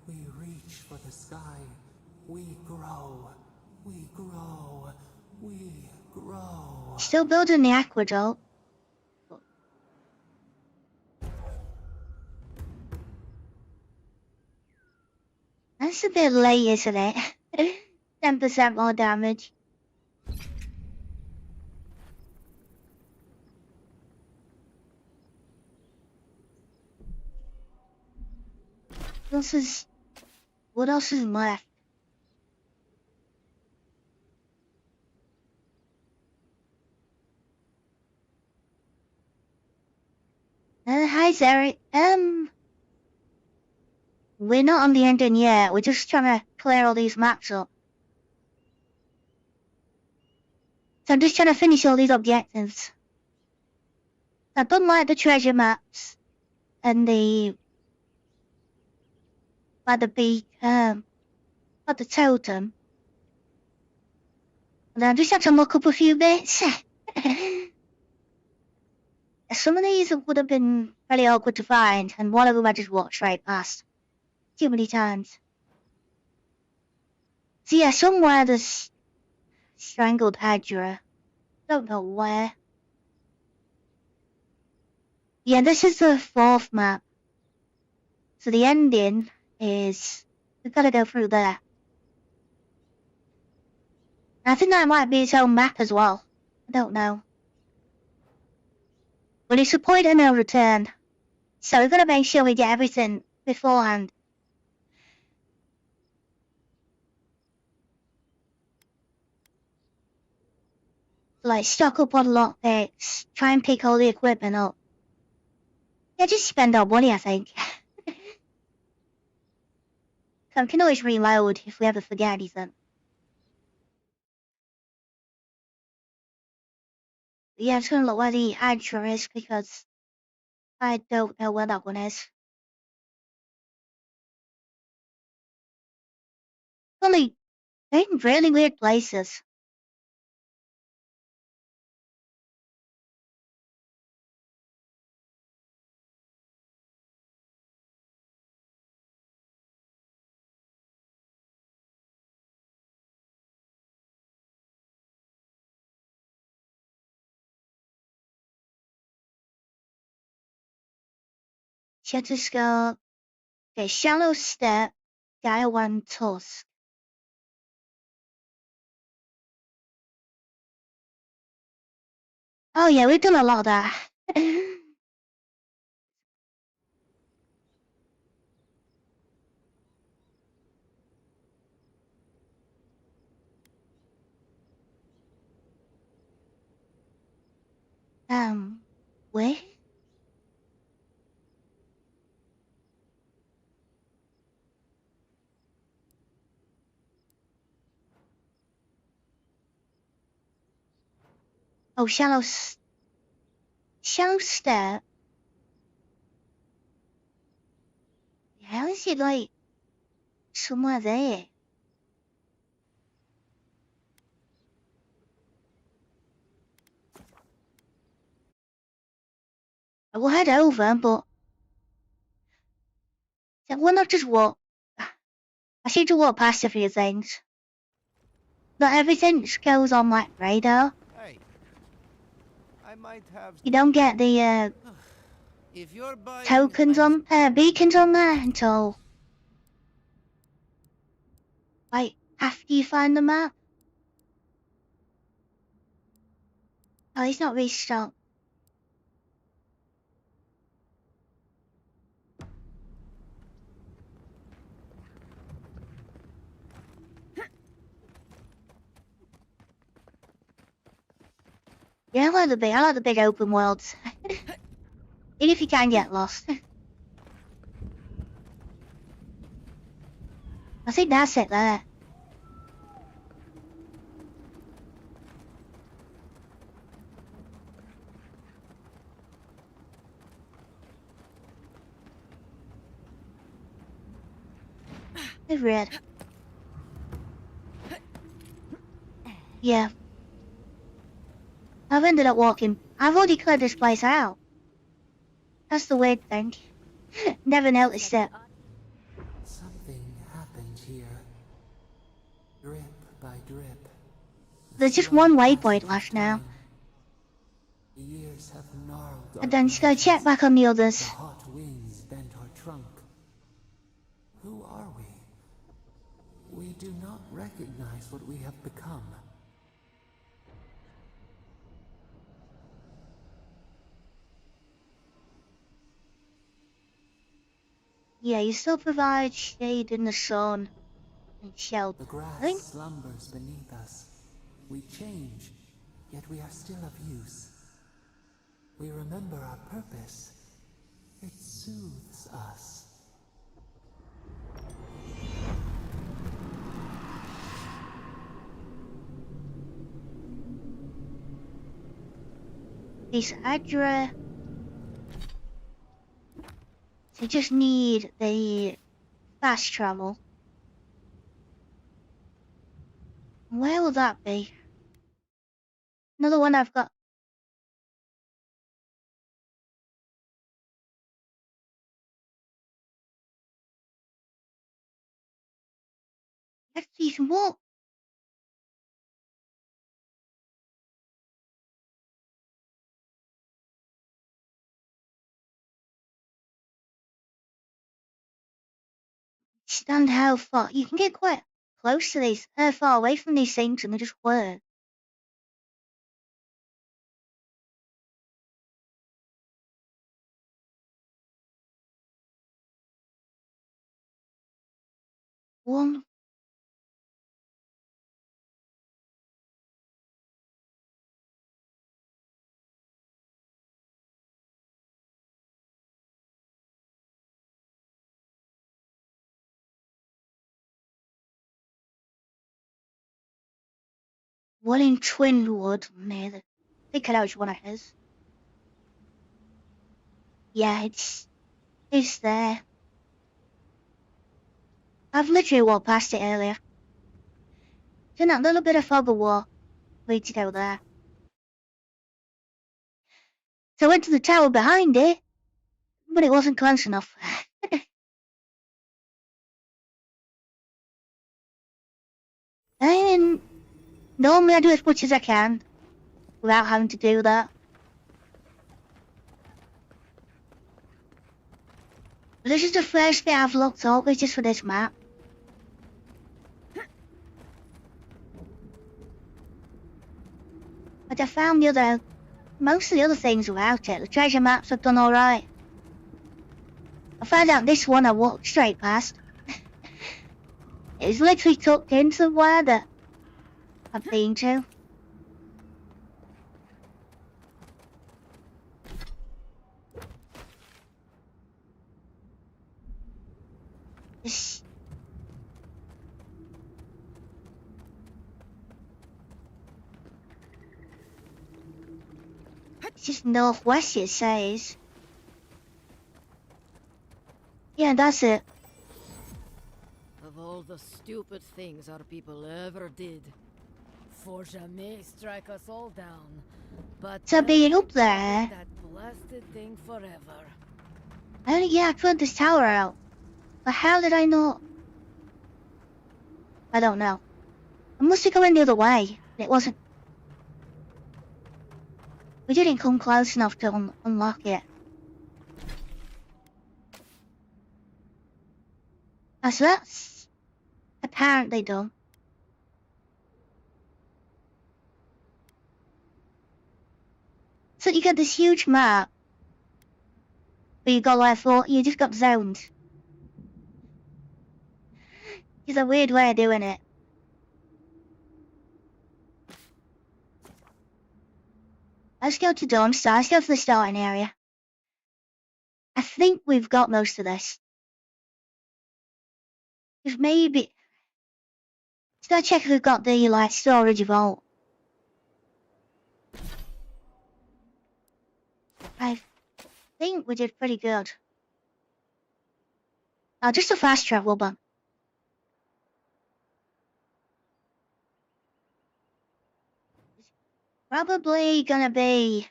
We reach for the sky. We grow. We grow. We grow. Still building the aqueduct. That's a bit late, isn't it? 10% more damage. What else is left? Hi, Zeri. We're not on the ending yet. We're just trying to clear all these maps up. So I'm just trying to finish all these objectives. I've done like the treasure maps and the beak, the totem. And then I just had to look up a few bits. Some of these would have been very awkward to find, and one of them I just watched right past. Too many times. So yeah, somewhere there's strangled Hydra. Don't know where. Yeah, this is the 4th map. So the ending is we've got to go through there. I think that might be its own map as well. I don't know. But it's a point of no return. So we've got to make sure we get everything beforehand. Like stock up on lockpicks, try and pick all the equipment up. Yeah, just spend our money, I think. So we can always reload if we ever forget anything. Yeah, I'm just gonna look where the Hydra is because I don't know where that one is. Only in really weird places. Shatterscope. Okay, Shallow Step, Gaia 1 Tusk. Oh yeah, we've done a lot of that. Where? Oh, Shallow Step. How is it like somewhere there? I will head over, but we'll not just walk. I seem to walk past a few things. Not everything just goes on like radar. Hey, might have. You don't get the If you're buying, tokens on beacons on there until like after you find the map. Oh, he's not restocked. Yeah, I like the big open worlds. Even if you can get lost. I think that's it there. They've read. Yeah. I've ended up walking. I've already cleared this place out. That's the weird thing. Never noticed it. Something happened here. Drip by drip. There's just one waypoint left now. The years have gnarled And then just gotta check back on the others. The hot winds bent our trunk. Who are we? We do not recognize what we have become. Yeah, you still provide shade in the sun and shelter. The grass slumbers beneath us. We change, yet we are still of use. We remember our purpose. It soothes us. This Adra. They just need the fast travel. Where will that be? Another one I've got. Let's see some more. Stand how far? You can get quite close to these, far away from these things, and they just work. One. One in Twinwood, near the. I think I know which one it is. Yeah, it's there. I've literally walked past it earlier. Then that little bit of fog of war waited out there. So I went to the tower behind it, but it wasn't close enough. And normally I do as much as I can without having to do that. But this is the first bit I've looked up, it's just for this map. But I found most of the other things without it. The treasure maps have done alright. I found out this one I walked straight past. It was literally tucked in somewhere that I've been to. This it's just northwest, it says. Yeah, that's it. Of all the stupid things our people ever did, for jamais strike us all down. But So being up there, that blasted thing forever. I cleared this tower out. But how did I not? I don't know. I must be going the other way. It wasn't. We didn't come close enough to unlock it. So that's apparently done. So you get this huge map, but you got like you just got zones. It's a weird way of doing it. Let's go to Dawn-Star. Let's go to the starting area. I think we've got most of this. If maybe... Let's go check if we've got the, like, storage vault. I think we did pretty good. Now, just a fast travel button. Probably gonna be...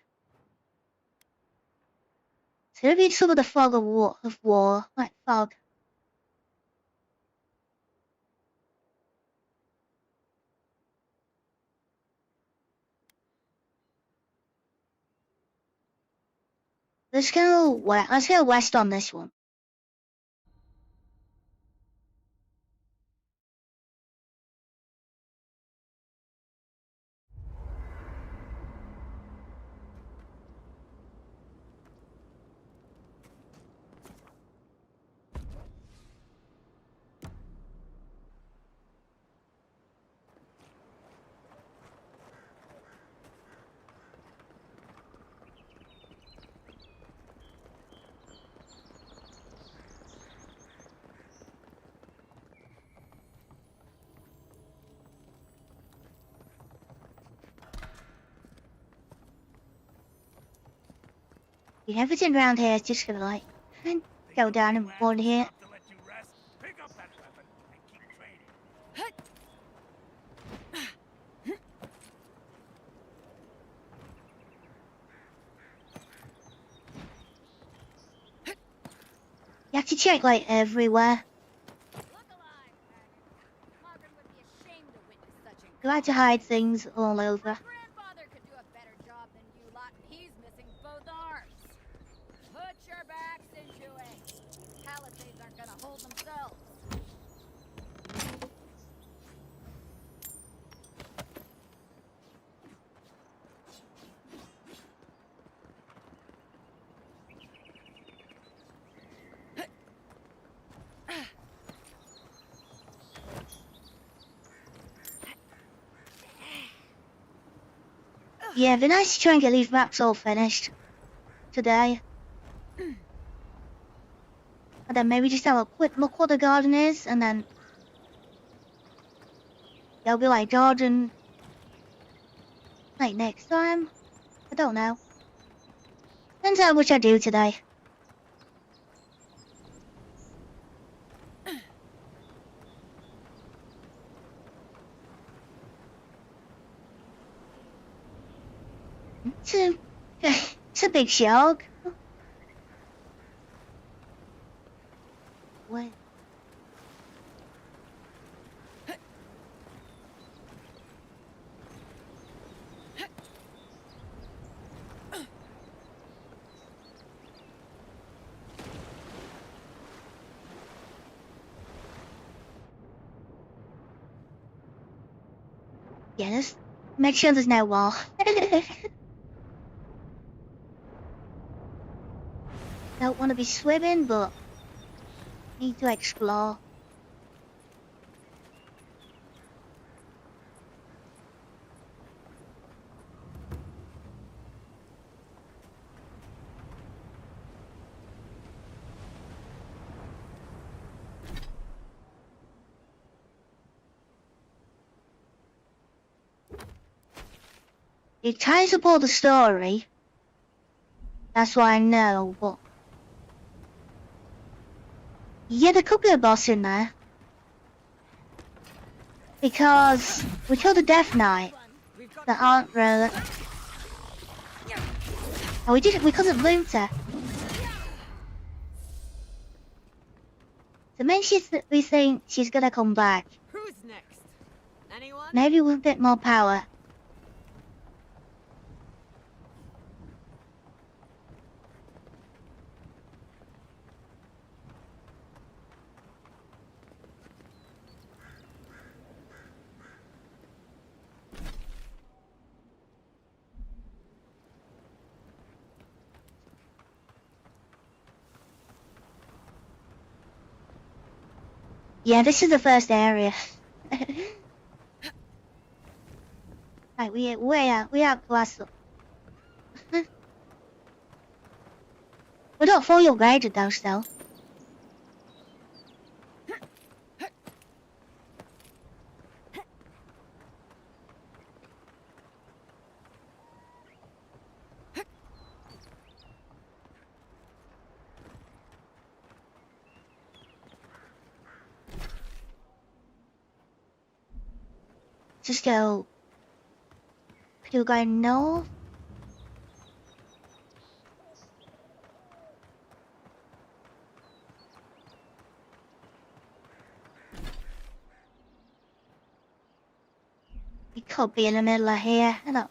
It's gonna be some of the fog of war, like fog. Let's go west on this one. Everything around here is just gonna like go down and board here. You have to check like everywhere. You have to hide things all over. Yeah, it'd be nice to try and get these maps all finished today. And then maybe just have a quick look what the garden is, and then there'll be like garden like next time. I don't know. Depends how much I do today. It's a big shark. What? Yeah, just make sure there's no wall. Don't want to be swimming, but need to explore. It ties up all the story. That's what I know, but... Yeah, there could be a boss in there. Because we killed a Death Knight that aren't really... Oh, we couldn't loot her. So maybe we think she's gonna come back. Who's next? Anyone? Maybe with a bit more power. Yeah, this is the first area. Right, we are close. We don't follow your guide though, still. Just go. Could you go north? We could be in the middle of here. I don't.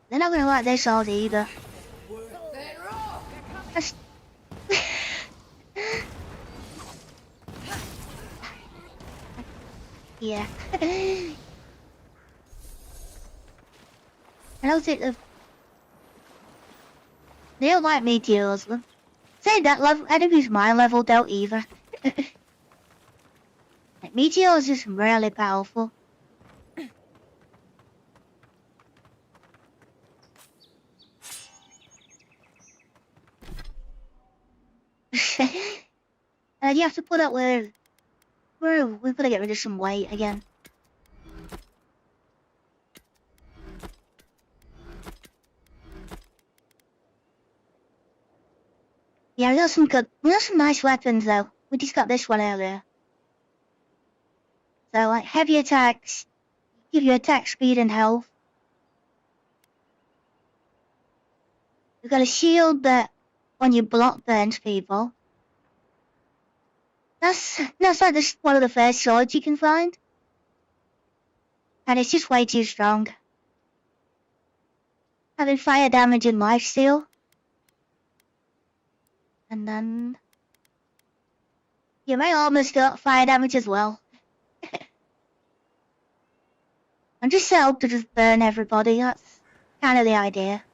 They're not gonna like this all either. That's... yeah. I don't think they don't like meteors. Say that level enemies my level don't either. Like, meteors is really powerful. You have to put up with we've got to get rid of some weight again. Yeah, we got some nice weapons though. We just got this one earlier. So like heavy attacks give you attack speed and health. We've got a shield that when you block burns people. That's like this one of the first swords you can find. And it's just way too strong. Having fire damage and lifesteal. And then yeah, my armor's got fire damage as well. I'm just set up to just burn everybody, that's kind of the idea.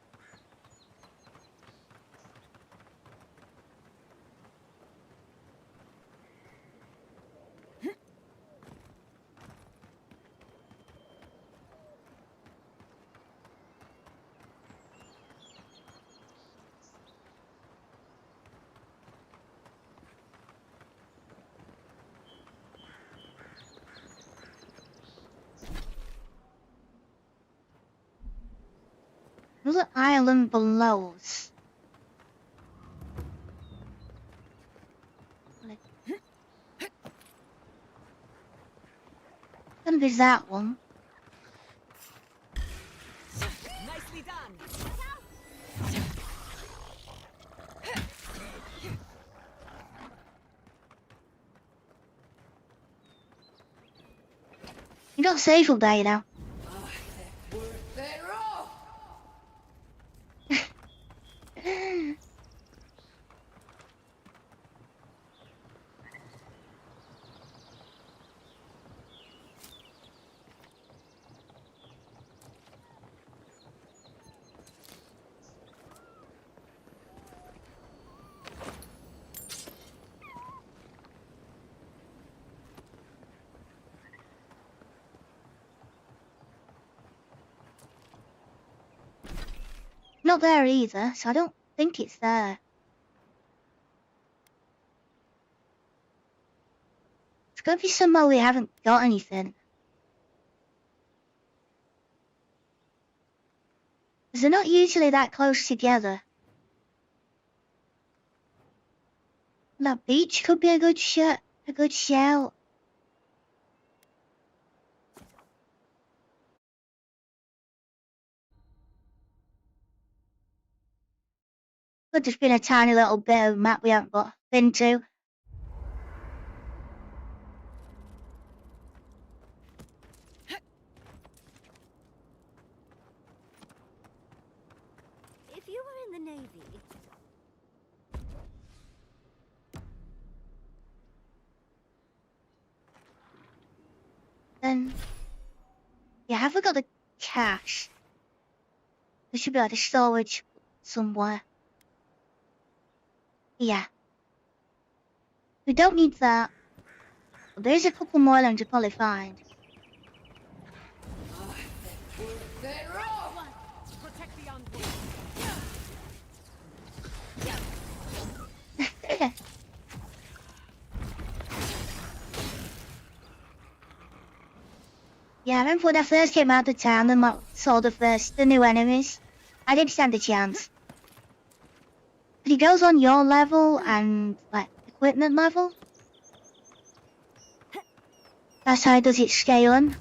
There's an island below us. Gonna be that one. Nicely done. You got safe all day now. Not there either, so I don't think it's there. It's gonna be somewhere we haven't got anything. Because they're not usually that close together. That beach could be a good shout. Could just been a tiny little bit of map we haven't been to. If you were in the Navy, Then, yeah, have we got the cash? There should be like a storage somewhere. Yeah. We don't need that. There's a couple more islands to probably find. Protect the envoy. Yeah, I remember when I first came out of town and saw the new enemies. I didn't stand a chance. But he goes on your level and like equipment level. That's how he does it scaling.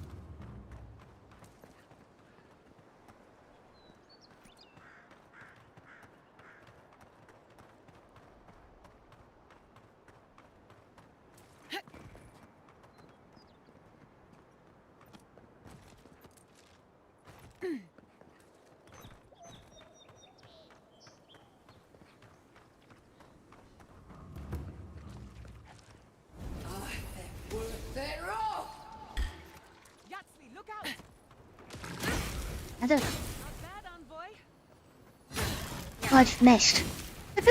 Look out! I don't know. Not bad, envoy. Oh, I just missed. You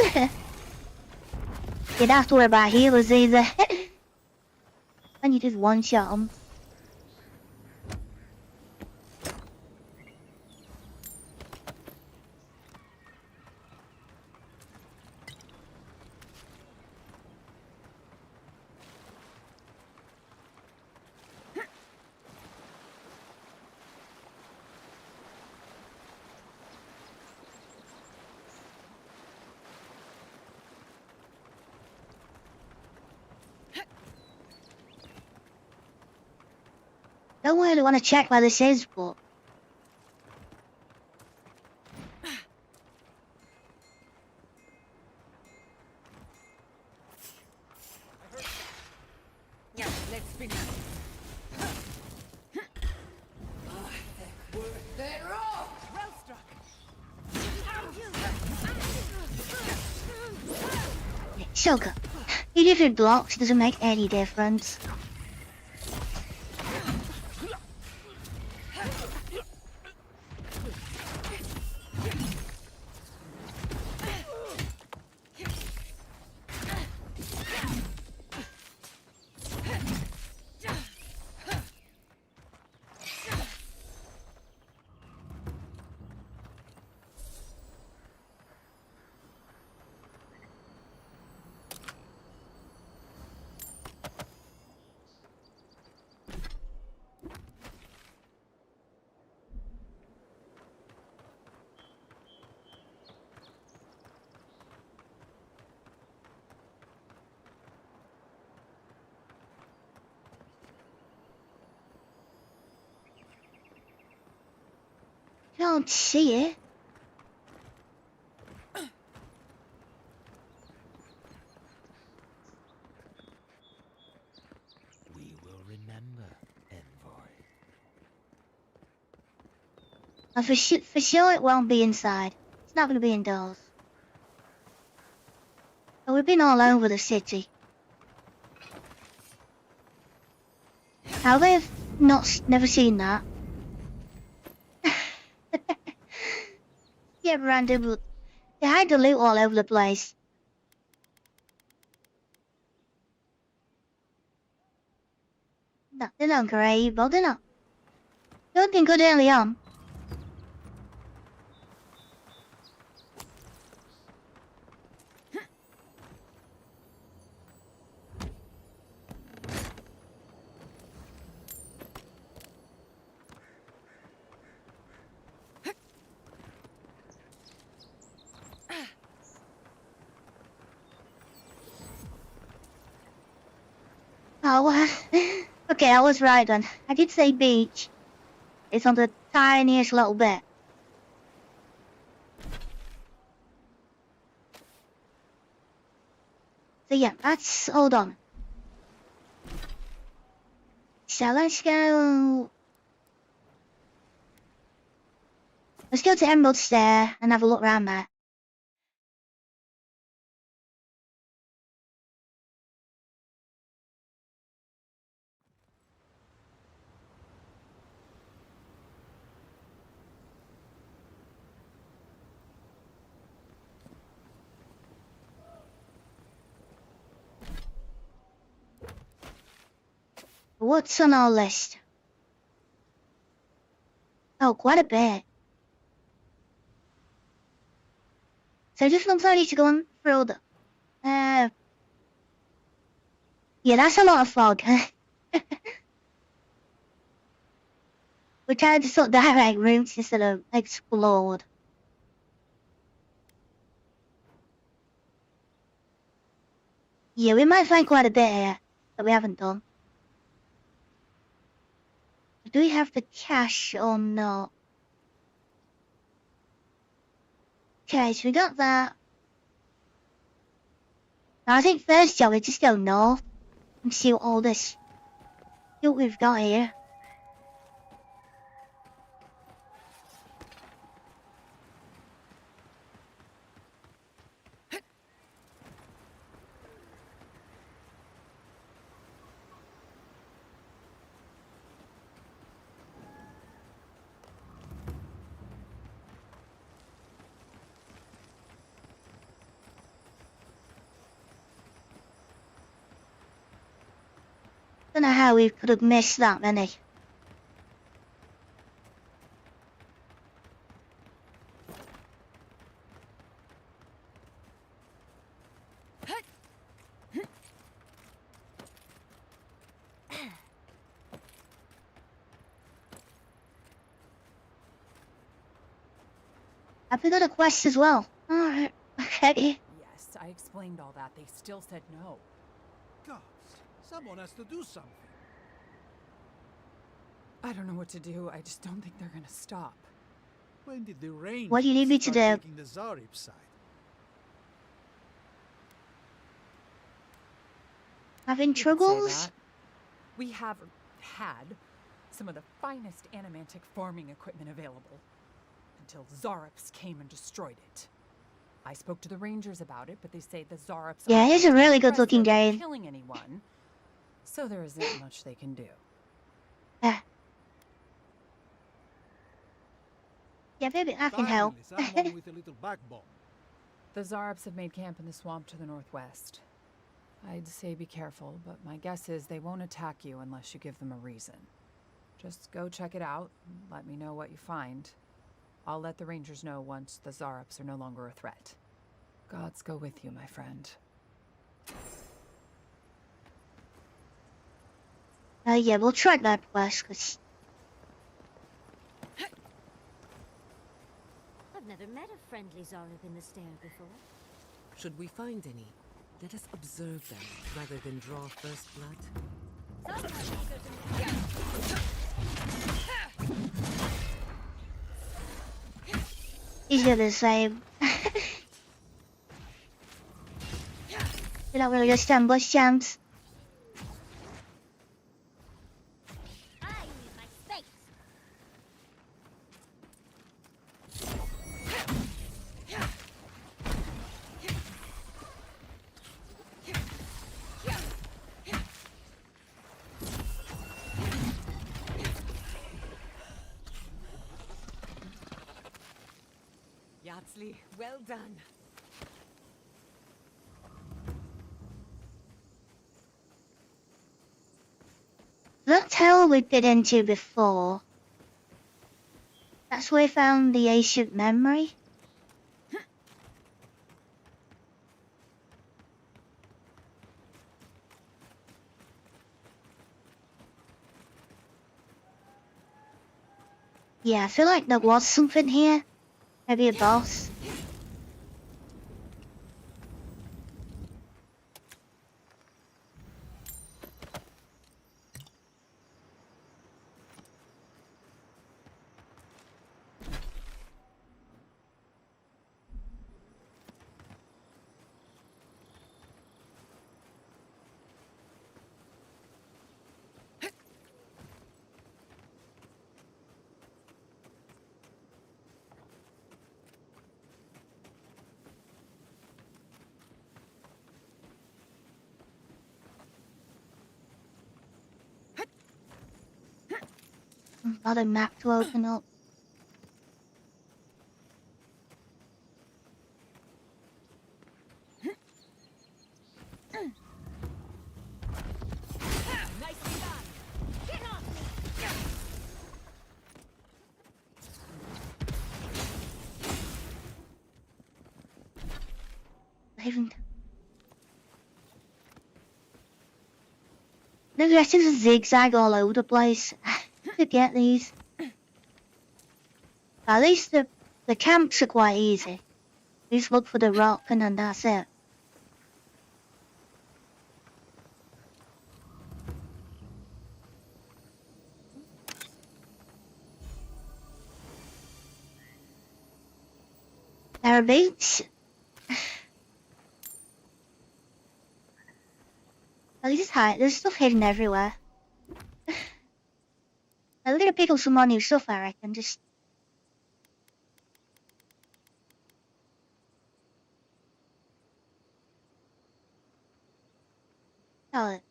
don't have to worry about healers either. And you just one-shot them. Don't really want to check where this is, but... Yeah, let's finish. Well struck. So good. Even if it blocks, it doesn't make any difference. Don't see it. We will remember, envoy. And for sure it won't be inside. It's not going to be indoors. But we've been all over the city. How they've never seen that. Yeah, random. They hide the loot all over the place. No, they're not great, but they're not. They've been good early on. Oh, okay, I was right then. I did say beach. It's on the tiniest little bit. So yeah, hold on. So let's go to Emerald Stair and have a look around there. What's on our list? Oh, quite a bit. So just looks like to go on through the... yeah, that's a lot of fog. We tried to sort direct routes instead of explored. Yeah, we might find quite a bit here that we haven't done. Do we have the cash or not? Okay, so we got that. Now I think first job we just go north and see what we've got here. Don't know how we could have missed that many. Have we got a quest as well? Alright, okay. Yes, I explained all that. They still said no. Gods, someone has to do something. I don't know what to do. I just don't think they're gonna stop. When did the Rangers What do you need me to start do? taking the Zarib side? Having You could say troubles? that. We have had some of the finest animantic farming equipment available until Zarops came and destroyed it. I spoke to the Rangers about it, but they say the Zarops Yeah, he's a really good looking guy. guy. Killing anyone, so there isn't much they can do. Yeah, maybe I can help. Finally, someone with a little backbone. The Zarops have made camp in the swamp to the northwest. I'd say be careful, but my guess is they won't attack you unless you give them a reason. Just go check it out, and let me know what you find. I'll let the Rangers know once the Zarops are no longer a threat. Gods go with you, my friend. Yeah, we'll try that quest, cause... I've never met a friendly Zarib in the stair before. Should we find any, let us observe them rather than draw first blood. Easier the same. You're not really just ambush chance. I need my space. Yardsley, well done. That hell we've been into before. That's where we found the ancient memory. Yeah, I feel like there was something here. Maybe a boss. Another map to open up. Nicely done. Even the rest is a zigzag all over the place. To get these. At least the camps are quite easy. Just look for the rock and then that's it. There are beats. At least there's stuff hidden everywhere. I'm gonna pick up some more new stuff, I reckon. Just tell it.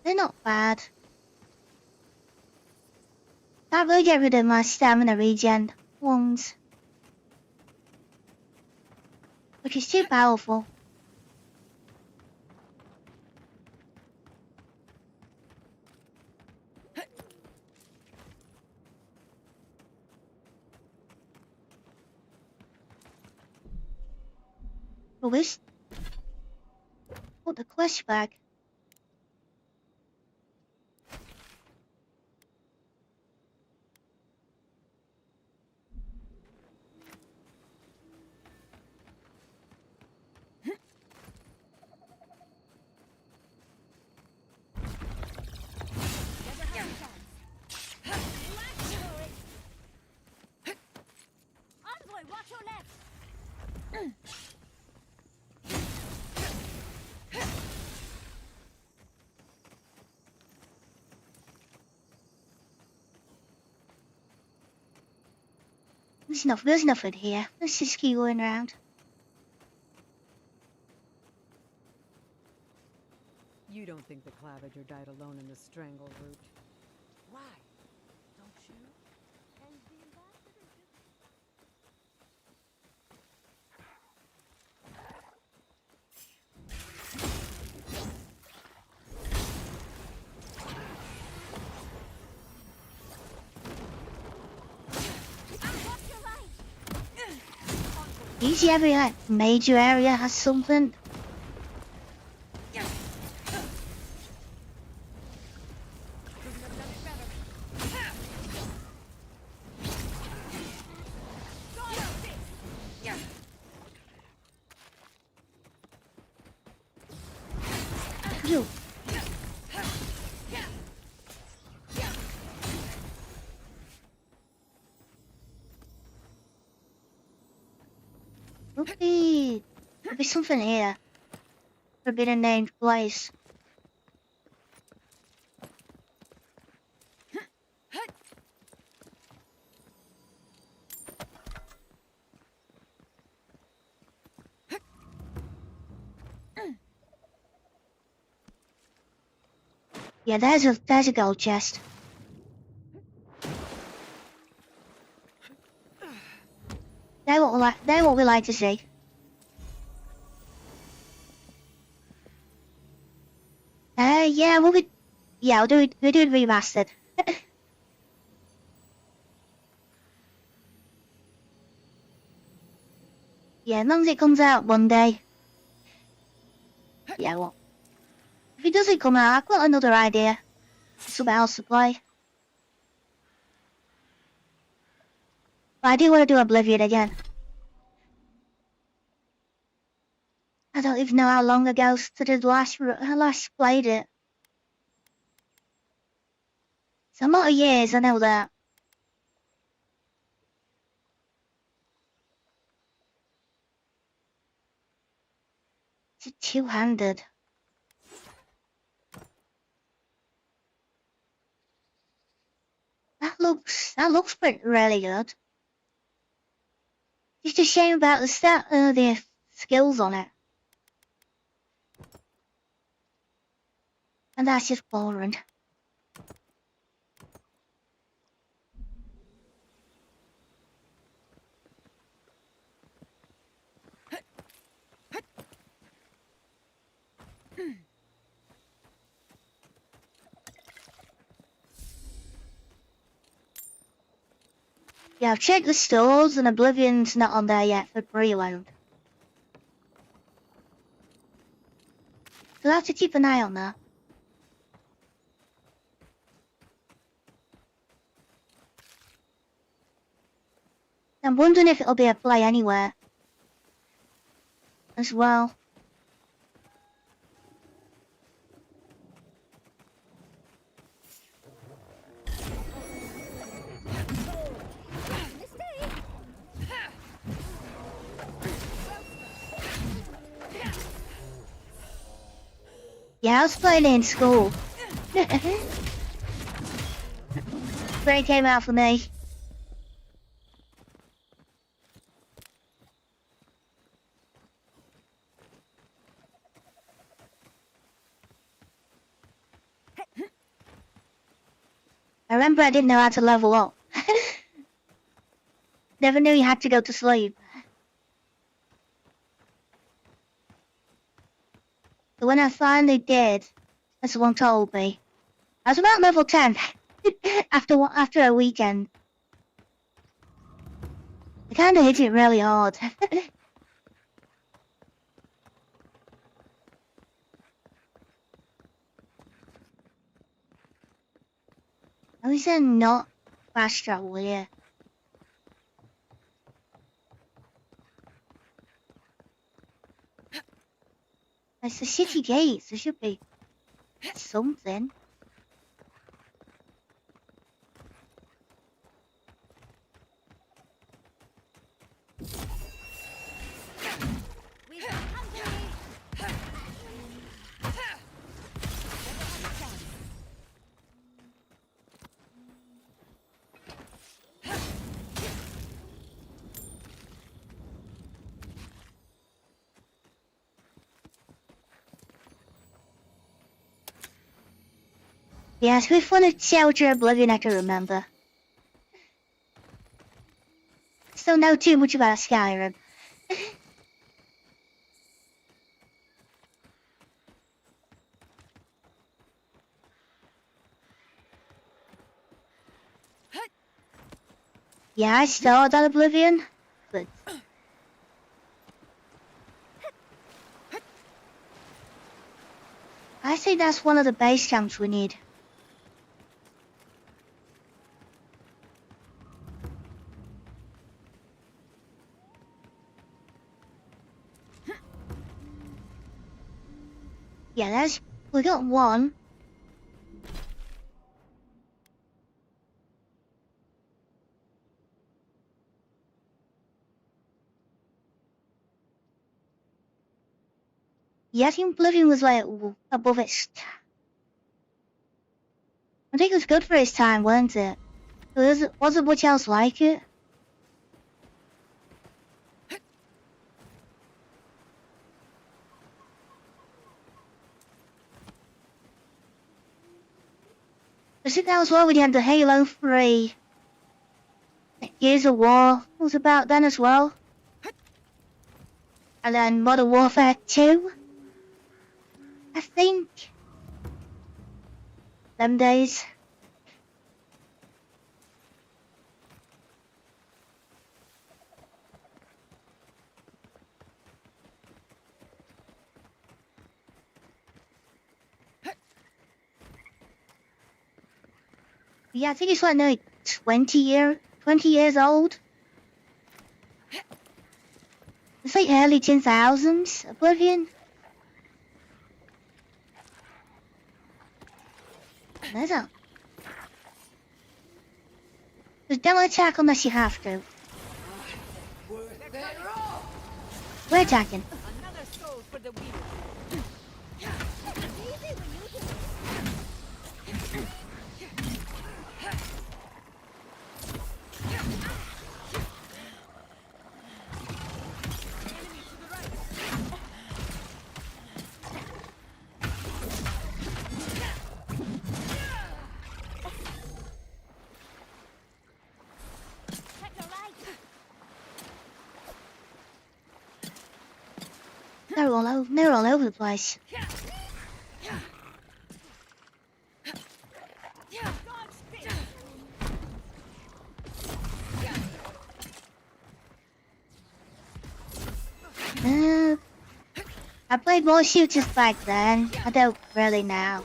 They're not bad. Can't really get rid of my stamina regen ones. Which is too powerful. Oh, this. Oh, the quest bag. Envoy, watch your left. There's nothing here. Let's just keep going around. You don't think the Clavager died alone in the strangle route? Why? Don't you? And the ambassador Easy every like, major area has something. You. There'll be something here. Forbidden named place. Yeah, there's a gold chest. They're what we like to see. Yeah, we'll do it remastered. Yeah, as long as it comes out one day. Yeah, well, if it doesn't come out, I've got another idea. Something else to play. But I do want to do Oblivion again. I don't even know how long ago since I last played it. It's a lot of years, I know that. It's a two-handed. That looks pretty really good. Just a shame about the skills on it. And that's just boring. Yeah, I've checked the stores and Oblivion's not on there yet for pre-load. So I'll have to keep an eye on that. I'm wondering if it'll be a play anywhere. As well. Yeah, I was playing it in school. Where it came out for me. I remember I didn't know how to level up. Never knew you had to go to sleep. But when I finally did, as someone told me, I was about level 10 after a weekend. I kinda hit it really hard. At least I'm not fast travel here. It's the city gates, there should be something. Yes, which one of Shelter Oblivion I can remember. Still know too much about Skyrim. Yeah, I started on Oblivion, but I think that's one of the base camps we need. Yeah, we got one. Yeah, I think Oblivion was like above its. I think it was good for its time, wasn't it? There wasn't much else like it. I think that was why we had the Halo 3. Gears of War was about then as well. And then Modern Warfare 2. I think. Them days. Yeah, I think it's like nearly 20 years old. It's like early 2000s, Oblivion. There's a... Don't attack unless you have to. We're attacking. Another soul for the weaver. They're all over the place. I played more shooters back then. I don't really now.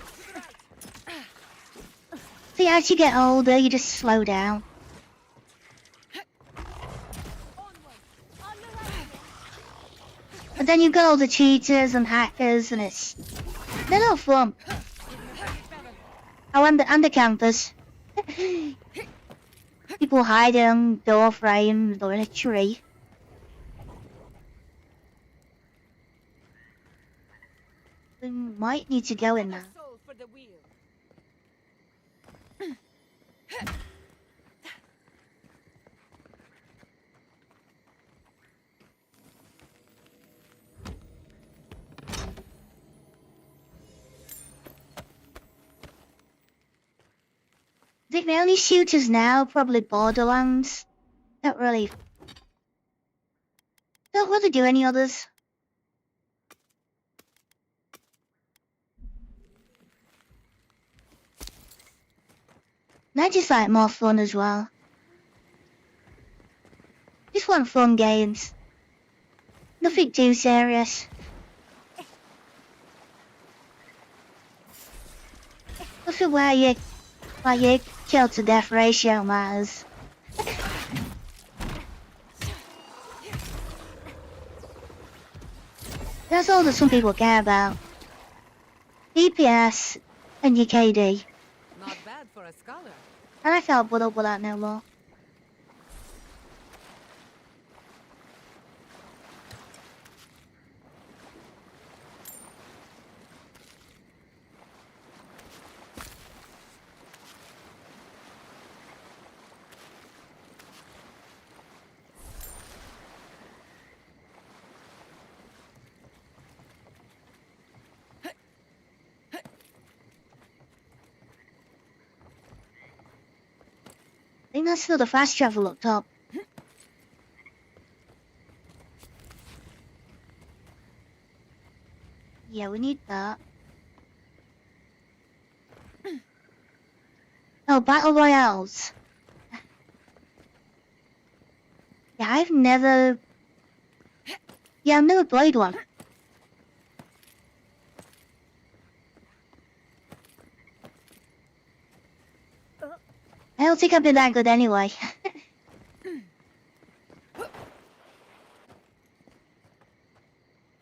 See, as you get older, you just slow down. But then you've got all the cheaters and hackers, and they're not fun. Oh, and the campers. People hide in door frames or in a tree. We might need to go in now. I think the only shooters now probably Borderlands. Don't really do any others. And I just like more fun as well. Just want fun games. Nothing too serious. Nothing where your kill to death ratio matters. That's all that some people care about. DPS and your KD. Not bad for a scholar. And I can't put up with that no more. I think that's still the fast travel up top. Yeah, we need that. Oh, Battle Royales. Yeah, I've never played one. I don't think I've been that good anyway.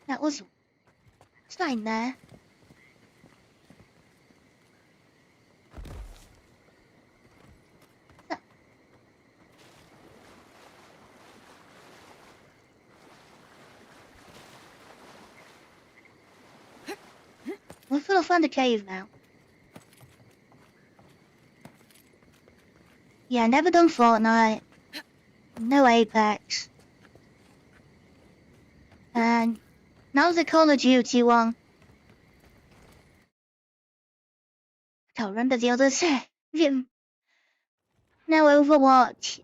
That was fine there. We're full of find a cave now. Yeah, never done Fortnite. No Apex. And now's the Call of Duty one. I can't remember the others. No Overwatch.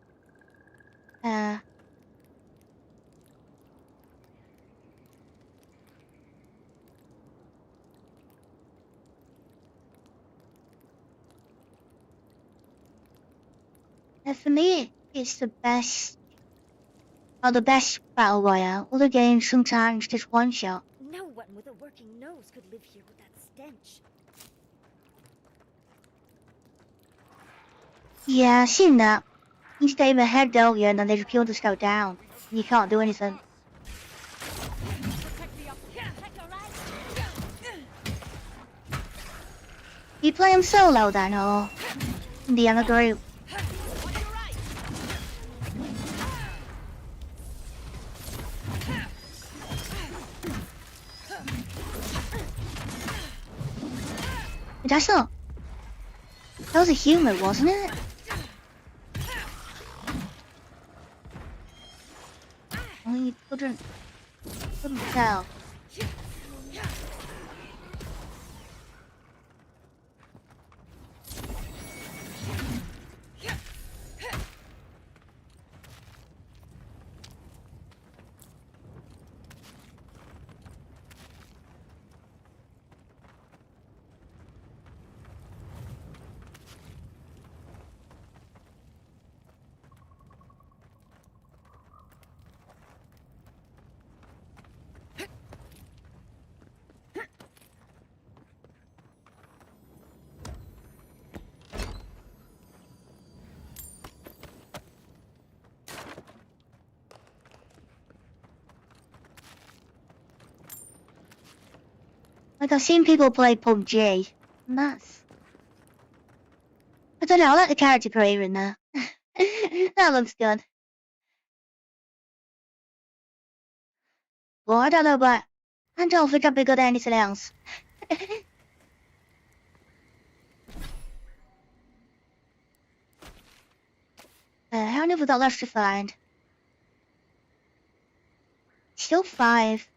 For me, it's the best battle royale. Other games sometimes just one shot. No one with a working nose could live here with that stench. Yeah, I've seen that. You stay in the head, don't you, and then they just kill just go down. You can't do anything. You play them solo then, or in the other group? That's not. That was a human, wasn't it? Only you couldn't tell. Like, I've seen people play PUBG, and that's... I don't know, I like the character creator in there. That looks good. Well, I don't know, but I don't think I'd be good at anything else. How many have we got left to find? Still 5.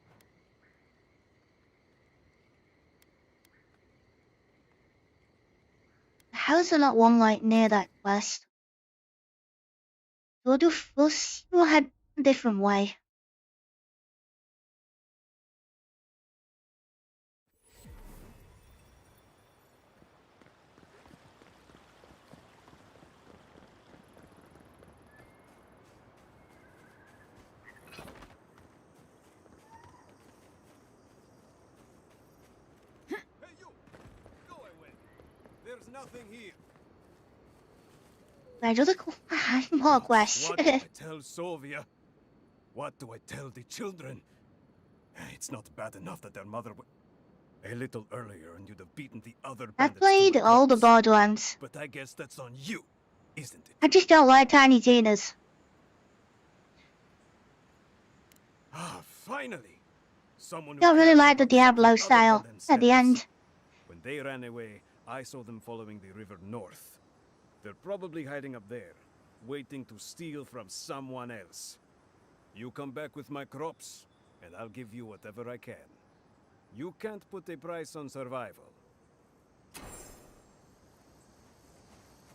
How is there not one, like, near that quest? We'll head a different way. There's nothing here. Right, other more quests. What do I tell Sovia? What do I tell the children? It's not bad enough that their mother a little earlier and you'd have beaten the other I bandits played to a all the corpse. Borderlands. But I guess that's on you, isn't it? I just don't like Tiny Tina's. Ah, finally! Someone who Don't really cares like the about something Diablo other style than at the themselves. end. When they ran away, I saw them following the river north. They're probably hiding up there, waiting to steal from someone else. You come back with my crops, and I'll give you whatever I can. You can't put a price on survival.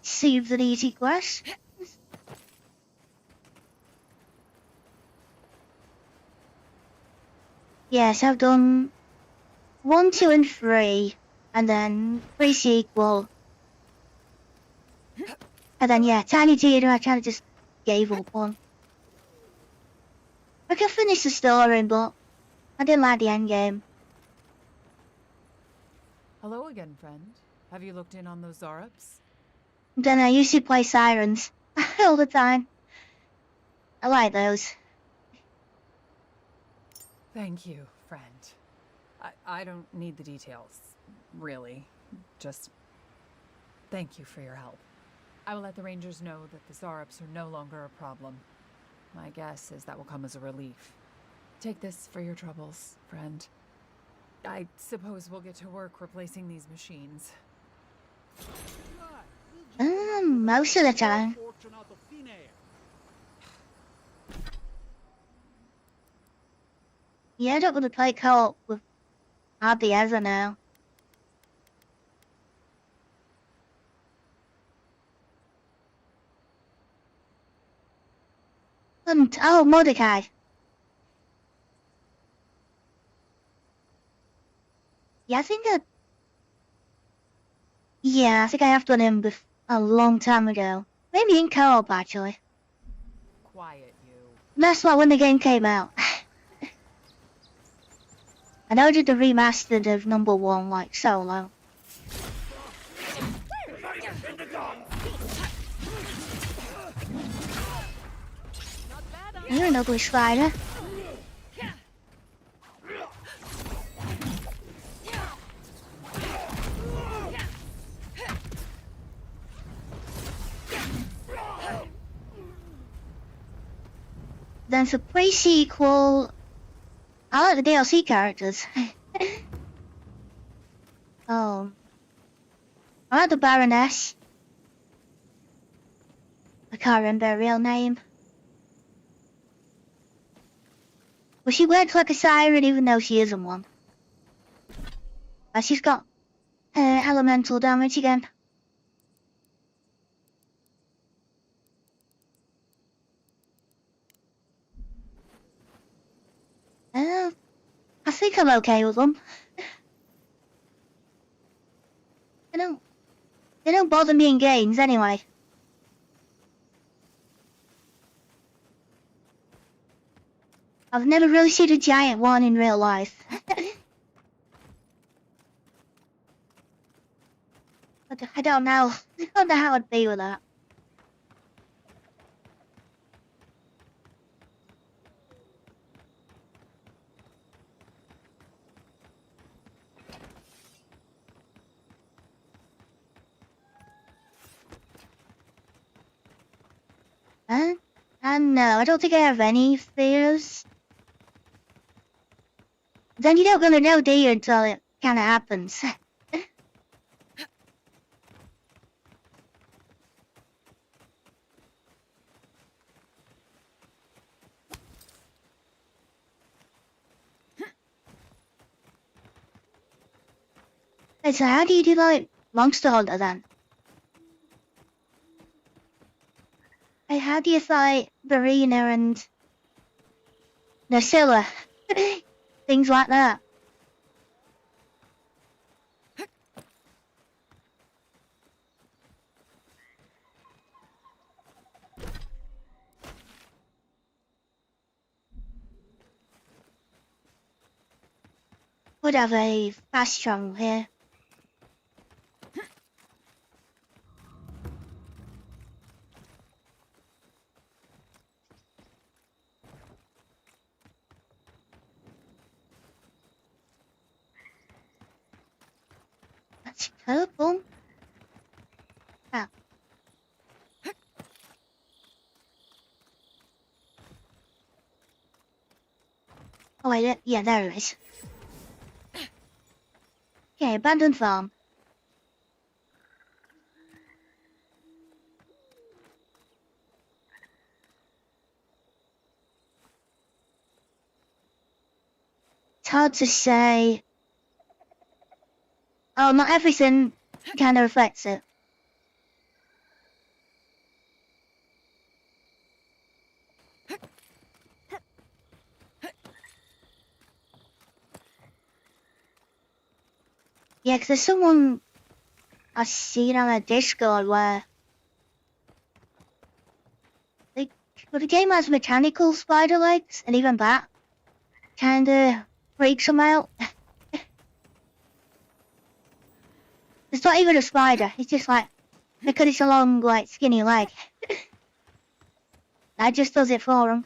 Save the easy quest. Yes, I've done 1, 2, and 3, and then 3 sequel. And then, yeah, Tiny Tina, I kind of just gave up on. I can finish the story, but I didn't like the end game. Hello again, friend. Have you looked in on those Zarups? Then I used to play Sirens all the time. I like those. Thank you, friend. I don't need the details, really. Just thank you for your help. I will let the Rangers know that the Zarups are no longer a problem. My guess is that will come as a relief. Take this for your troubles, friend. I suppose we'll get to work replacing these machines. Most of the time. Yeah, I don't want to play co-op with hardly ever now. And, oh, Mordecai. Yeah, I think I have done him a long time ago. Maybe in co-op, actually. Quiet, you. That's why when the game came out. I know I did the remastered of number 1, like, solo. You're an ugly spider. Then for pre-sequel, I like the DLC characters. Oh. I like the Baroness. I can't remember her real name. But she works like a siren even though she isn't one. She's got elemental damage again. I think I'm okay with them. They don't bother me in games anyway. I've never really seen a giant one in real life. I don't know. I don't know how I'd be with that. No, I don't think I have any fears. Then you don't really know, do you, until it kind of happens. Wait, so how do you do, like, Monster Hunter, then? Like, how do you fight Verena and Nasilla? Things like that. Would have a fast travel here. That's purple. Ah. Oh wait, yeah, there it is. Okay, abandoned farm. It's hard to say. Oh, not everything kind of reflects it. Yeah, 'cause there's someone I seen on a Discord where the game has mechanical spider legs, and even that kinda freaks them out. It's not even a spider, it's just like, because it's a long, like, skinny leg. That just does it for them.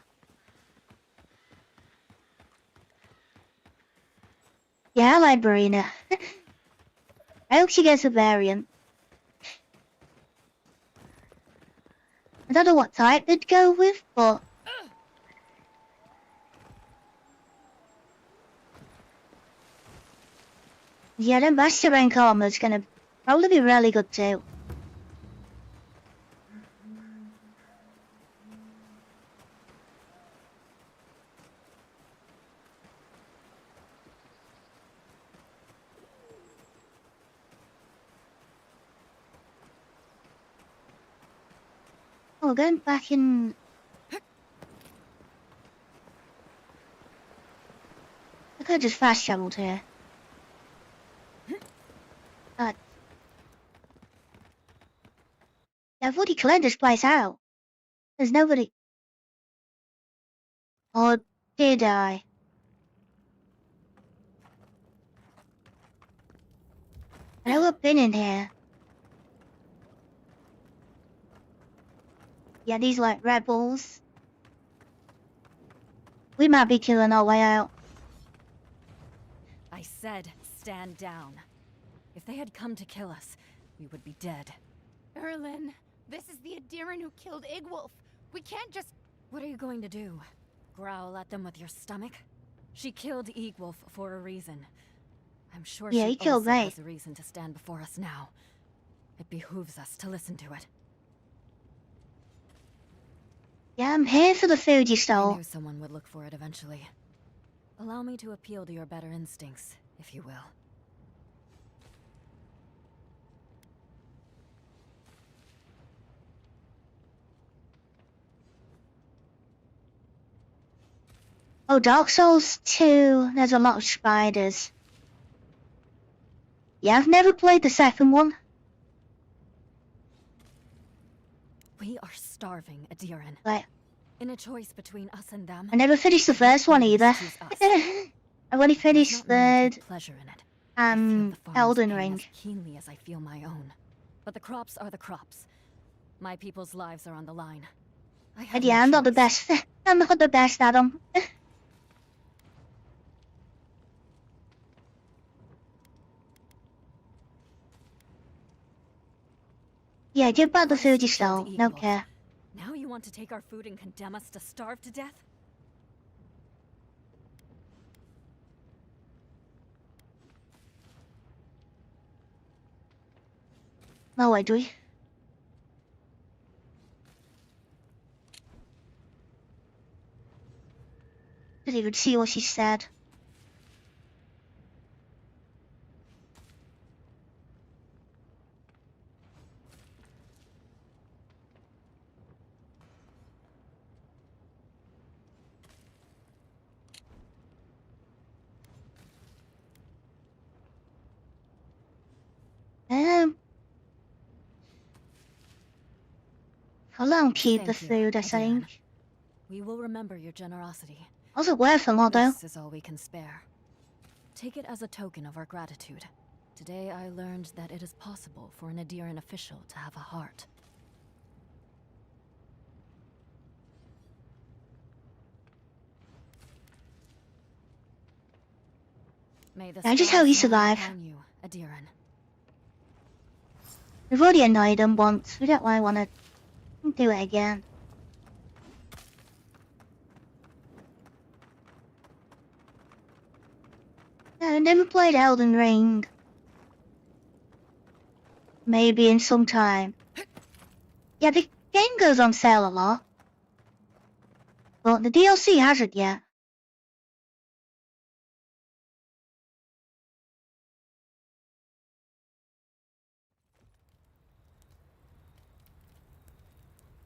Yeah, I like Verena. I hope she gets a variant. I don't know what type they'd go with, but... yeah, the Master Rank armor's gonna probably be really good too. Oh, going back in... I could've just fast traveled here. Yeah, I've already cleared this place out. There's nobody... Or did I? I know I've been in here. Yeah, these like rebels. We might be killing our way out. I said, stand down. If they had come to kill us, we would be dead. Erlen, this is the Adiran who killed Igwolf. We can't just... What are you going to do? Growl at them with your stomach? She killed Igwolf for a reason. I'm sure Yeah, she he killed also Ray. has a reason to stand before us now. It behooves us to listen to it. Yeah, I'm here for the food you I stole. knew someone would look for it eventually. Allow me to appeal to your better instincts, if you will. Oh, Dark Souls 2, there's a lot of spiders. Yeah, I've never played the second one. We are starving, Adiran. Like, In a choice between us and them, I never finished the first one either. I've only finished the pleasure in it. I feel the farmer's Elden pain Ring. as keenly as I feel my own. But the crops are the crops. My people's lives are on the line. I have And no yeah, I'm not the choice. best. I'm not the best at them. Yeah, give back the food you stole. No care. Now you want to take our food and condemn us to starve to death? No, I do. Didn't even see what she said. How long keep the food, I think. We will remember your generosity. Was it worth a lot, though? This is all we can spare. Take it as a token of our gratitude. Today I learned that it is possible for an Adiran official to have a heart. May the Just how you survive. you, Adiran. We've already annoyed them once. We don't really want to do it again. No, I never played Elden Ring. Maybe in some time. Yeah, the game goes on sale a lot. But the DLC hasn't yet.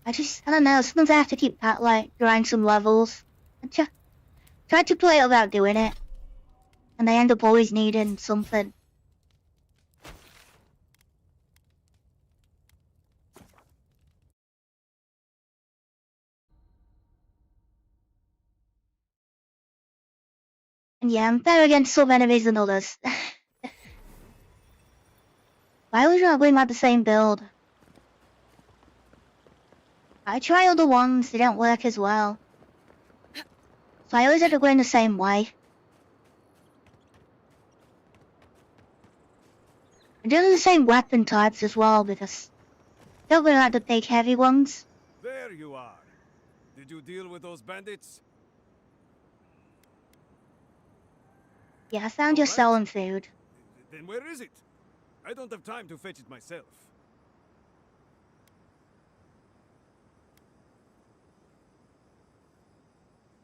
I don't know, sometimes I have to keep that, like, grind some levels. I try to play it without doing it. And I end up always needing something. And yeah, I'm better against some enemies than others. Why would I bring out the same build? I try other ones, they don't work as well. So I always have to go in the same way. I'm doing the same weapon types as well because I don't really like the big heavy ones. There you are. Did you deal with those bandits? Yeah, I found you selling food. Then where is it? I don't have time to fetch it myself.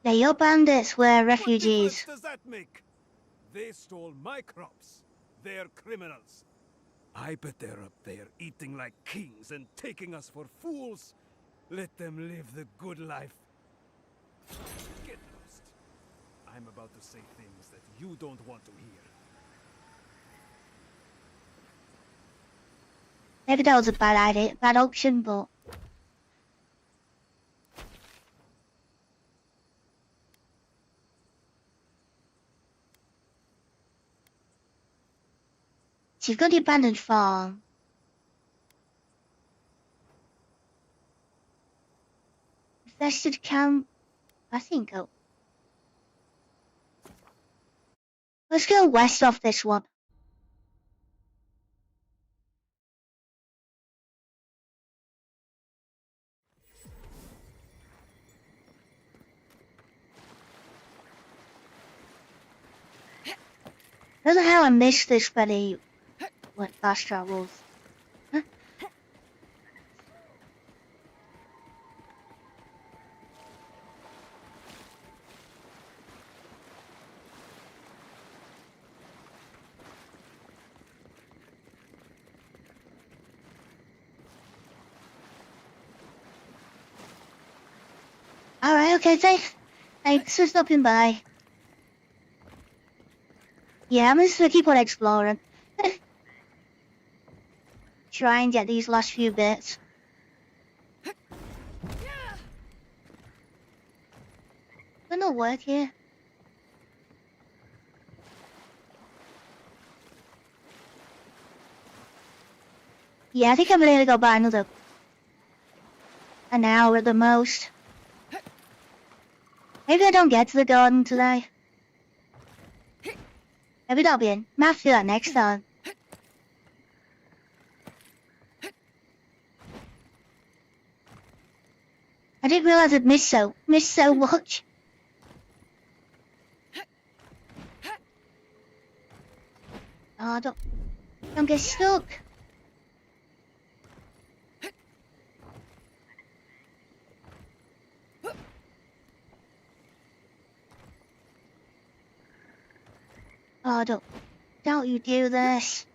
Yeah, your bandits were refugees. What difference does that make? They stole my crops. They're criminals. I bet they're up there eating like kings and taking us for fools. Let them live the good life. Get lost. I'm about to say things that you don't want to hear. Maybe that was a bad idea, bad option, but... She's got the abandoned farm. Infested camp. I think go. Let's go west of this one. I don't know how I missed this many fast travels. Huh? Alright, okay, thanks for stopping by. Yeah, I'm just gonna keep on exploring. Try and get these last few bits. Will not work here? Yeah, I think I'm gonna go by an hour at the most. Maybe I don't get to the garden today. Maybe that'll be in. Might have to do that next time. didn't realize I'd missed so much. Oh, don't get stuck. Oh, don't you do this.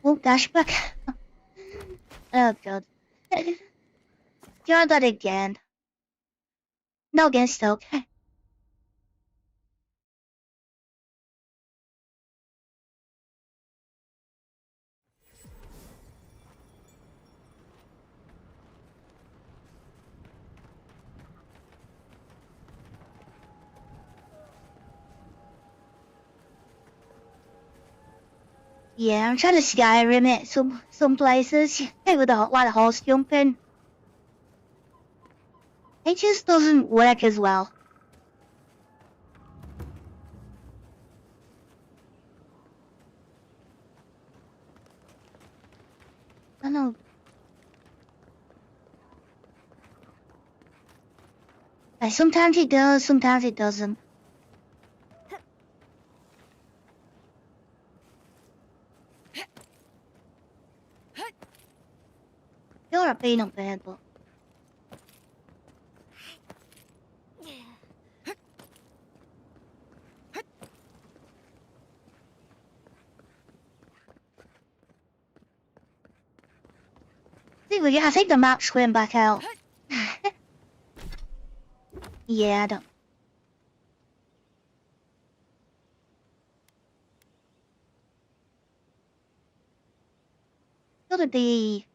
Oh, dash back. Oh, God. Try that again. No, get stuck. Yeah, I'm trying to Skyrim it some places. With the horse jumping. It just doesn't work as well. I know. Sometimes it does, sometimes it doesn't. You're a peanut bad, but I think the map's swim back out. Yeah, I don't. Gotta be.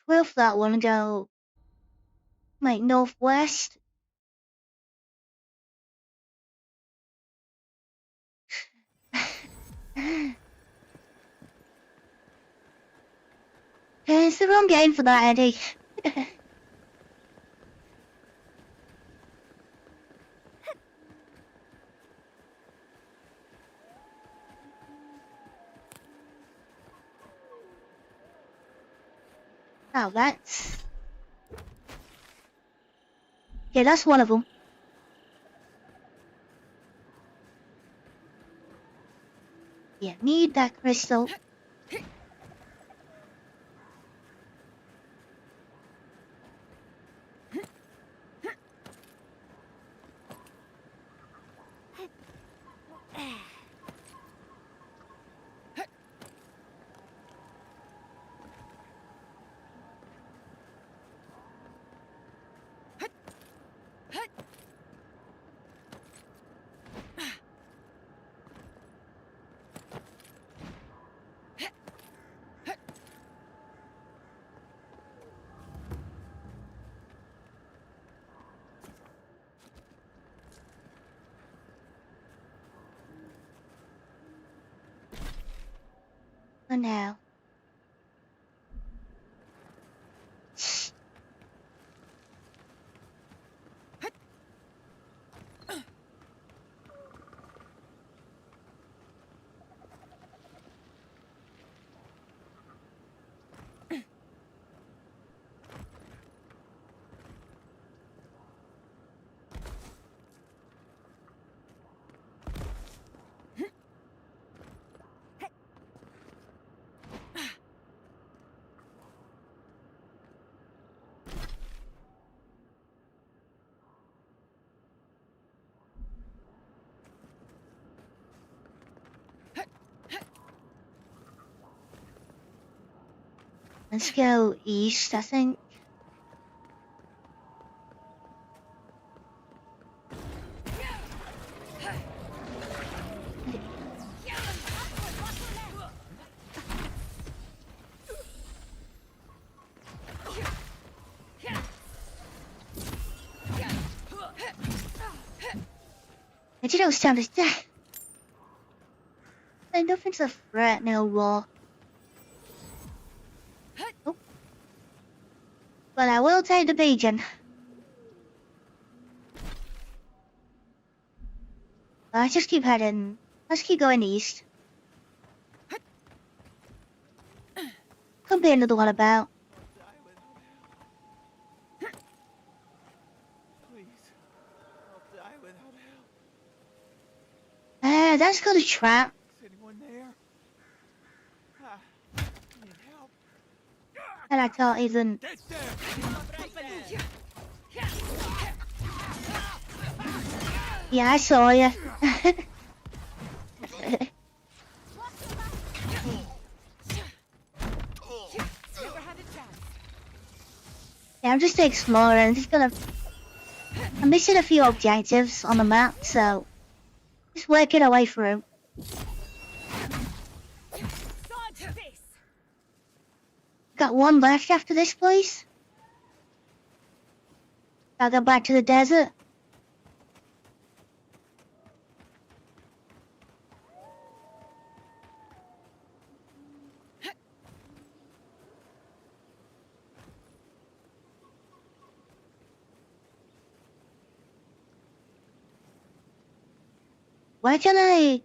With that one, go like northwest. It's the wrong game for that, Eddie. Oh, that's... Yeah, that's one of them. Yeah, need that crystal. For now. Let's go east, I think. Did you know it's time to die? Nothing's a threat no more. Oh. But I will take the beacon. Let's just keep heading. Let's keep going east. Could be another one about. That's got a trap. Is anyone there? Need help. And I can't even. Yeah, I saw you. Yeah, I'm just exploring. I'm missing a few objectives on the map, so just working our way through. Got one left after this place. Gotta go back to the desert. Why can I...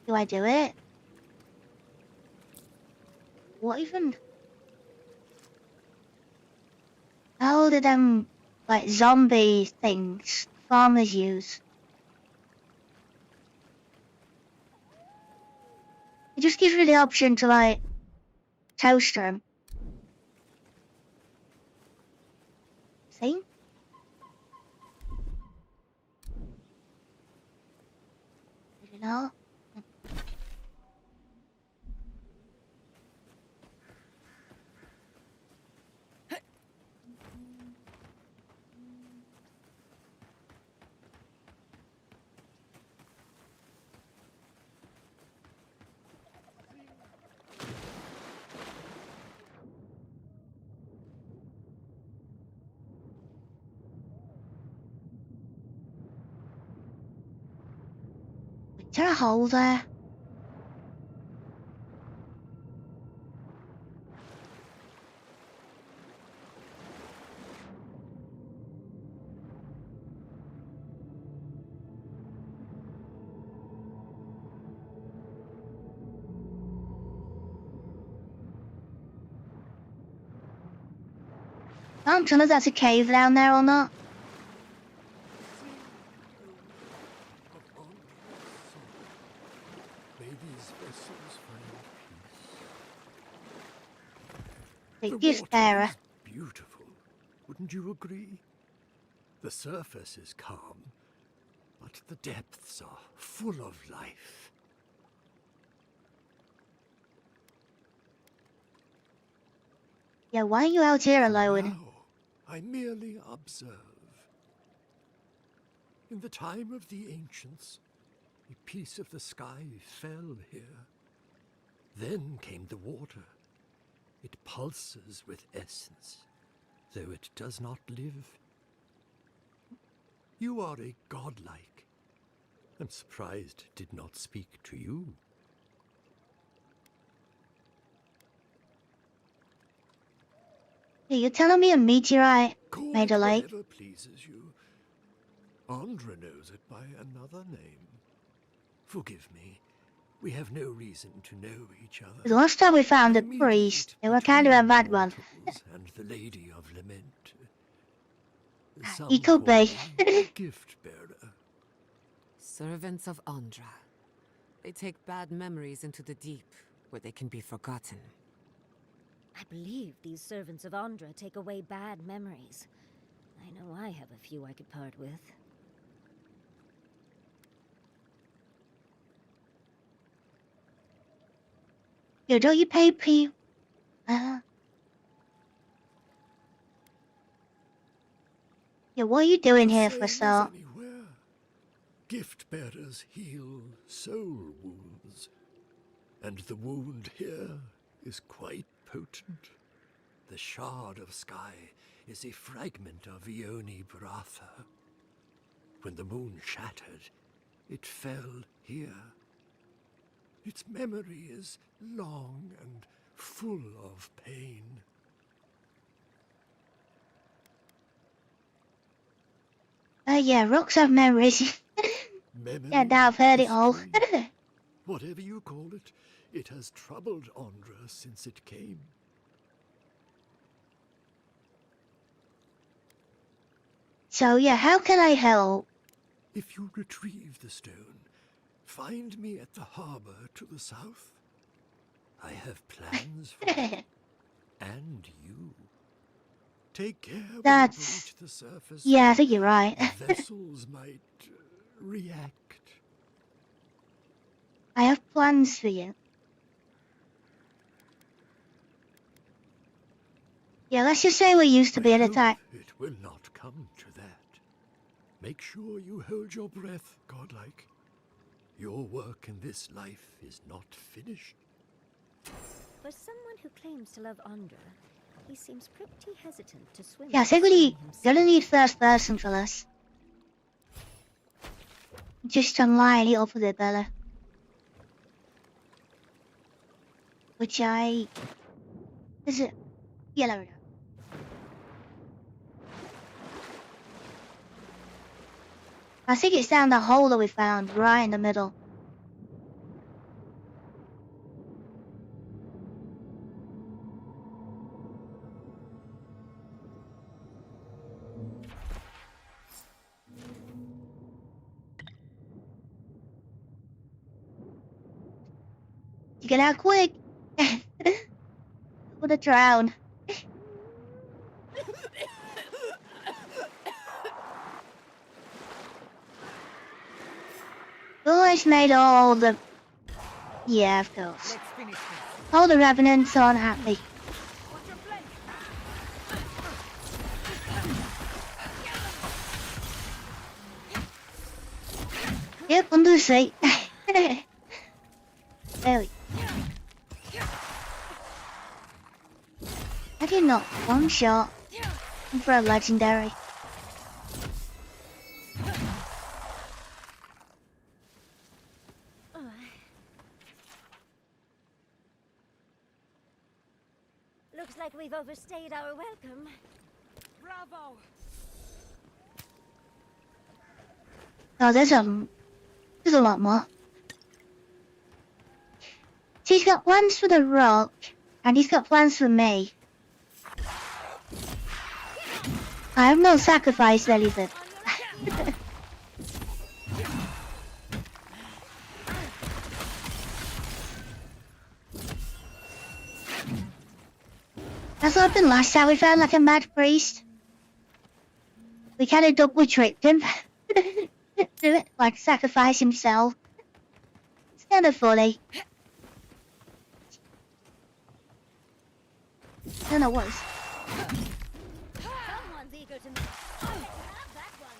Do I do it? What even... How do them, like, zombie things farmers use? It just gives me the option to, like, toast them. See? You know? Is there a hole there? I'm trying to know if that's a cave down there or not. The gift bearer. Beautiful, wouldn't you agree? The surface is calm, but the depths are full of life. Yeah, why are you out here alone? Now, I merely observe. In the time of the ancients, a piece of the sky fell here. Then came the water. It pulses with essence, though it does not live. You are a godlike. I'm surprised it did not speak to you. Yeah, you're telling me a meteorite made a lake? Whatever pleases you. Andra knows it by another name. Forgive me. We have no reason to know each other. The last time we found a priest, they were kind of a bad one. And the Lady of Lament. He could be. Gift bearer. Servants of Andra. They take bad memories into the deep, where they can be forgotten. I believe these servants of Andra take away bad memories. I know I have a few I could part with. Yo, don't you pay P? Yeah, what are you doing here for, sir? Gift bearers heal soul wounds, and the wound here is quite potent. The shard of sky is a fragment of Ione Bratha. When the moon shattered, it fell here. Its memory is long and full of pain. Yeah, rocks have memories. Yeah, now I've heard it all. Whatever you call it, it has troubled Andra since it came. So yeah, how can I help? If you retrieve the stone, find me at the harbor to the south. I have plans for it. And you. Take care when you reach the surface. Yeah, I think you're right. The vessels might react. I have plans for you. Yeah, let's just say we used to be an attack. It will not come to that. Make sure you hold your breath, godlike. Your work in this life is not finished. For someone who claims to love Andra, he seems pretty hesitant to swim. Yeah, I think we're gonna need first person for this. Just to line it up a bit better. Which is it? Yeah, there we go. I think it's down the hole that we found, right in the middle. You get out quick! Would have drowned. Always made all the... Yeah, of course. All the revenants aren't happy. Yep, under the seat. There we go. I did not one shot for a legendary. Looks like we've overstayed our welcome. Bravo! Oh, there's a lot more. So he's got plans for the rock, and he's got plans for me. I have not sacrificed anything. That's what happened last time. We found like a mad priest. We kind of double tricked him. Do it, like sacrifice himself. It's kind of funny. I don't know what's... Someone's eager to have that one.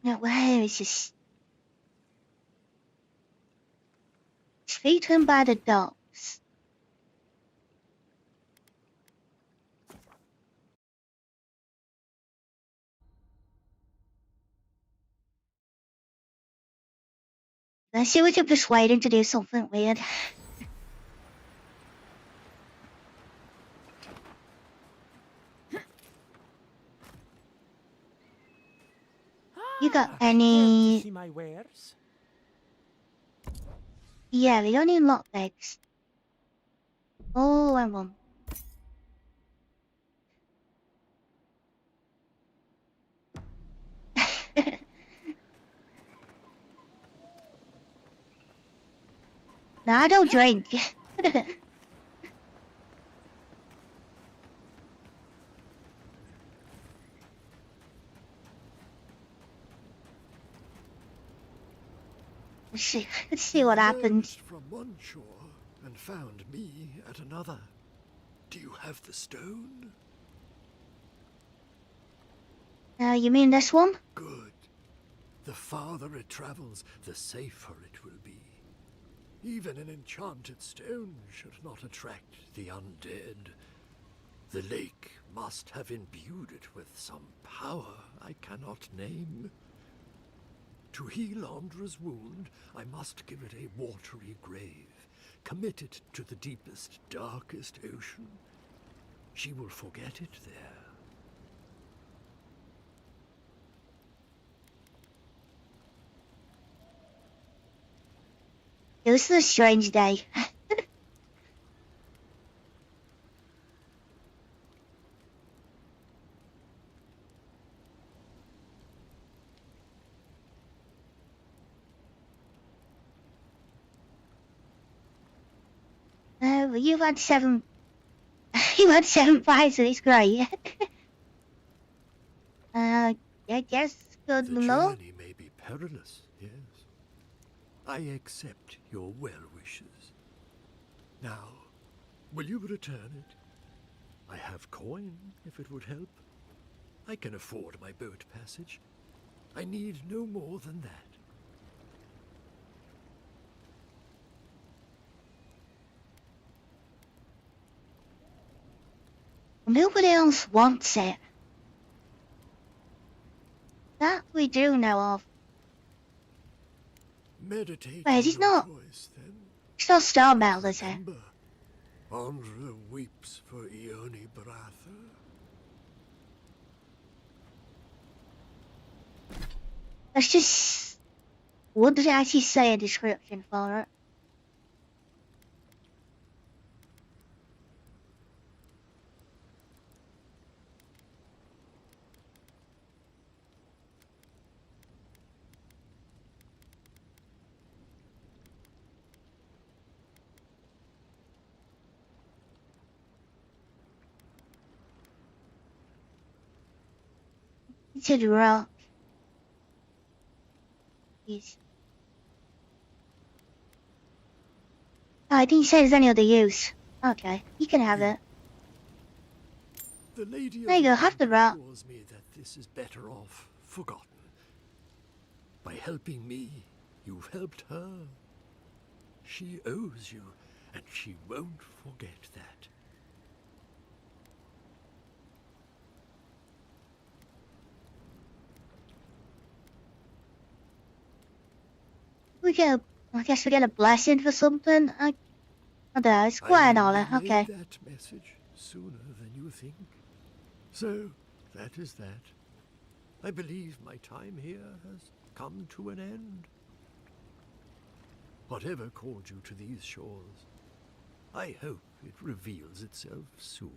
No, where is this? Speak to him by the docks. Let's see if we can persuade him to do something weird. You got any... See my wares? Yeah, we don't need lockpicks. Oh, and one. No, I don't drink. Let's see what happens. From one shore and found me at another. Do you have the stone? You mean this one? Good. The farther it travels, the safer it will be. Even an enchanted stone should not attract the undead. The lake must have imbued it with some power I cannot name. To heal Andra's wound, I must give it a watery grave, commit it to the deepest, darkest ocean. She will forget it there. This is a strange day. Well, you've had 7. You had 7 fights, so it's great. I guess good The luck. journey may be perilous, yes. I accept your well wishes. Now, will you return it? I have coin, if it would help. I can afford my boat passage. I need no more than that. Nobody else wants it. That we do know of. Meditate Wait, on he's your not. choice, then. It's not Starmouth, is it? Remember, Andra weeps for Ione Bratha. Let's just... What does it actually say in description for it? It's a rock. Jeez. Oh, I didn't say there's any other use. Okay, you can have it. The lady There you go, of the have the lamp rock. assures me that this is better off forgotten. By helping me, you've helped her. She owes you, and she won't forget that. I guess we get a blessing for something. I don't know, it's quite an honor. I will relay Okay. that message sooner than you think. So, that is that. I believe my time here has come to an end. Whatever called you to these shores, I hope it reveals itself soon.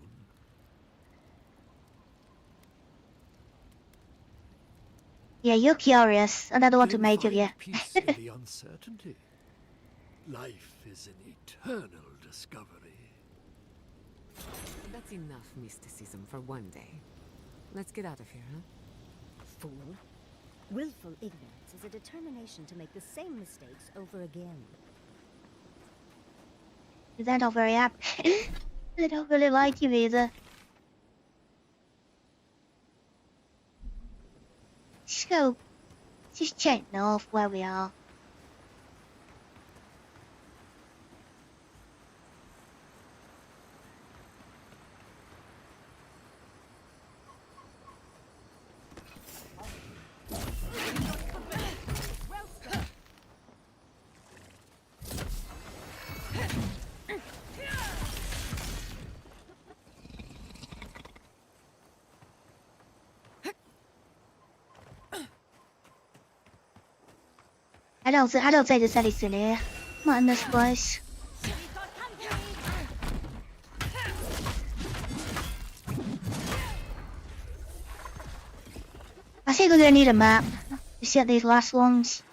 Yeah, you're curious, and I don't want to Then make of find you. peace in the uncertainty. Life is an eternal discovery. That's enough mysticism for one day. Let's get out of here, huh? Fool. Willful ignorance is a determination to make the same mistakes over again. They're not very happy. They don't really like you either. Just check north where we are. I don't think there's anything here. Not in this place. I think we're gonna need a map to set these last ones.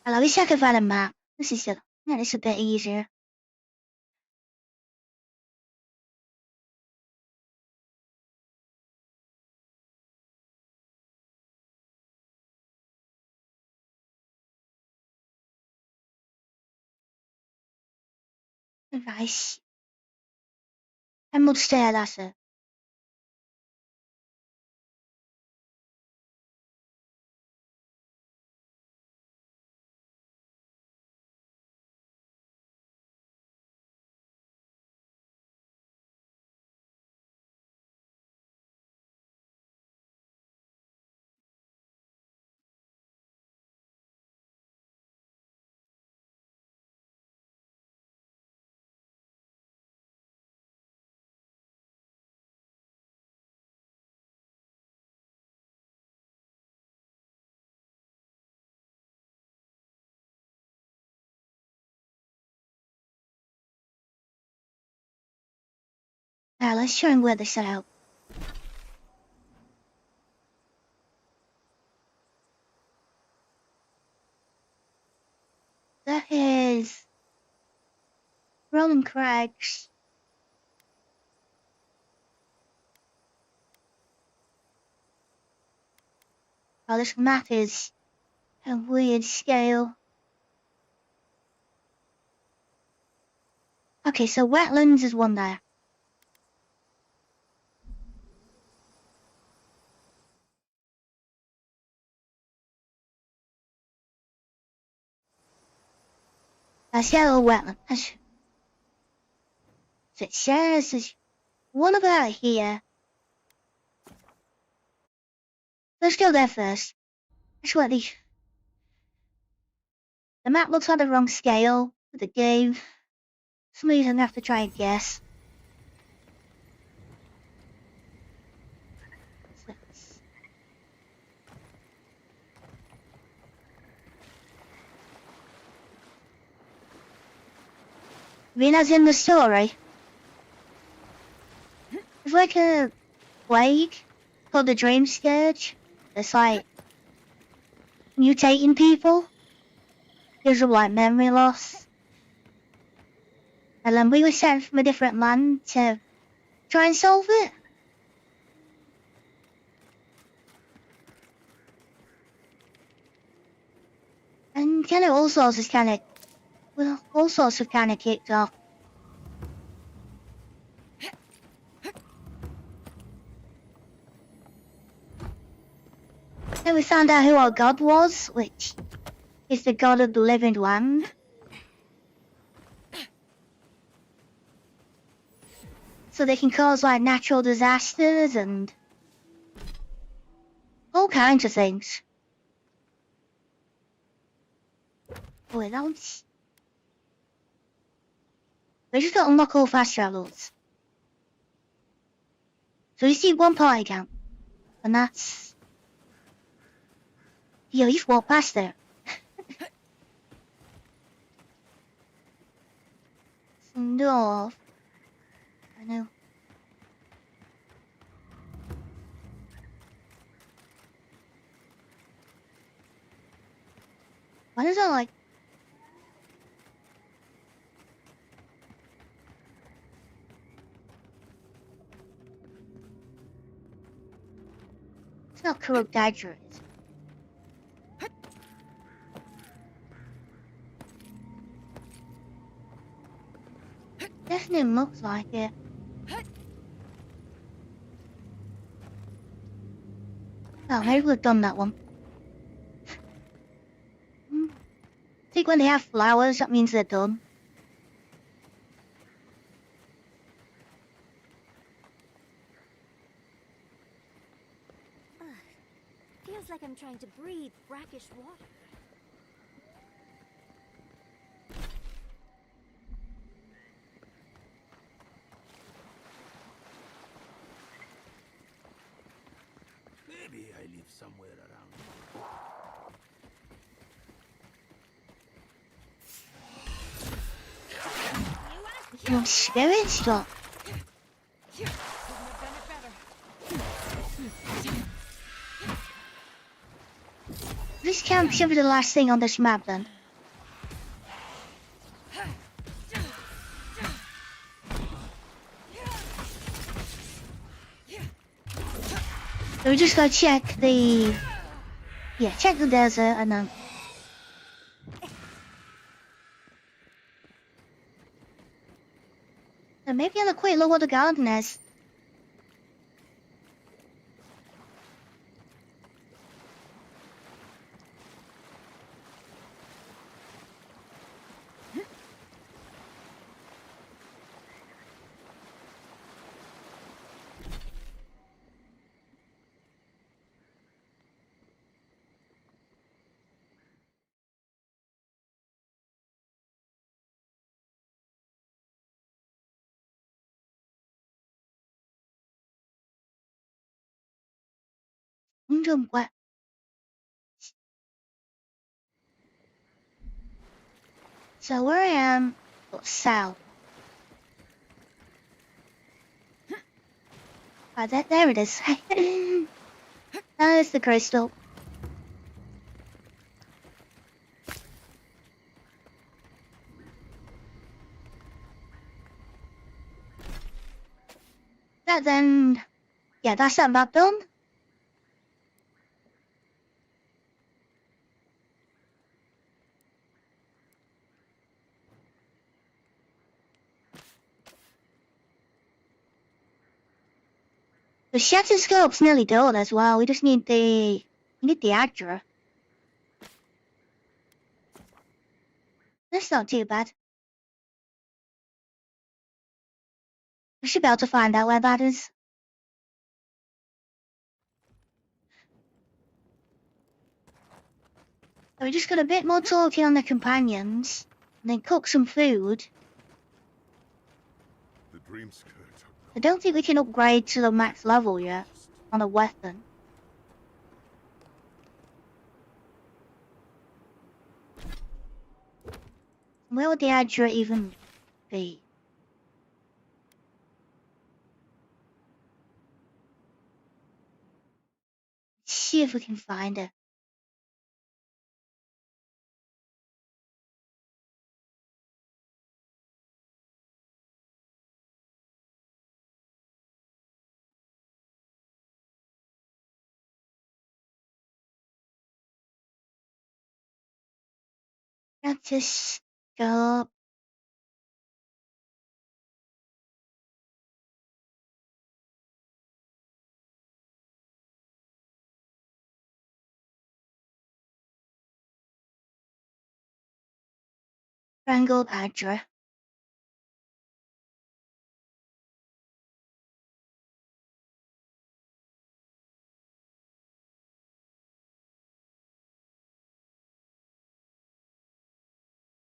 I wish I could find a map. This is a bit easier. Right. I'm much stay that's it. Now let's show him where they set out. That is Rolling Crags. Oh, this map is a weird scale. Okay, so wetlands is one there. That's yellow wetland. So it says there's one about here. Let's go there first. That's what the map looks like the wrong scale for the game. Some reason I have to try and guess. I mean, as in the story, it's like a plague called the Dream Scourge. It's like mutating people, gives them like memory loss. And then we were sent from a different land to try and solve it. And kind of all sorts of kicked off. Then we found out who our god was, which is the god of the living land. So they can cause like natural disasters and all kinds of things. Oh, wait, that one's... We just got to unlock all fast travels. So you see one party count, and that's... Yo, you've walked past there. No. I know. What is that like? It's not corrupt accurate. Definitely looks like it. Oh, maybe we've done that one. I think when they have flowers, that means they're done. Feels like I'm trying to breathe brackish water. Maybe I live somewhere around here. Your spirit stop. This camp should be the last thing on this map then. So we just gotta check the... Yeah, check the desert and then... And maybe have a quick look what the garden is. What? So where I am, south. Ah, there it is. There's the crystal. That then, yeah, that's that map done. The shattered scope's nearly done as well. We just need the Actra. That's not too bad. We should be able to find out where that is. So we just got a bit more talking on the companions, and then cook some food. The dream skirt. I don't think we can upgrade to the max level yet on a weapon. Where would the Actra even be? See if we can find her. Shattered scope. Strangled Actra.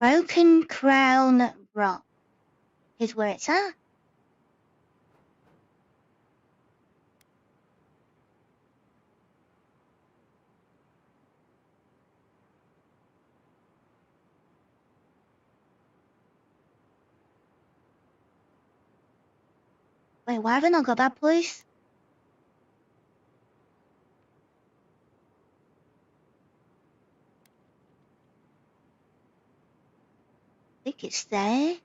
Broken Crown Rock is where it's at. Wait, why haven't I got that place? I think it's there.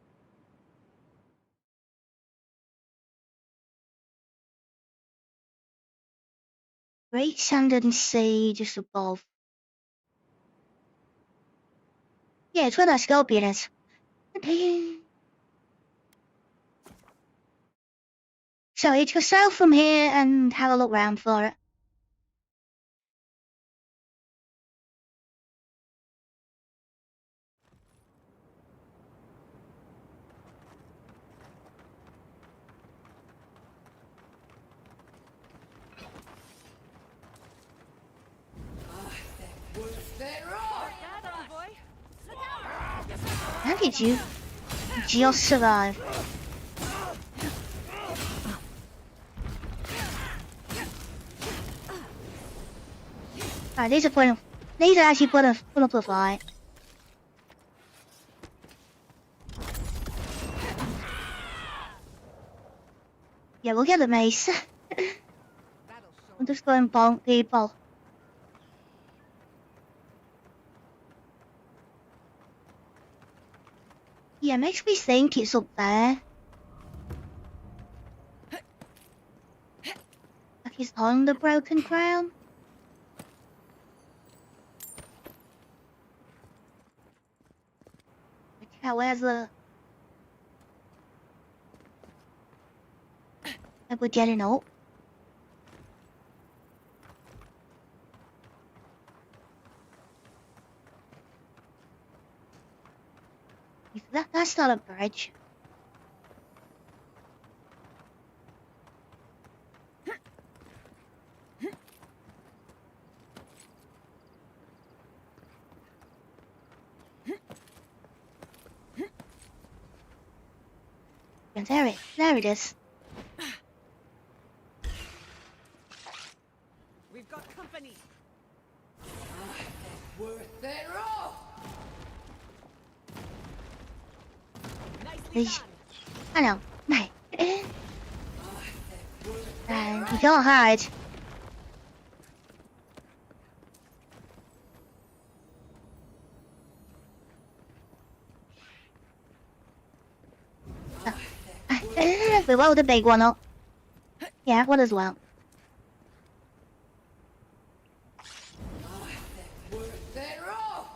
Great Sandon Sea just above. Yeah, it's where that scorpion is. So you go south from here and have a look round for it. How did you just survive? Alright, these are actually put up a fight. Yeah, we'll get the mace. We'll just go and bonk people. Yeah, makes me think it's up there. He's on the broken crown. However, we're getting up. That's not a bridge. And there it is. We've got company. Worth it all. Nicely done. I know. Này. You can't hide. We blow the big one up. Yeah, one as well. Worth it all.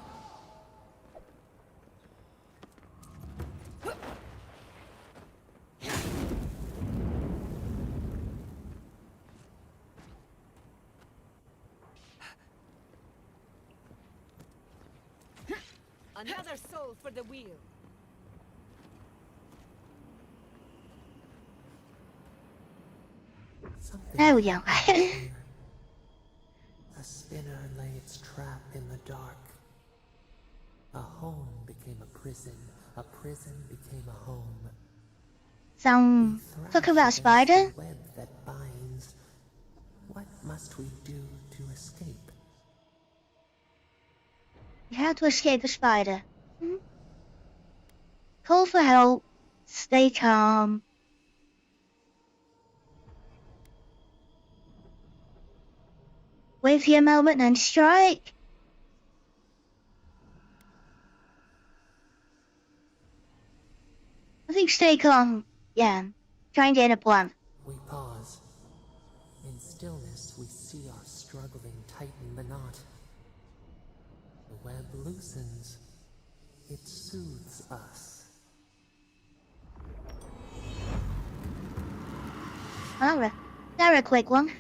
Another soul for the wheel. There we go. A spinner lay its trap in the dark. A home became a prison became a home. Talk about a spider? The web that binds. What must we do to escape? You have to escape the spider. Call for help. Stay calm. Wait for your moment and strike. I think stay calm. Yeah. Try and get a plan. We pause. In stillness, we see our struggling tighten the knot. The web loosens. It soothes us. Alright. That's a quick one.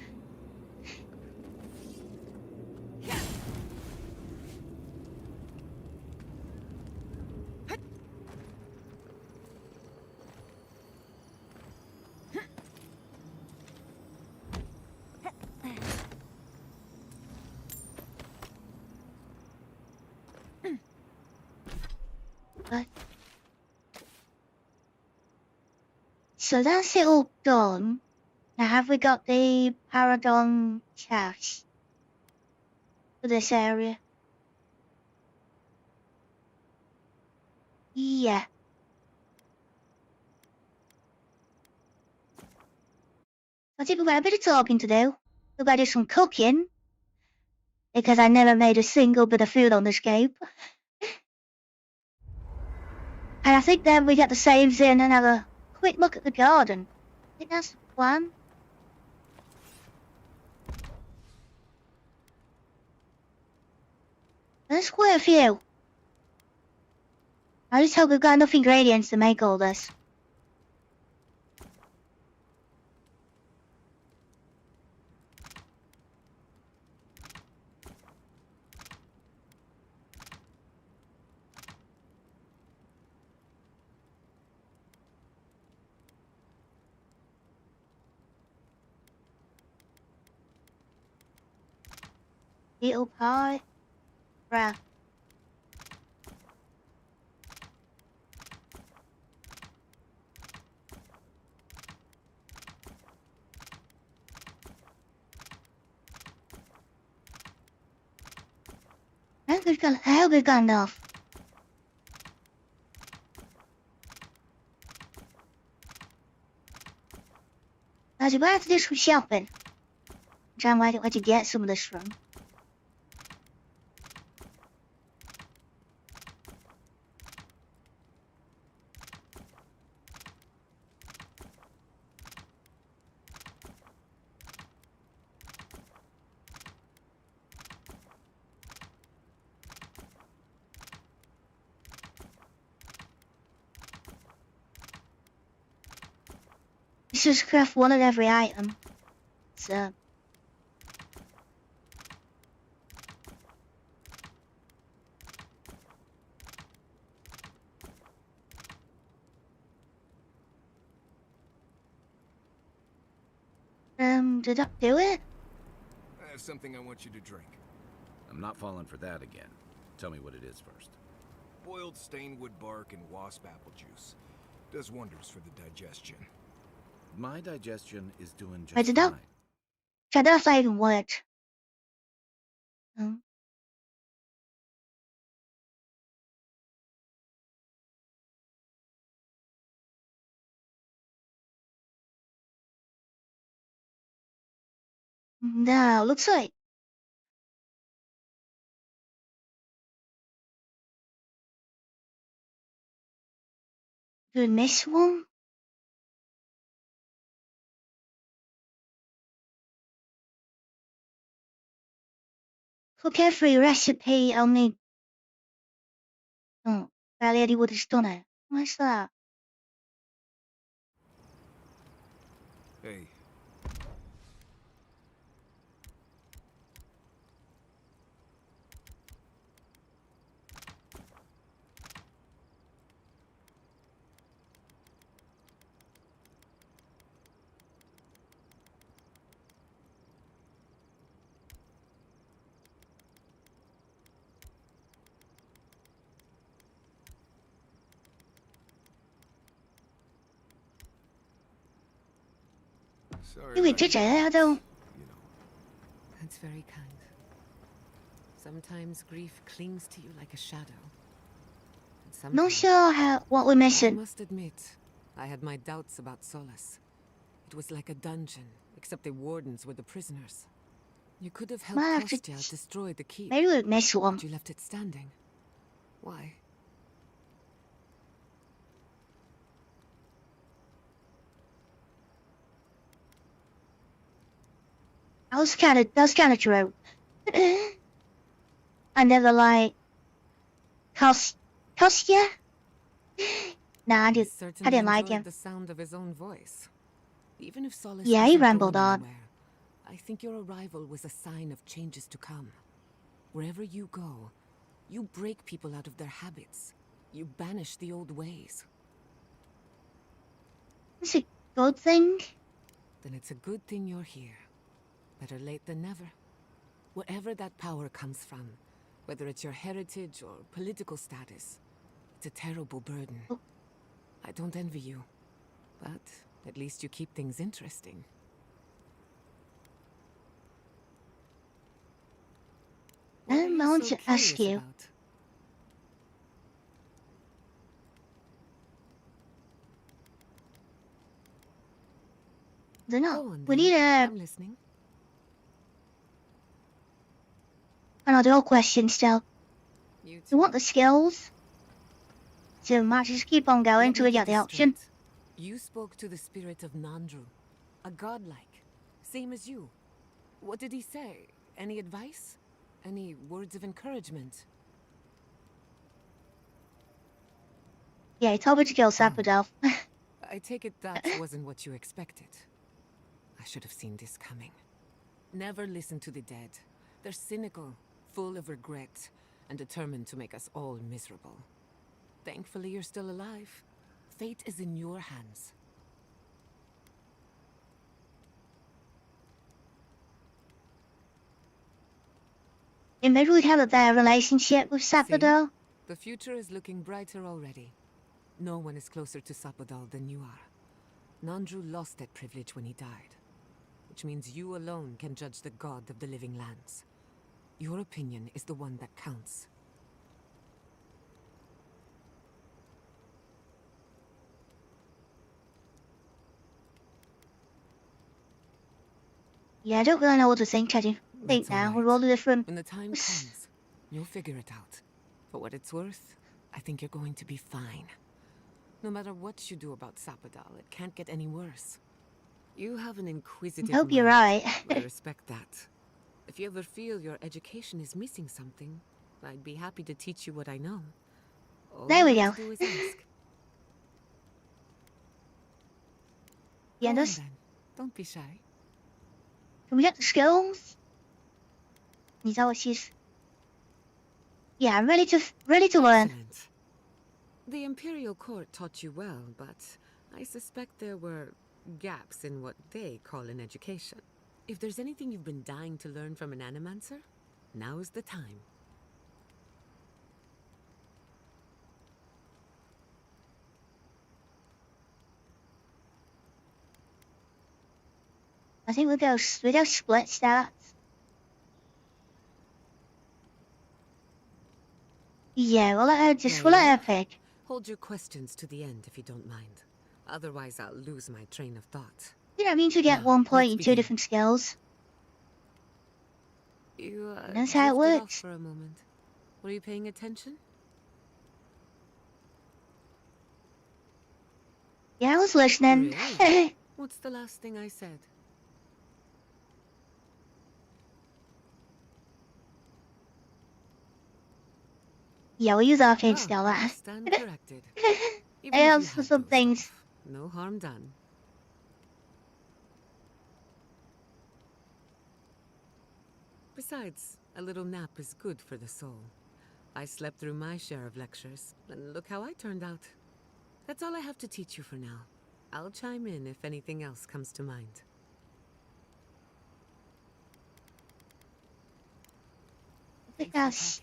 So that's it all done. Now have we got the Paradon house for this area? Yeah. I think we've got a bit of talking to do. We've got to do some cooking. Because I never made a single bit of food on this game. And I think then we get the saves in and have a quick look at the garden. I think that's the plan. There's quite a few. I just hope we've got enough ingredients to make all this. Beetle pie. Bruh. I hope we've got enough. Now, we have to do some shopping. John, why don't you get some of this from? Let's just craft one of every item. So. Did that do it? I have something I want you to drink. I'm not falling for that again. Tell me what it is first. Boiled stainwood bark and wasp apple juice. Does wonders for the digestion. My digestion is doing just I did that. fine. Try that even worked. No, looks like. Did I miss one? Cook every recipe only. Oh, Valerie would have done it. What's that? Hey. Sorry. You did it, though. That's very kind. Sometimes grief clings to you like a shadow. Not sure what we're missing. I must admit, I had my doubts about Solace. It was like a dungeon, except the wardens were the prisoners. You could have helped Kostya destroy the keep. Maybe we'll miss one. But you left it standing. Why? That's kind of true. I never like Kostya. Nah, I didn't like him. The sound of his own voice. Even if Solace yeah, he rambled on. I think your arrival was a sign of changes to come. Wherever you go, you break people out of their habits. You banish the old ways. It's a good thing. Then it's a good thing you're here. Better late than never. Wherever that power comes from, whether it's your heritage or political status, it's a terrible burden. Oh. I don't envy you, but at least you keep things interesting. I want to ask you. About? I don't know. We need a. I'm listening. Another question still. You want the skills? So might just keep on going till we get the option. You spoke to the spirit of Nandru, a godlike, same as you. What did he say? Any advice? Any words of encouragement? Yeah, he told me to kill Sapodel. I take it that wasn't what you expected. I should have seen this coming. Never listen to the dead. They're cynical, full of regret, and determined to make us all miserable. Thankfully, you're still alive. Fate is in your hands. And maybe we'd have a better relationship with Sapodel. The future is looking brighter already. No one is closer to Sapodal than you are. Nandru lost that privilege when he died, which means you alone can judge the god of the living lands. Your opinion is the one that counts. Yeah, I don't really know what to think, I do. Think now, we're all different. When the time comes, you'll figure it out. For what it's worth, I think you're going to be fine. No matter what you do about Sapodal, it can't get any worse. You have an inquisitive I hope mind. you're right. I respect that. If you ever feel your education is missing something, I'd be happy to teach you what I know. All There we you go. have to do is ask. Yeah, Go on this. then. Don't be shy. Can we get the skills? Is that what she's? Yeah, I'm ready to learn. Excellent. The Imperial Court taught you well, but I suspect there were gaps in what they call an education. If there's anything you've been dying to learn from an animancer, now is the time. I think we'll go split stats. Yeah, we'll let her pick. Hold your questions to the end if you don't mind. Otherwise, I'll lose my train of thought. You know, I mean to get 1 point in 2 different skills. You That's how it drifted off works. for a moment. Were you paying attention? Yeah, I was listening. Really? What's the last thing I said? Yeah, we'll use arcane skill. I stand corrected. Even I if you also had some dozed things. off, no harm done. Besides, a little nap is good for the soul. I slept through my share of lectures, and look how I turned out. That's all I have to teach you for now. I'll chime in if anything else comes to mind. I think that's.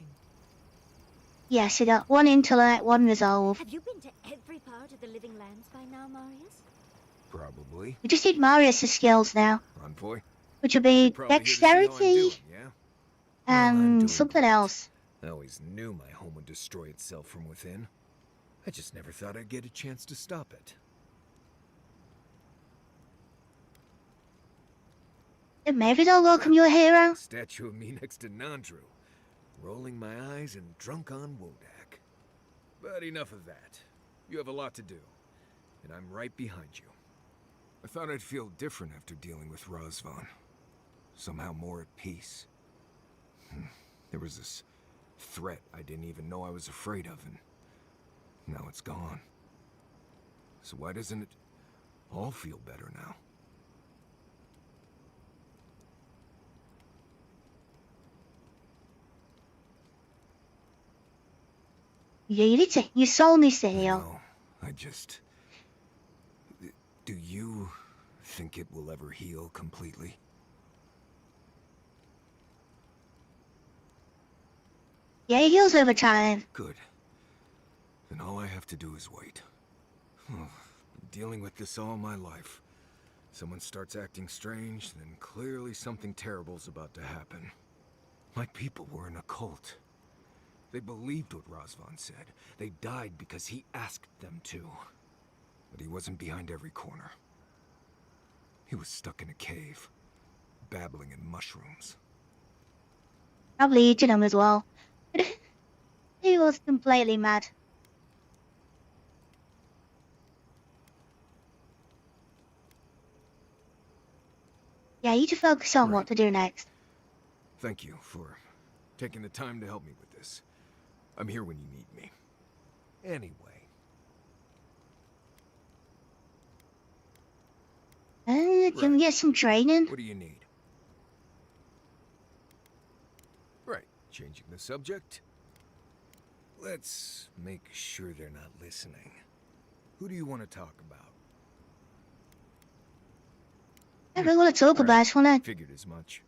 Yeah, so got 1 intellect, 1 resolve. Have you been to every part of the Living Lands by now, Marius? Probably. We just need Marius' skills now, Envoy? which will be Probably here to see how I'm dexterity doing, yeah? and something else. I always knew my home would destroy itself from within. I just never thought I'd get a chance to stop it. Did Mavridol welcome you a hero? Statue of me next to Nandru, rolling my eyes and drunk on Wodak. But enough of that. You have a lot to do, and I'm right behind you. I thought I'd feel different after dealing with Razvan. Somehow more at peace. There was this threat I didn't even know I was afraid of, and now it's gone. So why doesn't it all feel better now? Yeah, you sold me, Sayo. No, I just... Do you think it will ever heal completely? Yeah, it heals over time. Good. Then all I have to do is wait. Been dealing with this all my life. Someone starts acting strange, then clearly something terrible's about to happen. My people were in a cult. They believed what Razvan said. They died because he asked them to. But he wasn't behind every corner. He was stuck in a cave, babbling in mushrooms. Probably eating them as well. He was completely mad. Yeah, you need to focus on what to do next. Thank you for taking the time to help me with this. I'm here when you need me. Anyway. Can we get some training? What do you need? Right, changing the subject. Let's make sure they're not listening. Who do you want to talk about? I don't want to talk about it, Figured as much.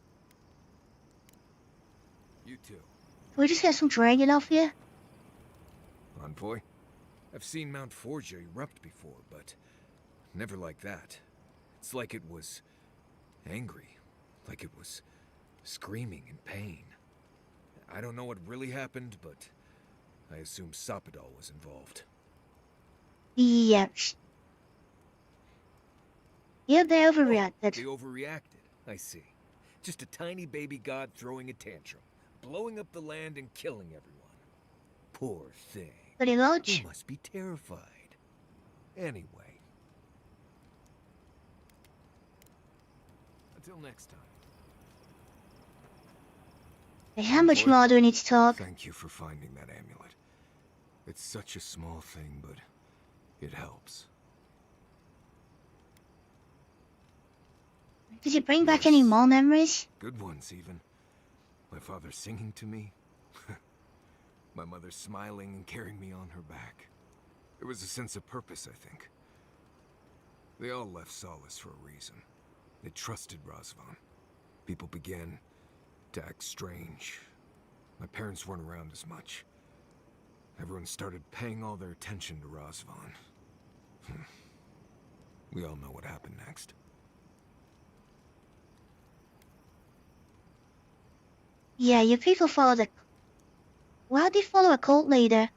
You too. Can we just get some training off here? Envoy? I've seen Mount Forgia erupt before, but never like that. It's like it was angry, like it was screaming in pain. I don't know what really happened, but I assume Sopadol was involved. Yeah. Yeah, they overreacted. They overreacted, I see. Just a tiny baby god throwing a tantrum, blowing up the land and killing everyone. Poor thing. Pretty much. He must be terrified. Anyway. Until next time. Hey, how much more do we need to talk? Thank you for finding that amulet. It's such a small thing, but it helps. Does it bring back any more memories? Good ones, even. My father singing to me. My mother smiling and carrying me on her back. There was a sense of purpose, I think. They all left Solace for a reason. They trusted Razvan. People began to act strange. My parents weren't around as much. Everyone started paying all their attention to Razvan. We all know what happened next. Yeah, your people followed a... Why'd they follow a cult leader?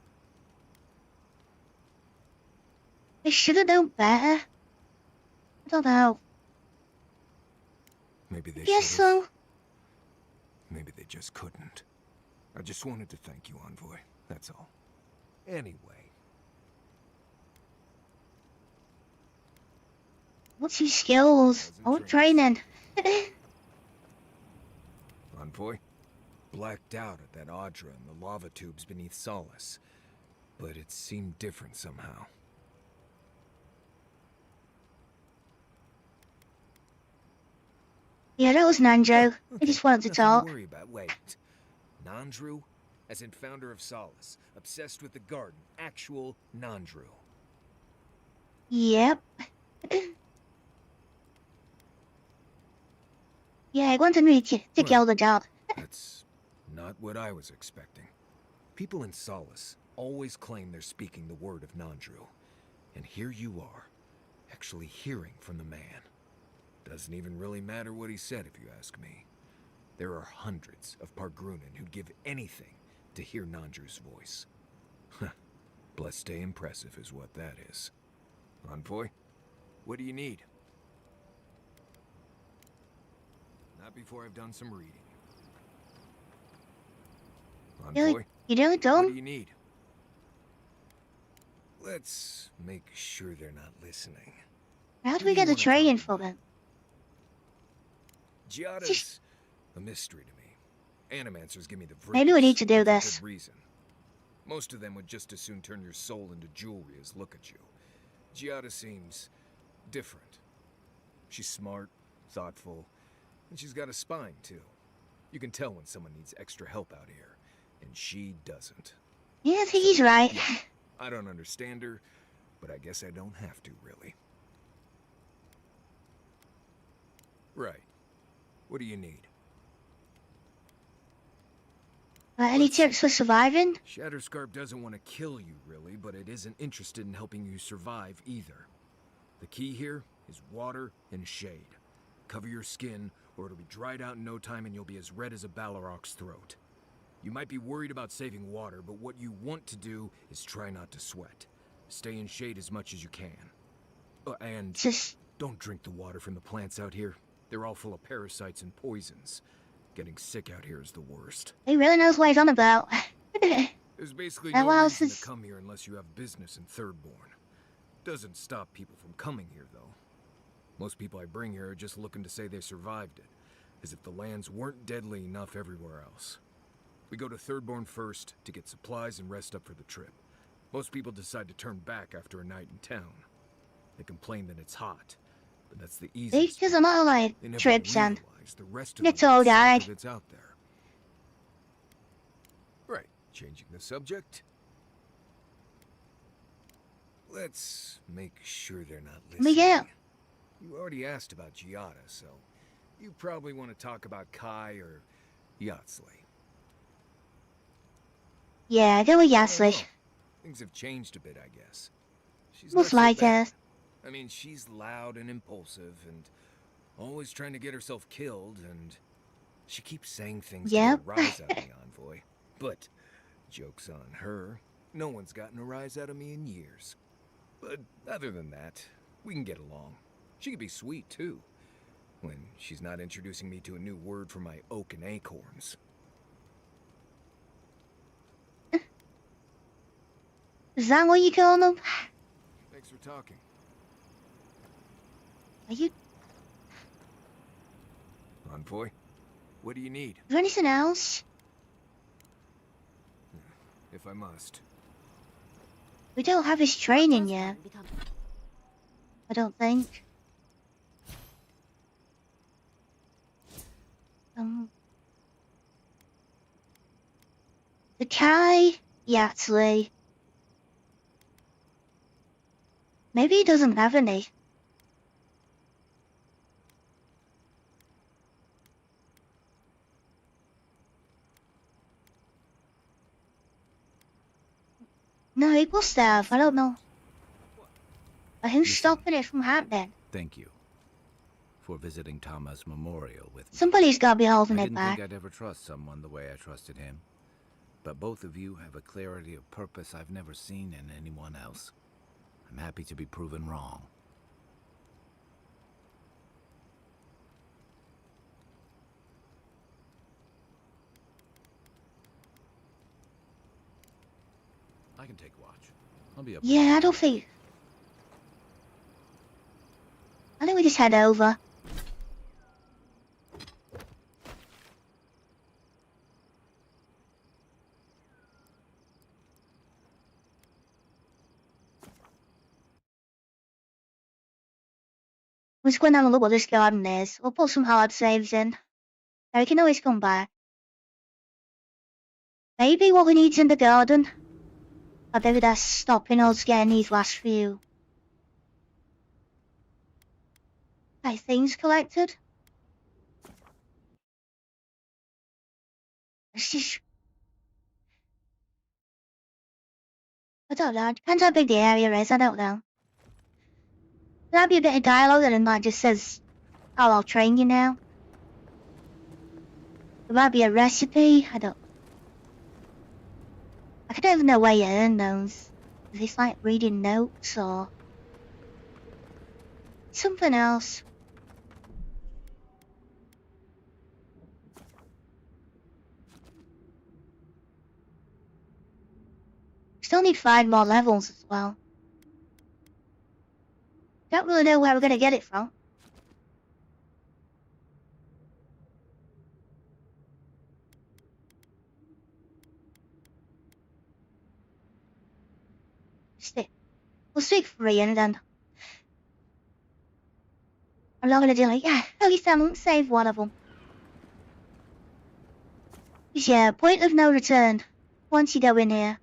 They should have known better. I don't know. Maybe they Guess so. Maybe they just couldn't. I just wanted to thank you, Envoy. That's all. Anyway. What's your skills? Oh, training. Envoy? Blacked out at that Audra and the lava tubes beneath Solace. But it seemed different somehow. Yeah, that was Nanjo. I just wanted to talk. Worry about. Wait. Nandru? As in founder of Solace. Obsessed with the garden. Actual Nandru. Yep. Yeah, I wanted me to kill the job. That's not what I was expecting. People in Solace always claim they're speaking the word of Nandru. And here you are, actually hearing from the man. Doesn't even really matter what he said, if you ask me. There are hundreds of Pargrunen who'd give anything to hear Nandru's voice. Blessed stay impressive is what that is. Envoy, what do you need? Not before I've done some reading. Envoy, You don't, what Tom? do you need? Let's make sure they're not listening. How do we get the training for them? Giada's a mystery to me. Animancers give me the Maybe we need to do for this. good reason. Most of them would just as soon turn your soul into jewelry as look at you. Giada seems different. She's smart, thoughtful, and she's got a spine, too. You can tell when someone needs extra help out here, and she doesn't. Yeah, I think he's right. Yeah, I don't understand her, but I guess I don't have to, really. Right. What do you need? Any tips for surviving? Shatterscarp doesn't want to kill you, really, but it isn't interested in helping you survive either. The key here is water and shade. Cover your skin, or it'll be dried out in no time and you'll be as red as a Balrog's throat. You might be worried about saving water, but what you want to do is try not to sweat. Stay in shade as much as you can. And don't drink the water from the plants out here. They're all full of parasites and poisons. Getting sick out here is the worst. He really knows what he's on about. There's basically That no was reason to come here unless you have business in Thirdborn. Doesn't stop people from coming here, though. Most people I bring here are just looking to say they survived it, as if the lands weren't deadly enough everywhere else. We go to Thirdborn first to get supplies and rest up for the trip. Most people decide to turn back after a night in town. They complain that it's hot, but that's the easiest. There's a lot of like They never trips and realize the rest of it's the all stuff died. that's out there. Right, changing the subject. Let's make sure they're not listening. Miguel. You already asked about Giada, so you probably want to talk about Kai or Yatsley. Yeah, go with Yasli. Things have changed a bit, I guess. She's Most not so like bad. us. I mean, she's loud and impulsive and always trying to get herself killed, and she keeps saying things to Yep. get a rise out of me, Envoy. But, joke's on her, no one's gotten a rise out of me in years. But other than that, we can get along. She can be sweet, too, when she's not introducing me to a new word for my oak and acorns. Is that what you call them? Thanks for talking. Are you... Envoy, what do you need? Is there anything else? If I must. We don't have his training yet. I don't think. The Kai Yatley. Maybe he doesn't have any. No, he must have. I don't know. Who's stopping it from happening? Thank you for visiting Tama's memorial with me. Somebody's got to be holding I it didn't back. think I'd ever trust someone the way I trusted him. But both of you have a clarity of purpose I've never seen in anyone else. I'm happy to be proven wrong. I can take watch. I'll be up. Yeah, I don't think... I think we just head over. We're just going to have a look what this garden is. We'll put some hard saves in. Now we can always come back. Maybe what we need's in the garden. Or maybe that's stopping us getting these last few. Things collected. It's just... I don't know. Depends how big the area is. I don't know. There'll be a bit of dialogue that it might just says, "Oh, I'll train you now." There might be a recipe. I don't even know where you earn those. Is this like reading notes or something else? Still need 5 more levels as well. Don't really know where we're gonna get it from. We'll stick 3 and then I'm not gonna do like, yeah, at least I won't save one of them. Yeah, point of no return. Once you go in here.